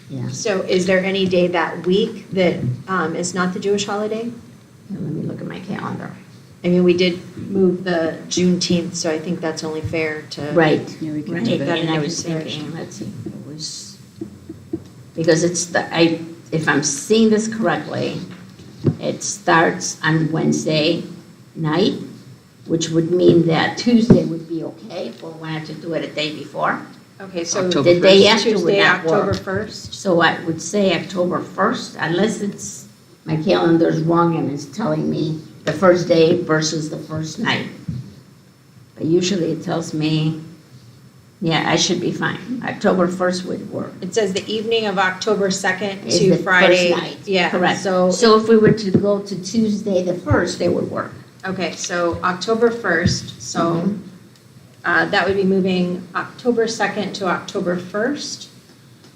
Yeah. so is there any day that week that is not the Jewish holiday? Let me look at my calendar. I mean, we did move the Juneteenth, so I think that's only fair to. Right. Yeah, we can Right. do Take that. that And into I was consideration. thinking, let's see, it was, because if I'm seeing this correctly, it starts on Wednesday night, which would mean that Tuesday would be okay if we wanted to do it a day before. Okay, so October The day 1st. after would Tuesday, not October work. 1st. So I would say October 1st, unless my calendar's wrong and it's telling me the first day versus the first night. But usually it tells me, yeah, I should be fine. October 1st would work. It says the evening of October 2nd Is to the Friday. first night. Yeah, Correct. so, So if we were to go to Tuesday the 1st, it would work. okay, so October 1st, so that would be moving October 2nd to October 1st.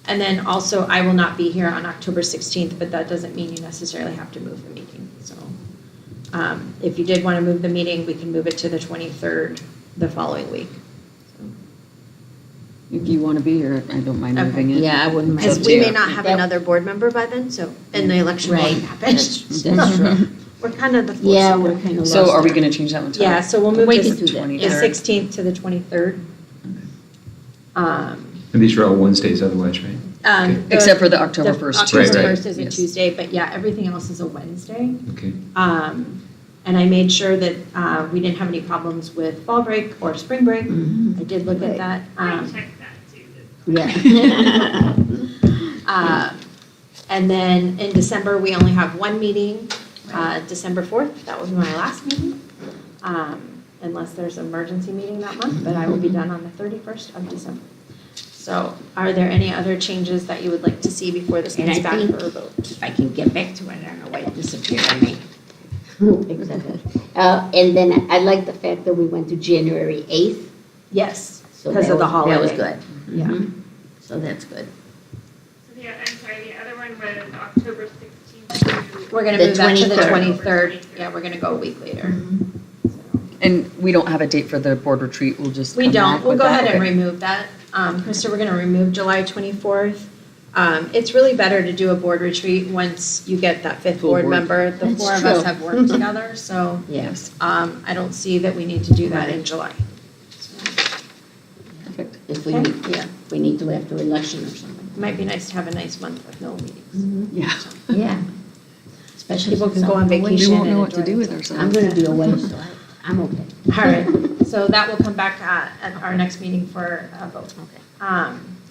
And then also, I will not be here on October 16th, but that doesn't mean you necessarily have to move the meeting. So if you did want to move the meeting, we can move it to the 23rd the following week. If you want to be here, I don't mind moving it. Yeah, I wouldn't mind. Because we may too. not have That- another board member by then, so, and the election won't Right. happen. That's true. We're kind of the. Yeah, we're kind of lost. So are we there. going to change that one to? Yeah, so we'll move We this can do that. the 23rd. 16th to the 23rd. And these are all Wednesdays otherwise, right? Except for the October 1st October Tuesday. 1st is a Yes. Tuesday, but yeah, everything else is a Wednesday. Okay. And I made sure that we didn't have any problems with fall break or spring break. Mhm. I did look at that. I checked that too. Yeah. And then in December, we only have one meeting, December 4th. That will be my last meeting. Unless there's an emergency meeting that month, but I will be done on the 31st of December. So are there any other changes that you would like to see before this And comes I back think, for a vote? if I can get back to it, I don't know why it disappeared on me. And then I like the fact that we went to January 8th. Yes, So because that of the was- That was holiday. good. Yeah. Mhm. So that's good. So I'm sorry, the other one was October 16th. We're gonna The move that to the 23rd. 23rd. Yeah, we're gonna go a week later. And we don't have a date for the board retreat, we'll just We come don't, back we'll with go that? ahead and remove that. Krista, we're gonna remove July 24th. It's really better to do a board retreat once you get that fifth Full board board. member. The That's four of us true. have worked together, so, Yes. I don't see that we need to do that in July. Perfect. If we, Okay. need- yeah, if we need to after election or something. It might be nice to have a nice month with no meetings. Yeah. Yeah. Especially People since can go on I'm away. vacation. We won't know and what to enjoy do with themselves. I'm ourselves. gonna be away, so I'm okay. All right, so that will come back at our next meeting for a vote. Okay.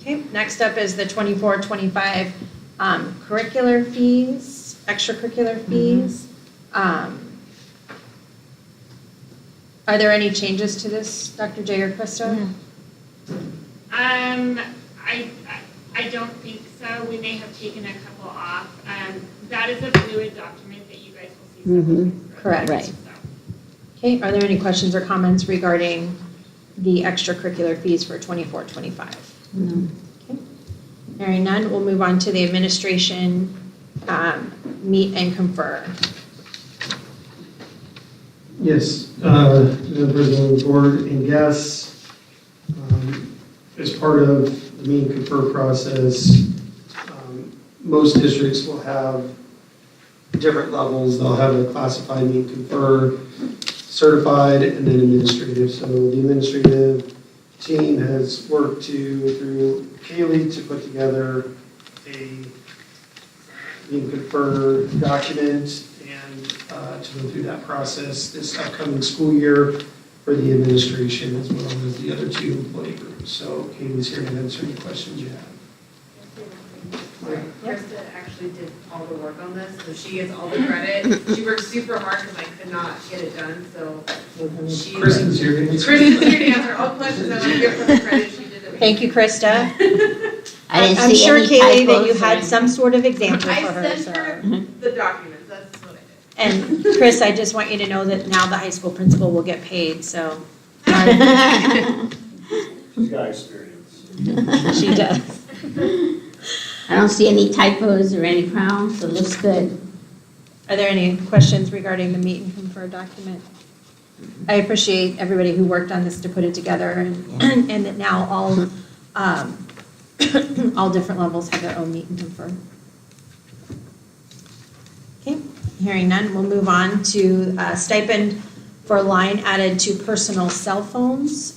Okay, next up is the 24-25 curricular fees, extracurricular fees. Are there any changes to this, Dr. J or Krista? I don't think so. We may have taken a couple off. That is a fluid document that you guys will see several Mhm. things throughout. Correct. Right. So. Okay, are there any questions or comments regarding the extracurricular fees for 24-25? No. Hearing none, we'll move on to the administration, meet and confer. Yes, Madam President of the Board and guests, as part of the meet and confer process, most districts will have different levels. They'll have a classified meet and confer, certified, and then administrative. So the administrative team has worked through Kaylee to put together a meet and confer document and to go through that process this upcoming school year for the administration as well as the other two employee groups. So Kaylee's here to answer any questions you have. Krista actually did all the work on this, so she gets all the credit. She worked super hard because I could not get it done, so she. Kristen's here to answer. Kristen's here to answer all questions. I want to give her the credit she did. Thank you, Krista. I didn't I'm see sure, any Kaylee, that you typos or had some sort of example I for her, sent her so. the documents, that's what I did. And Chris, I just want you to know that now the high school principal will get paid, so. She's got experience. She does. I don't see any typos or any frowns, so it looks good. Are there any questions regarding the meet and confer document? I appreciate everybody who worked on this to put it together and that now all different levels have their own meet and confer. Okay, hearing none, we'll move on to stipend for line added to personal cell phones.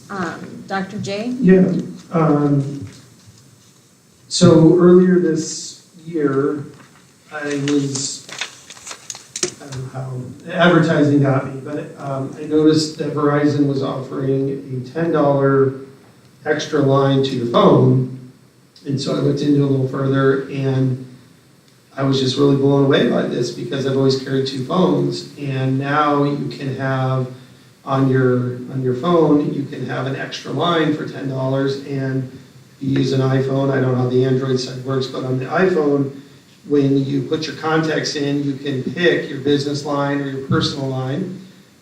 Dr. J? Yeah, so earlier this year, I don't know how, advertising got me, but I noticed that Verizon was offering a $10 extra line to your phone. And so I looked into it a little further and I was just really blown away by this because I've always carried two phones. And now you can have on your phone, you can have an extra line for $10 and you use an iPhone. I don't know how the Android side works, but on the iPhone, when you put your contacts in, you can pick your business line or your personal line.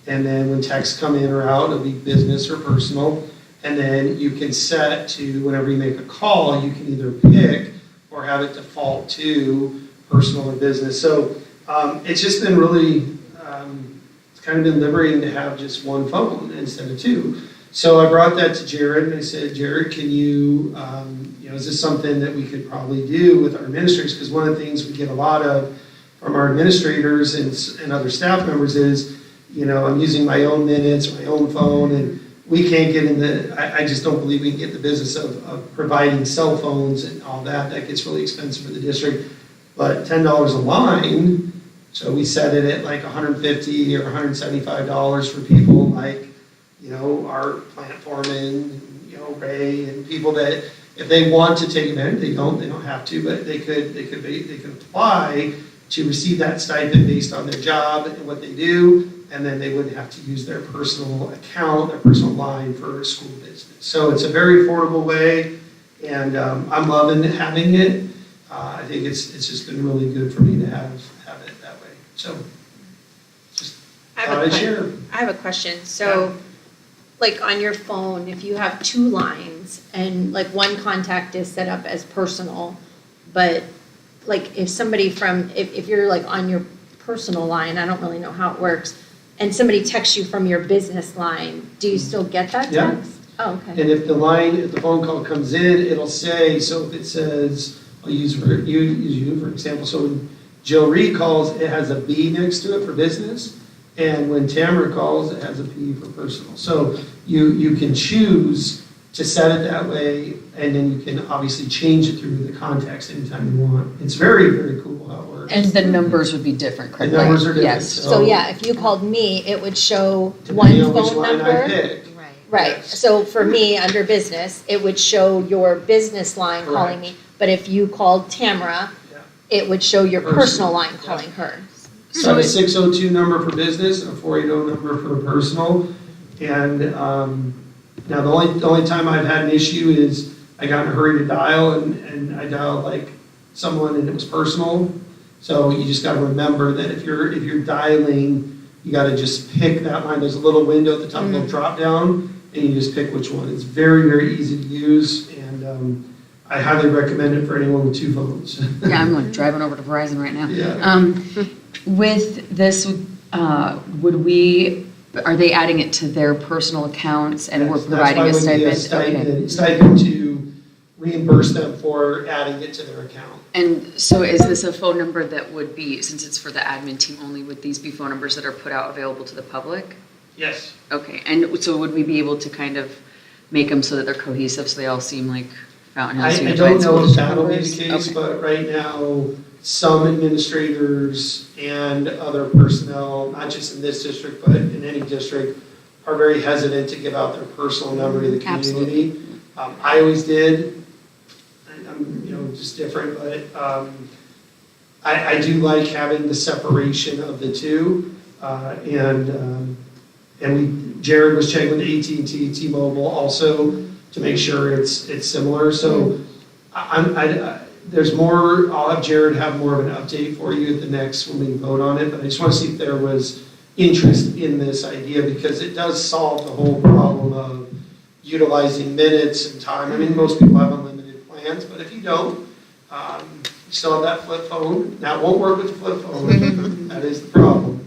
And then when texts come in or out, it'll be business or personal. And then you can set to, whenever you make a call, you can either pick or have it default to personal or business. So it's just been really, it's kind of been liberating to have just one phone instead of two. So I brought that to Jared and I said, Jared, can you, is this something that we could probably do with our administrators? Because one of the things we get a lot of from our administrators and other staff members is, I'm using my own minutes, my own phone, and we can't get in I just don't believe we can get in the business of providing cell phones and all that. That gets really expensive for the district. But $10 a line, so we set it at like $150 or $175 for people like, our plant foreman, Ray, and people that if they want to take advantage, they don't have to, but they could apply to receive that stipend based on their job and what they do, and then they wouldn't have to use their personal account, their personal line for school business. So it's a very affordable way. And I'm loving having it. I think it's just been really good for me to have it that way. So just thought I'd share. I have a question. So, like on your phone, if you have two lines and like one contact is set up as personal, but like if somebody if you're like on your personal line, I don't really know how it works, and somebody texts you from your business line, do you still get that Yeah. text? Oh, okay. And if the phone call comes in, it'll say, so if it says, I'll use you for example, so when Jill Reed calls, it has a B next to it for business, and when Tamara calls, it has a P for personal. So you can choose to set it that way, and then you can obviously change it through the context anytime you want. It's very, very cool how it works. And the numbers would be different, correct? The numbers are different. Yes. So yeah, if you called me, it would show Depending one on which phone line number. I pick. Right, Yes. so for me, under business, it would show your business line calling me, but if you called Tamara, Yeah. it would show your Personal. personal line calling her. So I have a 602 number for business, a 480 number for personal, and now the only time I've had an issue is I got in a hurry to dial, and I dialed like someone and it was personal. So you just got to remember that if you're dialing, you got to just pick that line. There's a little window at the top, a little drop down, and you just pick which one. It's very, very easy to use, and I highly recommend it for anyone with two phones. Yeah, I'm like driving over to Verizon right now. Yeah. With this, are they adding it to their personal accounts and we're providing a stipend? That's why it would be a stipend to reimburse them for adding it to their account. And so is this a phone number that would be, since it's for the admin team only, would these be phone numbers that are put out available to the public? Yes. Okay, and so would we be able to kind of make them so that they're cohesive, so they all seem like Fountain House I Unified don't know School if District that'll be numbers? the case, Okay. but right now, some administrators and other personnel, not just in this district, but in any district, are very hesitant to give out their personal number to the community. I always did. I'm just different, but I do like having the separation of the two. Jared was checking with AT&T, T-Mobile also to make sure it's similar. So there's more. I'll have Jared have more of an update for you at the next when we vote on it. But I just want to see if there was interest in this idea, because it does solve the whole problem of utilizing minutes and time. I mean, most people have unlimited plans, but if you don't, you still have that flip phone. Now, it won't work with the flip phone. That is the problem.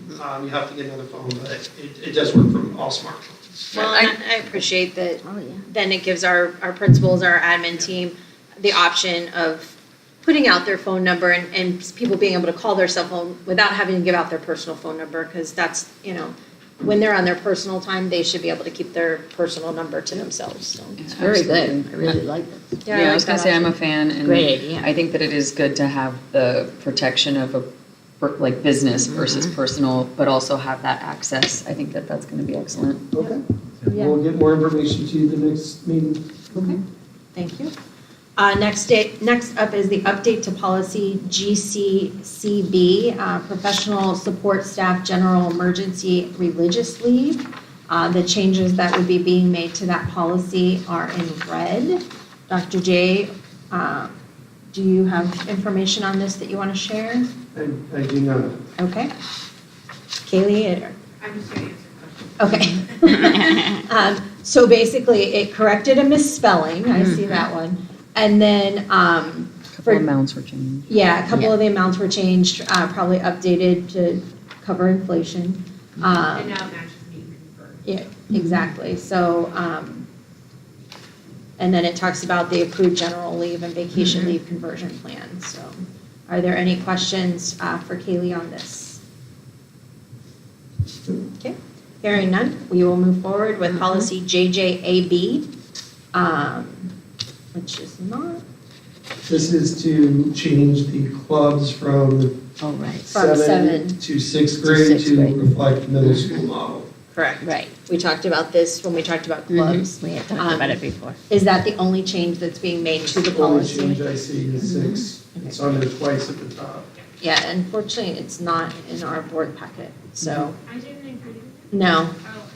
You have to get another phone, but it does work from all smartphones. Well, I appreciate that. Then it gives our principals, our admin team, the option of putting out their phone number and people being able to call their cell phone without having to give out their personal phone number, because that's, when they're on their personal time, they should be able to keep their personal number to themselves, so. It's very good. I really like it. Yeah, I was gonna say, I'm a fan, and Great idea. I think that it is good to have the protection of like business versus personal, but also have that access. I think that that's gonna be excellent. Okay. We'll get more information to you the next meeting. Okay, thank you. Next up is the update to policy GCCB, professional support staff general emergency religious leave. The changes that would be being made to that policy are in red. Dr. J, do you have information on this that you want to share? I do not. Okay. Kaylee? I'm just going to answer questions. Okay. So basically, it corrected a misspelling, I see that one. And then, Couple amounts were changed. yeah, a couple of the amounts were changed, probably updated to cover inflation. And now it matches being converted. Yeah, exactly. So, and then it talks about the accrued general leave and vacation leave conversion plan. So, are there any questions for Kaylee on this? Okay, hearing none, we will move forward with policy JJAB, which is not. This is to change the clubs from From 7 7 to 6th grade to reflect the middle school model. Correct. Right. We talked about this when we talked about clubs. We had talked about it before. Is that the only change that's being made to the The only policy? change I see is 6. It's on there twice at the top. Yeah, unfortunately, it's not in our board packet, so, I didn't include it. no. Oh,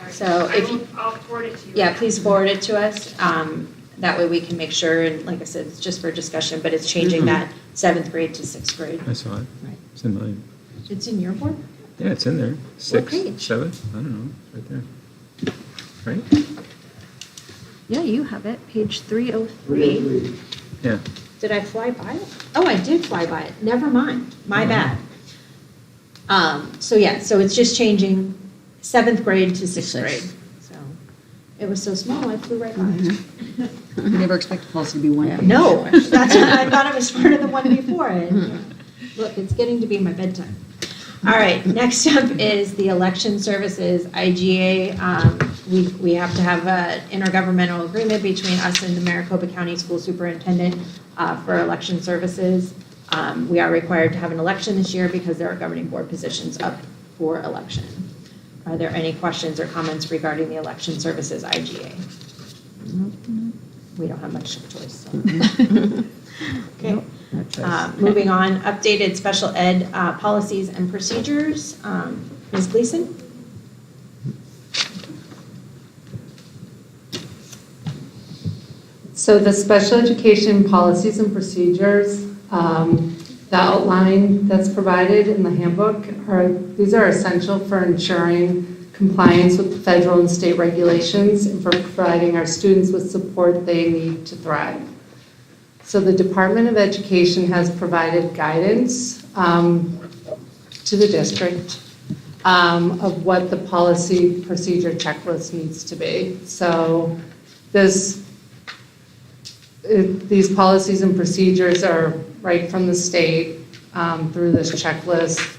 I'm so sorry. So if you, I'll forward it to you. yeah, please forward it to us. That way we can make sure, and like I said, it's just for discussion, but it's changing that 7th grade to 6th grade. I saw it. Right. It's in mine. It's in your board? Yeah, it's in there. 6, page? 7, I don't know, it's right there. Right? Yeah, you have it, page 303. Yeah. Did I fly by it? Oh, I did fly by it. Never mind. My bad. So yeah, so it's just changing 7th grade to 6th grade. So it was so small, I flew right by it. You never expect a policy to be one page. No, that's what I thought it was part of the one before it. Look, it's getting to be my bedtime. All right, next up is the election services, IGA. We have to have an intergovernmental agreement between us and the Maricopa County School Superintendent for election services. We are required to have an election this year because there are governing board positions up for election. Are there any questions or comments regarding the election services IGA? We don't have much choice. So. Okay. Moving on, updated special ed policies and procedures. Ms. Gleason? So the special education policies and procedures, the outline that's provided in the handbook these are essential for ensuring compliance with the federal and state regulations and for providing our students with support they need to thrive. So the Department of Education has provided guidance to the district of what the policy procedure checklist needs to be. So these policies and procedures are right from the state through this checklist,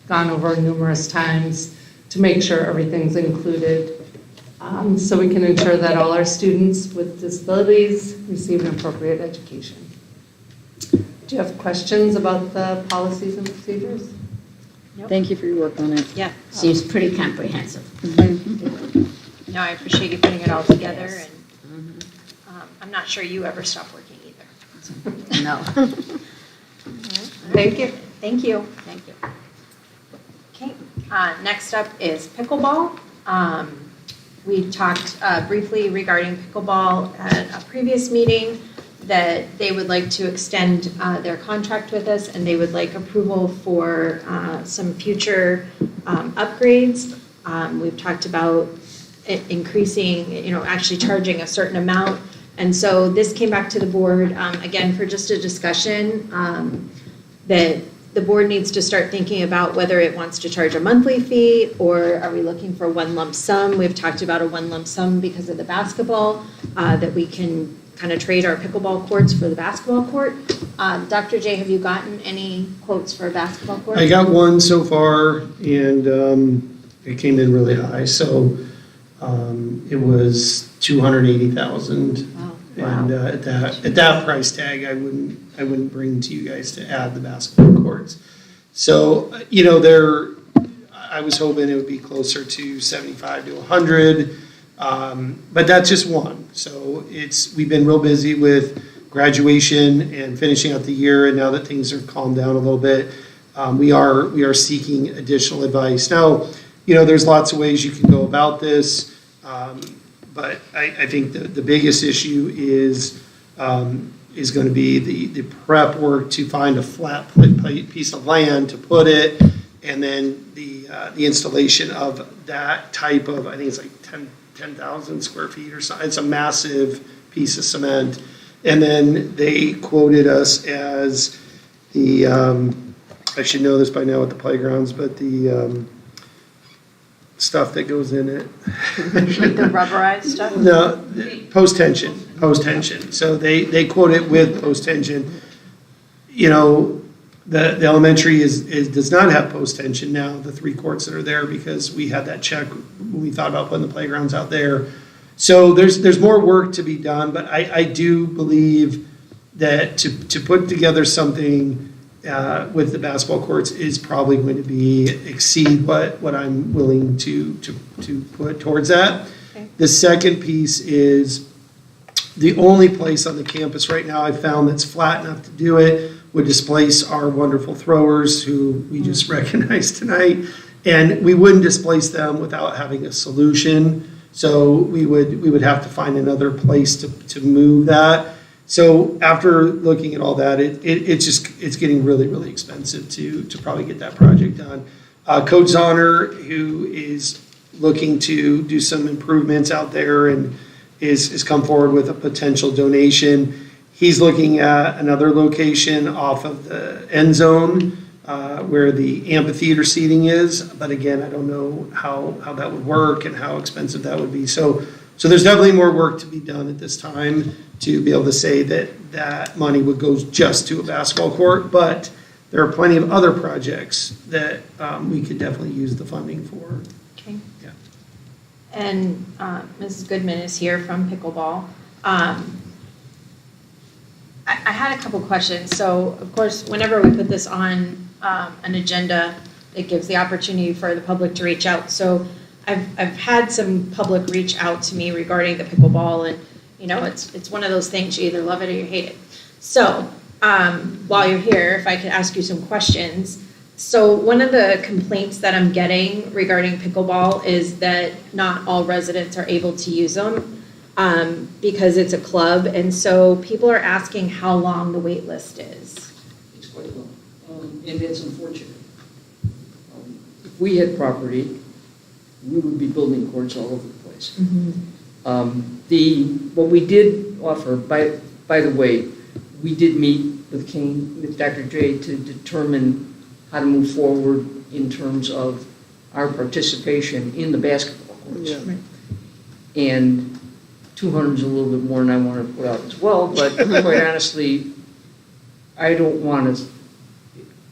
gone over numerous times to make sure everything's included. So we can ensure that all our students with disabilities receive an appropriate education. Do you have questions about the policies and procedures? Nope. Thank you for your work on it. Yeah. Seems pretty comprehensive. No, I appreciate you putting it all together, and I'm not sure you ever stop working either. No. Thank you. Thank you. Thank you. Okay, next up is pickleball. We talked briefly regarding pickleball at a previous meeting, that they would like to extend their contract with us, and they would like approval for some future upgrades. We've talked about increasing, actually charging a certain amount. And so this came back to the board, again, for just a discussion, that the board needs to start thinking about whether it wants to charge a monthly fee, or are we looking for one lump sum? We've talked about a one lump sum because of the basketball, that we can kind of trade our pickleball courts for the basketball court. Dr. J, have you gotten any quotes for a basketball court? I got one so far, and it came in really high, so it was $280,000. Wow. And at that price tag, I wouldn't bring to you guys to add the basketball courts. So, I was hoping it would be closer to 75 to 100, but that's just one. So we've been real busy with graduation and finishing out the year, and now that things have calmed down a little bit, we are seeking additional advice. Now, there's lots of ways you can go about this, but I think the biggest issue is going to be the prep work to find a flat piece of land to put it, and then the installation of that type of, I think it's like 10,000 square feet or something. It's a massive piece of cement. And then they quoted us as the, I should know this by now with the playgrounds, but the stuff that goes in it. Like the rubberized stuff? No, post-tension. So they quote it with post-tension. The elementary does not have post-tension now, the 3 courts that are there, because we had that check when we thought about putting the playgrounds out there. So there's more work to be done, but I do believe that to put together something with the basketball courts is probably going to exceed what I'm willing to put towards that. Okay. The second piece is the only place on the campus right now I've found that's flat enough to do it would displace our wonderful throwers who we just recognized tonight. And we wouldn't displace them without having a solution. So we would have to find another place to move that. So after looking at all that, it's getting really, really expensive to probably get that project done. Coach Zahner, who is looking to do some improvements out there and is come forward with a potential donation. He's looking at another location off of the end zone where the amphitheater seating is. But again, I don't know how that would work and how expensive that would be. So there's definitely more work to be done at this time to be able to say that money would go just to a basketball court. But there are plenty of other projects that we could definitely use the funding for. Okay. Yeah. And Mrs. Goodman is here from Pickleball. I had a couple questions. So, of course, whenever we put this on an agenda, it gives the opportunity for the public to reach out. So I've had some public reach out to me regarding the pickleball, and it's one of those things, you either love it or you hate it. So while you're here, if I could ask you some questions. So one of the complaints that I'm getting regarding pickleball is that not all residents are able to use them because it's a club, and so people are asking how long the wait list is. It's quite low, and it's unfortunate. If we had property, we would be building courts all over the place. What we did offer, by the way, we did meet with Dr. J to determine how to move forward in terms of our participation in the basketball courts. Yeah. Right. And 200 is a little bit more than I want to put out as well, but quite honestly, I don't want to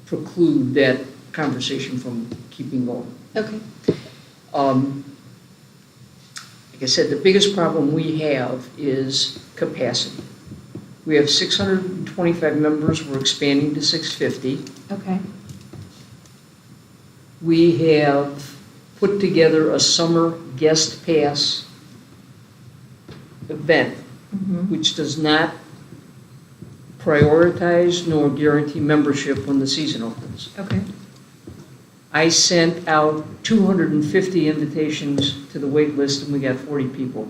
preclude that conversation from keeping going. Okay. Like I said, the biggest problem we have is capacity. We have 625 members, we're expanding to 650. Okay. We have put together a summer guest pass event, which does not prioritize nor guarantee membership when the season opens. Okay. I sent out 250 invitations to the wait list and we got 40 people.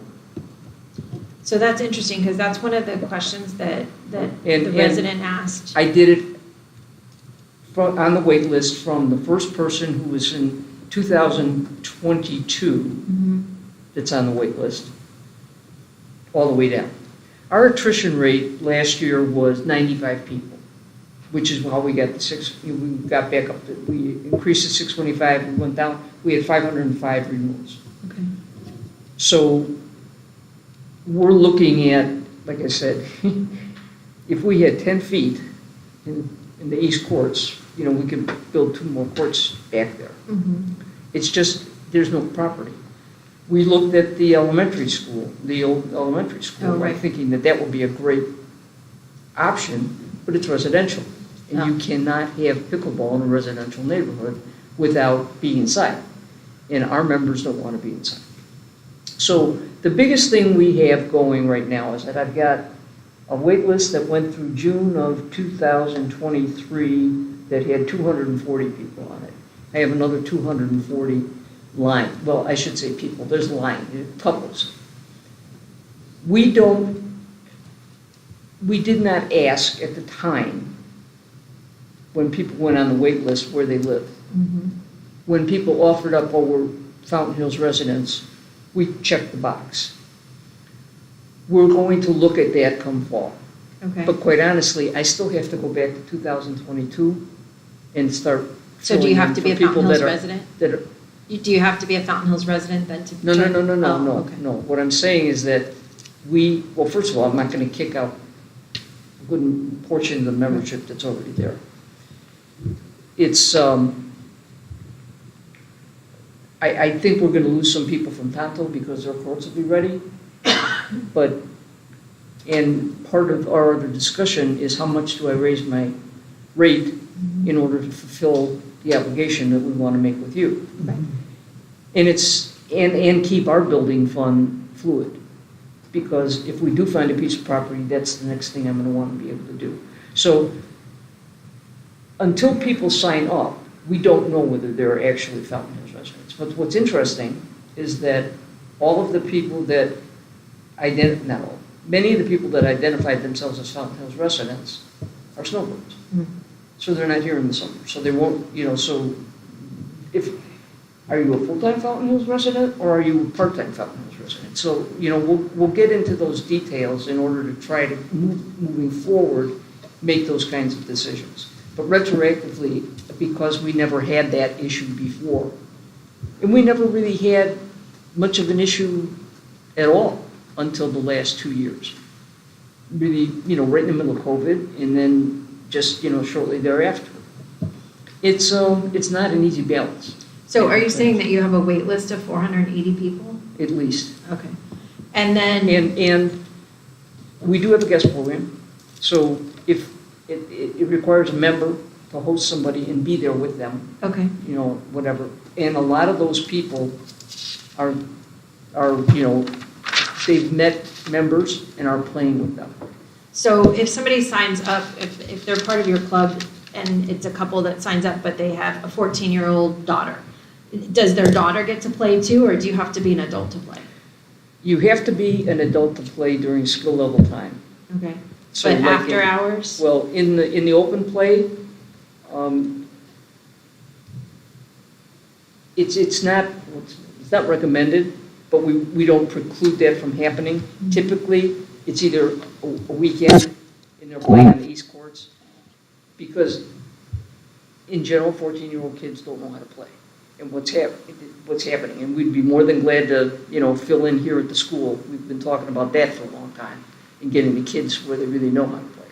So that's interesting because that's one of the questions that the resident asked. I did it on the wait list from the first person who was in 2022 that's on the wait list, all the way down. Our attrition rate last year was 95 people, which is how we got we got back up. We increased to 625, we went down, we had 505 renewals. Okay. So we're looking at, like I said, if we had 10 feet in the east courts, we could build 2 more courts back there. It's just, there's no property. We looked at the elementary school, the old elementary school, right. thinking that would be a great option, but it's residential. And you cannot have pickleball in a residential neighborhood without being inside. And our members don't want to be inside. So the biggest thing we have going right now is that I've got a wait list that went through June of 2023 that had 240 people on it. I have another 240 line. Well, I should say people. There's line, couples. We did not ask at the time when people went on the wait list where they live. When people offered up, we're Fountain Hills residents, we checked the box. We're going to look at that come fall. Okay. But quite honestly, I still have to go back to 2022 and start. So do you have to be a Fountain Hills resident? Do you have to be a Fountain Hills resident then to No. check? No. What I'm saying is that first of all, I'm not going to kick out a good portion of the membership that's already there. It's, I think we're going to lose some people from Tonto because their courts will be ready. And part of our other discussion is how much do I raise my rate in order to fulfill the obligation that we want to make with you. Right. And keep our building fund fluid. Because if we do find a piece of property, that's the next thing I'm going to want to be able to do. So until people sign up, we don't know whether they're actually Fountain Hills residents. But what's interesting is that all of the people that not all, many of the people that identified themselves as Fountain Hills residents are snowbirds. So they're not here in the summer, so they won't, so are you a full-time Fountain Hills resident or are you a part-time Fountain Hills resident? So, we'll get into those details in order to try to, moving forward, make those kinds of decisions. But retroactively, because we never had that issue before, and we never really had much of an issue at all until the last 2 years. Really, right in the middle of COVID, and then just, shortly thereafter. It's not an easy balance. So are you saying that you have a wait list of 480 people? At least. Okay. And then. And we do have a guest program, so if it requires a member to host somebody and be there with them. Okay. Whatever. And a lot of those people are they've met members and are playing with them. So if somebody signs up, if they're part of your club and it's a couple that signs up, but they have a 14-year-old daughter, does their daughter get to play too, or do you have to be an adult to play? You have to be an adult to play during skill level time. Okay. So But like after hours? Well, in the open play, it's not recommended, but we don't preclude that from happening. Mm-hmm. Typically, it's either a weekend and they're playing on the East Courts, because in general, 14-year-old kids don't know how to play and what's happening. And we'd be more than glad to, fill in here at the school. We've been talking about that for a long time, and getting the kids where they really know how to play.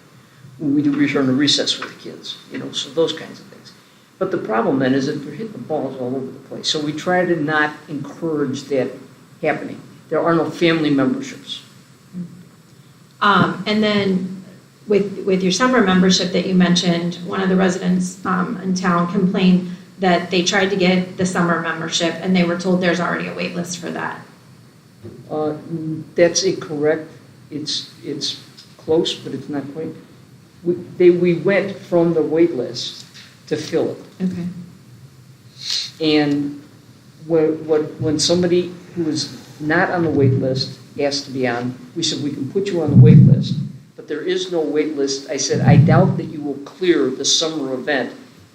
We do return to recess with the kids, so those kinds of things. But the problem then is that they're hitting the balls all over the place. So we try to not encourage that happening. There are no family memberships. And then with your summer membership that you mentioned, one of the residents in town complained that they tried to get the summer membership and they were told there's already a wait list for that. That's incorrect. It's close, but it's not quite. We went from the wait list to fill it. Okay. And when somebody who is not on the wait list asked to be on, we said, we can put you on the wait list, but there is no wait list. I said, I doubt that you will clear the summer event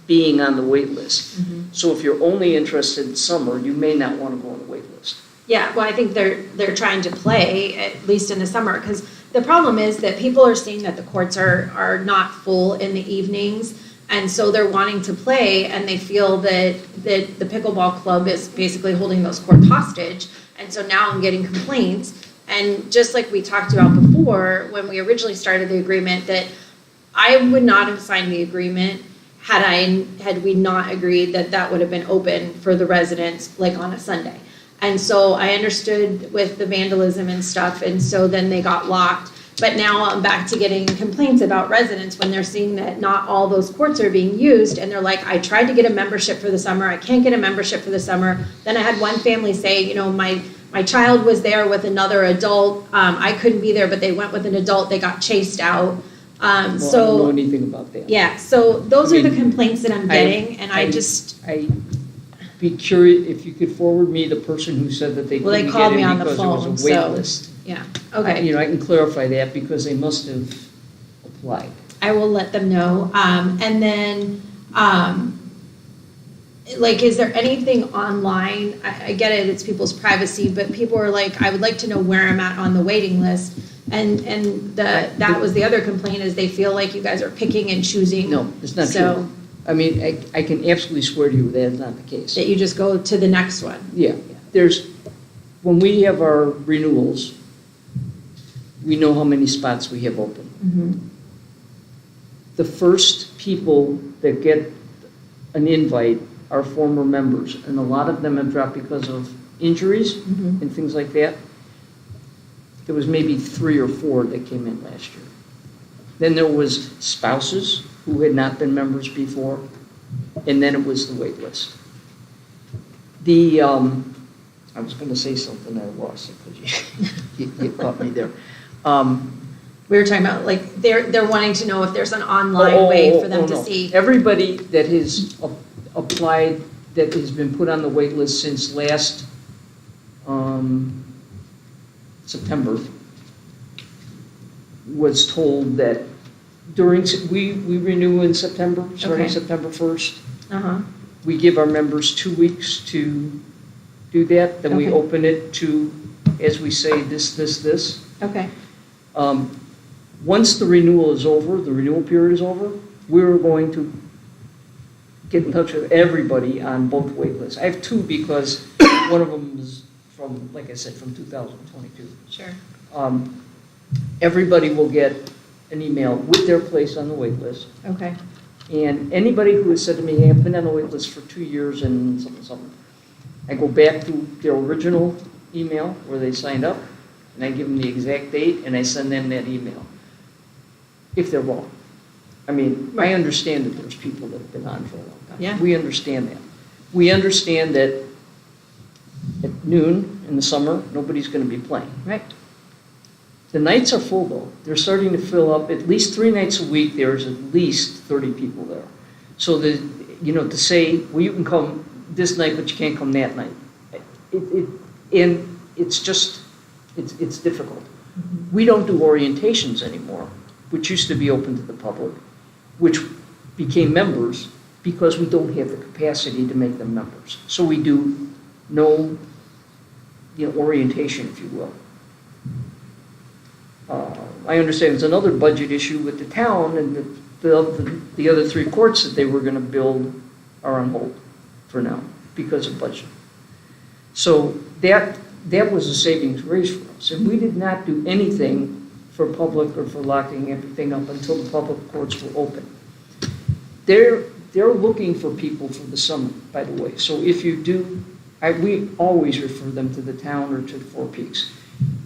being on the wait list. Mm-hmm. So if you're only interested in summer, you may not want to go on the wait list. Yeah, well, I think they're trying to play, at least in the summer, because the problem is that people are seeing that the courts are not full in the evenings, and so they're wanting to play, and they feel that the pickleball club is basically holding those courts hostage, and so now I'm getting complaints. And just like we talked about before, when we originally started the agreement, that I would not have signed the agreement had we not agreed that would have been open for the residents, like on a Sunday. And so I understood with the vandalism and stuff, and so then they got locked. But now I'm back to getting complaints about residents when they're seeing that not all those courts are being used, and they're like, I tried to get a membership for the summer, I can't get a membership for the summer. Then I had one family say, my child was there with another adult, I couldn't be there, but they went with an adult, they got chased out. I don't know anything about that. Yeah, so those are the complaints that I'm getting, and I'd be curious if you could forward me the person who said that they Well, they couldn't called get me in on the because there was phone, a wait so- list. Yeah, okay. I can clarify that because they must have applied. I will let them know. And then, is there anything online? I get it, it's people's privacy, but people are like, I would like to know where I'm at on the waiting list. And that was the other complaint, is they feel like you guys are picking and choosing. No, it's not So true. I mean, I can absolutely swear to you that is not the case. that you just go to the next one. Yeah, when we have our renewals, we know how many spots we have open. Mm-hmm. The first people that get an invite are former members, and a lot of them have dropped because of injuries Mm-hmm. and things like that. There was maybe 3 or 4 that came in last year. Then there was spouses who had not been members before, and then it was the wait list. I was going to say something, I lost it because you caught me there. We were talking about, like, they're wanting to know if there's an online way for them to no. see. Everybody that has applied, that has been put on the wait list since last September, was told that we renew in September, starting Okay. September 1st. Uh-huh. We give our members 2 weeks to do that, then we Okay. open it to, as we say, this. Okay. Once the renewal is over, the renewal period is over, we're going to get in touch with everybody on both wait lists. I have 2 because one of them is from, like I said, from 2022. Sure. Everybody will get an email with their place on the wait list. Okay. And anybody who has said to me, hey, I've been on the wait list for 2 years and something, I go back to their original email where they signed up, and I give them the exact date, and I send them that email. If they're wrong. I mean, I understand that there's people that have been on for a long time. Yeah. We understand that. We understand that at noon in the summer, nobody's going to be playing. Right. The nights are full, though. They're starting to fill up. At least 3 nights a week, there's at least 30 people there. So, to say, well, you can come this night, but you can't come that night. And it's just, it's difficult. We don't do orientations anymore, which used to be open to the public, which became members because we don't have the capacity to make them members. So we do no, orientation, if you will. I understand there's another budget issue with the town, and the other 3 courts that they were going to build are on hold for now because of budget. So that was a savings raise for us, and we did not do anything for public or for locking everything up until the public courts were open. They're looking for people for the summer, by the way. So if you do, we always refer them to the town or to Four Peaks.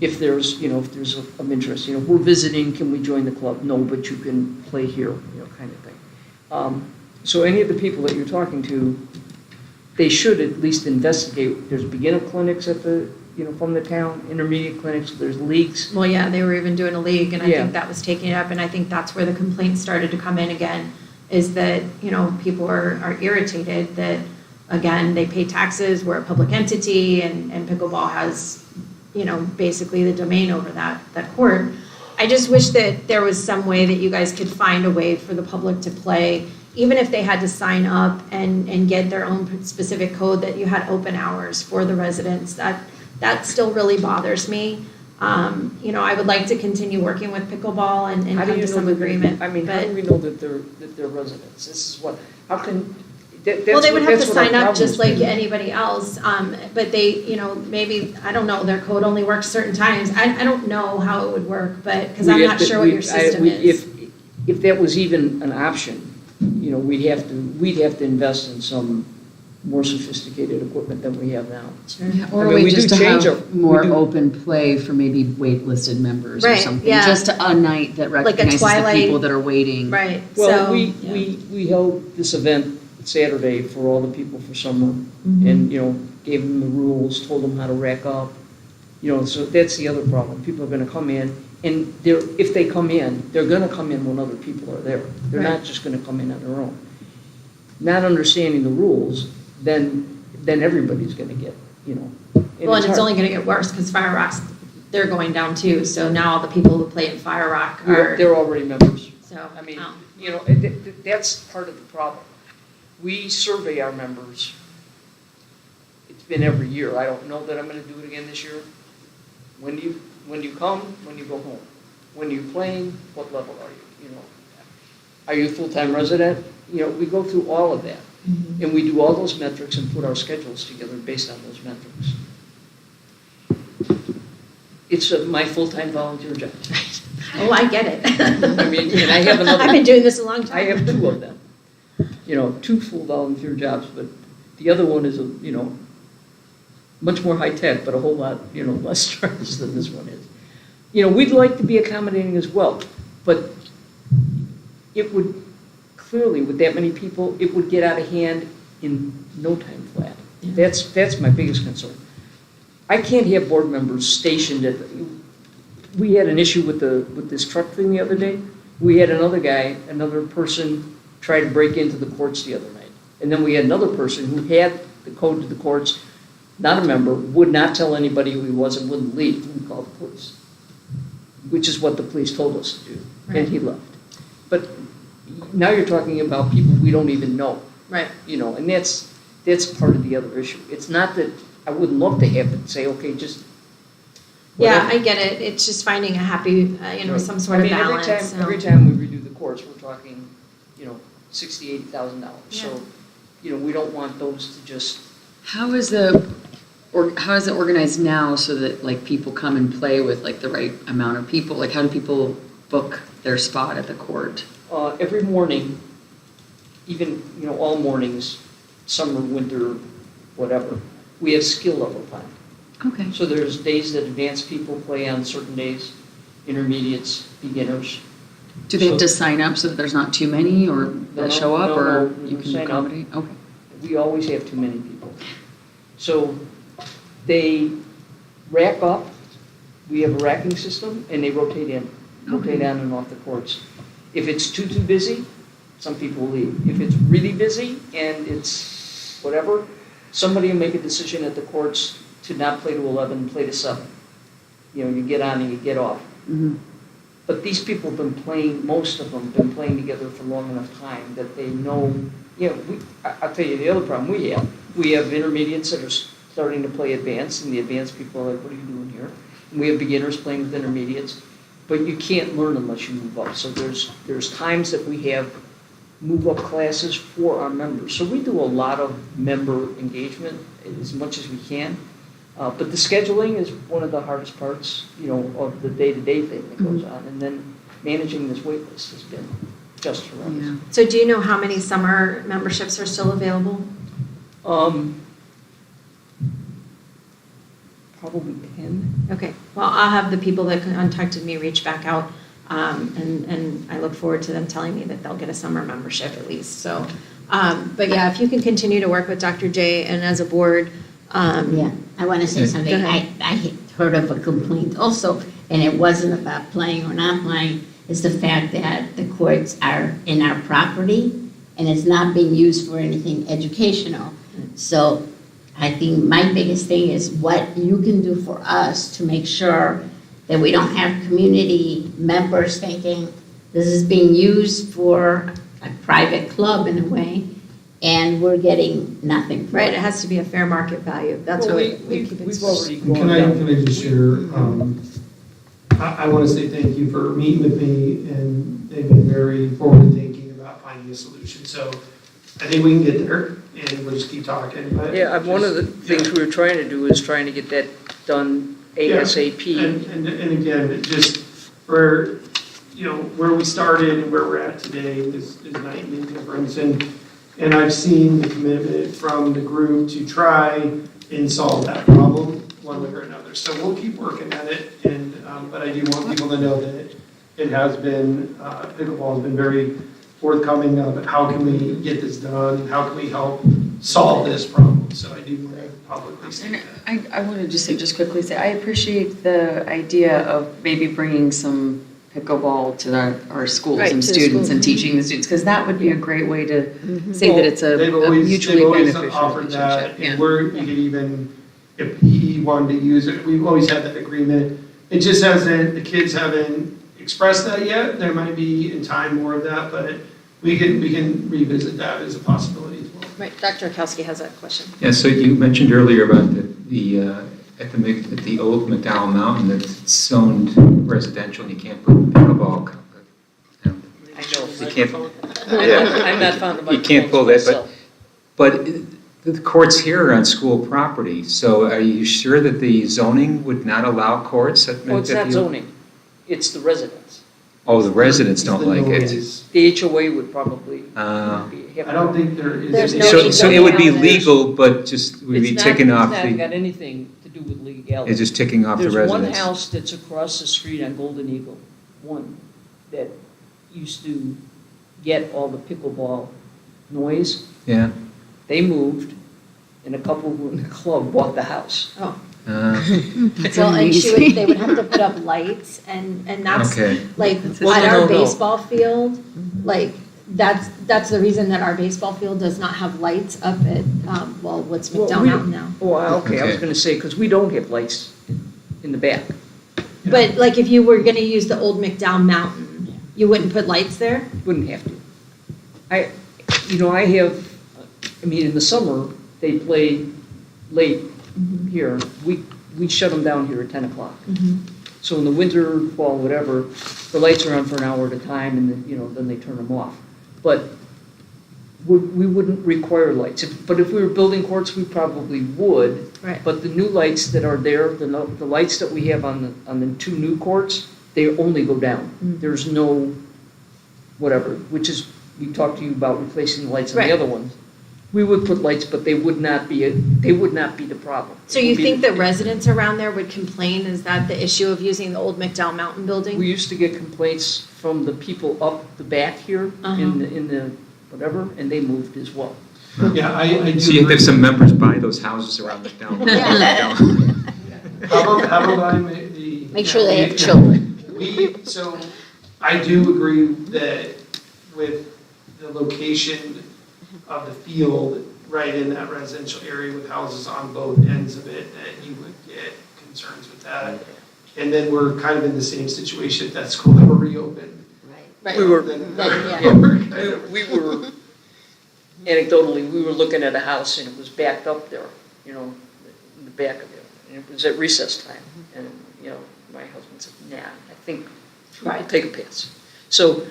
If there's of interest, we're visiting, can we join the club? No, but you can play here, kind of thing. So any of the people that you're talking to, they should at least investigate. There's beginner clinics at the, from the town, intermediate clinics, there's leagues. Well, yeah, they were even doing a league, and I Yeah. think that was taking it up, and I think that's where the complaints started to come in again, is that, people are irritated that, again, they pay taxes, we're a public entity, and pickleball has, basically the domain over that court. I just wish that there was some way that you guys could find a way for the public to play, even if they had to sign up and get their own specific code, that you had open hours for the residents. That still really bothers me. I would like to continue working with pickleball and How do come you to know some that agreement. how but- do we know that they're residents? This is what, how can, Well, they would have to that's what our sign up problem just has like been. anybody else, but they, maybe, I don't know, their code only works certain times. I don't know how it would work, but, because I'm We not have to- sure what your system is. If that was even an option, we'd have to invest in some more sophisticated equipment than we have now. Or I mean, wait we just do to change have we more do- open play for maybe waitlisted members or Right, something. yeah. Just a night that Like a recognizes the twilight- people that are waiting. Right, Well, so. we held this event Saturday for all the people for summer, Mhm. and, gave them the rules, told them how to rack up. So that's the other problem. People are gonna come in, and if they come in, they're gonna come in when other people are there. They're Right. not just gonna come in on their own. Not understanding the rules, then everybody's gonna get, Well, and it's hard. only gonna get worse, because Fire Rock's, they're going down too, so now all the people who play in Fire Rock are, They're already members. so. I mean, oh. that's part of the problem. We survey our members. It's been every year. I don't know that I'm gonna do it again this year. When you come, when you go home. When you're playing, what level are you, Are you a full-time resident? We go through all of that. Mhm. And we do all those metrics and put our schedules together based on those metrics. It's my full-time volunteer job. Oh, I get it. I mean, and I have another. I've been doing this a long time. I have 2 of them. 2 full volunteer jobs, but the other one is, much more high-tech, but a whole lot, less stress than this one is. We'd like to be accommodating as well, but it would, clearly, with that many people, it would get out of hand in no time flat. Yeah. That's my biggest concern. I can't have board members stationed we had an issue with this truck thing the other day. We had another person try to break into the courts the other night. And then we had another person who had the code to the courts, not a member, would not tell anybody who he was and wouldn't leave, we called the police, which is what the police told us to do, and he left. But now you're talking about people we don't even know. Right. You know, and that's part of the other issue. It's not that I wouldn't love to have it say, okay, just. Yeah, whatever. I get it. It's just finding a happy, some sort of balance. Every time we redo the courts, we're talking, $60,000, $80,000. So, we don't want those to just. How is it organized now so that like people come and play with like the right amount of people? Like how do people book their spot at the court? Every morning, even, all mornings, summer, winter, whatever, we have skill level time. Okay. So there's days that advanced people play on certain days, intermediates, beginners. Do they have to sign up so that there's not too many or that show up or you can sign up. accommodate? Okay. We always have too many people. So they rack up, we have a racking system, and they rotate on and off the courts. If it's too busy, some people leave. If it's really busy and it's whatever, somebody will make a decision at the courts to not play to 11, play to 7. You get on and you get off. Mm-hmm. But these people have been playing, most of them have been playing together for long enough time that they know, I'll tell you the other problem we have. We have intermediates that are starting to play advanced, and the advanced people are like, what are you doing here? And we have beginners playing with intermediates, but you can't learn unless you move up. So there's times that we have move-up classes for our members. So we do a lot of member engagement as much as we can. But the scheduling is one of the hardest parts, of the day-to-day thing that goes on. And then managing this wait list has been just horrendous. Yeah. So do you know how many summer memberships are still available? Probably 10. Okay, well, I'll have the people that contacted me reach back out, and I look forward to them telling me that they'll get a summer membership at least, so. But yeah, if you can continue to work with Dr. J and as a board. Yeah, I want to say Go something. ahead. I heard of a complaint also, and it wasn't about playing or not playing. It's the fact that the courts are in our property, and it's not being used for anything educational. So I think my biggest thing is what you can do for us to make sure that we don't have community members thinking this is being used for a private club in a way, and we're getting nothing for Right, it. it has to be a fair market value, that's what we keep it. We've already gone Can down. I just share, I want to say thank you for meeting with me, and they've been very forward-thinking about finding a solution. So I think we can get there, and we'll just keep talking. But Yeah, one of the things we were trying to do is trying to get that done ASAP. And again, it just where we started and where we're at today is night and day difference. And I've seen the commitment from the group to try and solve that problem one way or another. So we'll keep working at it. But I do want people to know that it has been, pickleball has been very forthcoming of how can we get this done? How can we help solve this problem? So I do want to publicly say that. I want to just quickly say, I appreciate the idea of maybe bringing some pickleball to our schools Right, and to the students schools. and teaching the students, because that would be a great way to say that it's a They've mutually always beneficial offered that, relationship. and we could even, if he wanted to use it, we've always had that agreement. It just hasn't, the kids haven't expressed that yet. There might be in time more of that, but we can revisit that as a possibility as well. Right, Dr. Akowski has a question. Yeah, so you mentioned earlier about at the old McDowell Mountain, that's zoned residential and you can't put pickleball. I know. You can't, I'm not fond of you can't pull that, myself. but the courts here are on school property, so are you sure that the zoning would not allow courts at Well, it's not the- zoning, it's the residents. Oh, the residents don't like it. The HOA would probably Uh, have. I don't think there is. There's no So it would be zoning on it. legal, but just, would be ticking off It's not the, got anything to do with legality. it's just ticking off the There's one residents. house that's across the street on Golden Eagle, one that used to get all the pickleball noise. Yeah. They moved, and a couple who in the club bought the house. Oh. That's Well, and amazing. they would have to put up lights, and that's, Okay. like, Well, at no, our no, no. baseball field, like, that's the reason that our baseball field does not have lights up at, what's McDowell Mountain now. Oh, okay, I was Okay. gonna say, because we don't have lights in the back. But like if you were gonna use the old McDowell Mountain, you wouldn't put lights there? Wouldn't have to. I have, in the summer, they play late here. We shut them down here at 10 o'clock. So in the winter, fall, whatever, the lights are on for an hour at a time, and then they turn them off. But we wouldn't require lights. But if we were building courts, we probably would. Right. But the new lights that are there, the lights that we have on the two new courts, they only go down. There's no whatever, which is, we talked to you about replacing the lights on Right. the other ones. We would put lights, but they would not be the problem. So you think that residents around there would complain? Is that the issue of using the old McDowell Mountain building? We used to get complaints from the people up the back here in the whatever, and they moved as well. Yeah, I do. So you have some members buy those houses around McDowell. How about I make the? Make sure they have children. So I do agree that with the location of the field right in that residential area with houses on both ends of it, that you would get concerns with that. And then we're kind of in the same situation if that school ever reopened. Right. We were, Yeah. we were, anecdotally, we were looking at a house and it was backed up there, in the back of it. And it was at recess time. And, my husband said, nah, I think we'll take a pass. So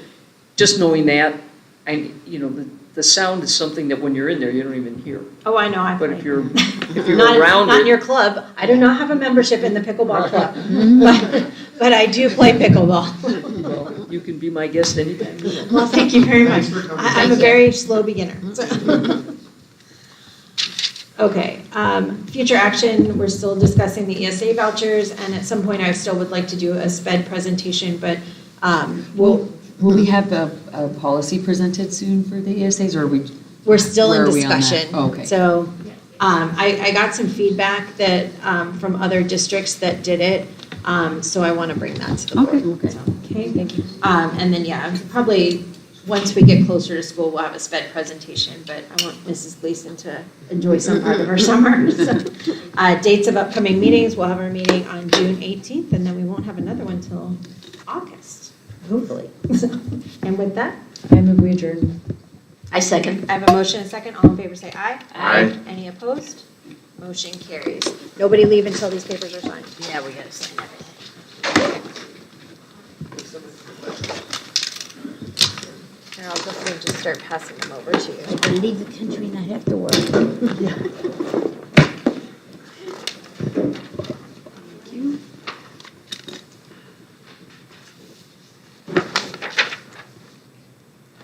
just knowing that, the sound is something that when you're in there, you don't even hear. Oh, I know. But if you're Not around in it, your club. I do not have a membership in the pickleball club, but I do play pickleball. well, you can be my guest anytime. Well, thank you very much. Thanks for coming. I'm a very slow beginner. Okay, future action, we're still discussing the ESA vouchers, and at some point I still would like to do a SPED presentation, but Will we have a policy presented soon for the ESAs, or are we? we're still in Where are we on that? discussion. Oh, okay. So, I got some feedback that, from other districts that did it, so I want to bring that to the board. Okay. So, okay. Thank you. And then, probably, once we get closer to school, we'll have a SPED presentation, but I want Mrs. Gleason to enjoy some part of her summer. So, dates of upcoming meetings, we'll have our meeting on June 18th, and then we won't have another one till August, hopefully. And with that, I move we adjourn. I second. I have a motion and a second. All in favor, say aye. Aye. Any opposed? Motion carries. Nobody leave until these papers are signed. Yeah, we gotta sign everything. And I'll just start passing them over to you. I can leave the country and not have to work.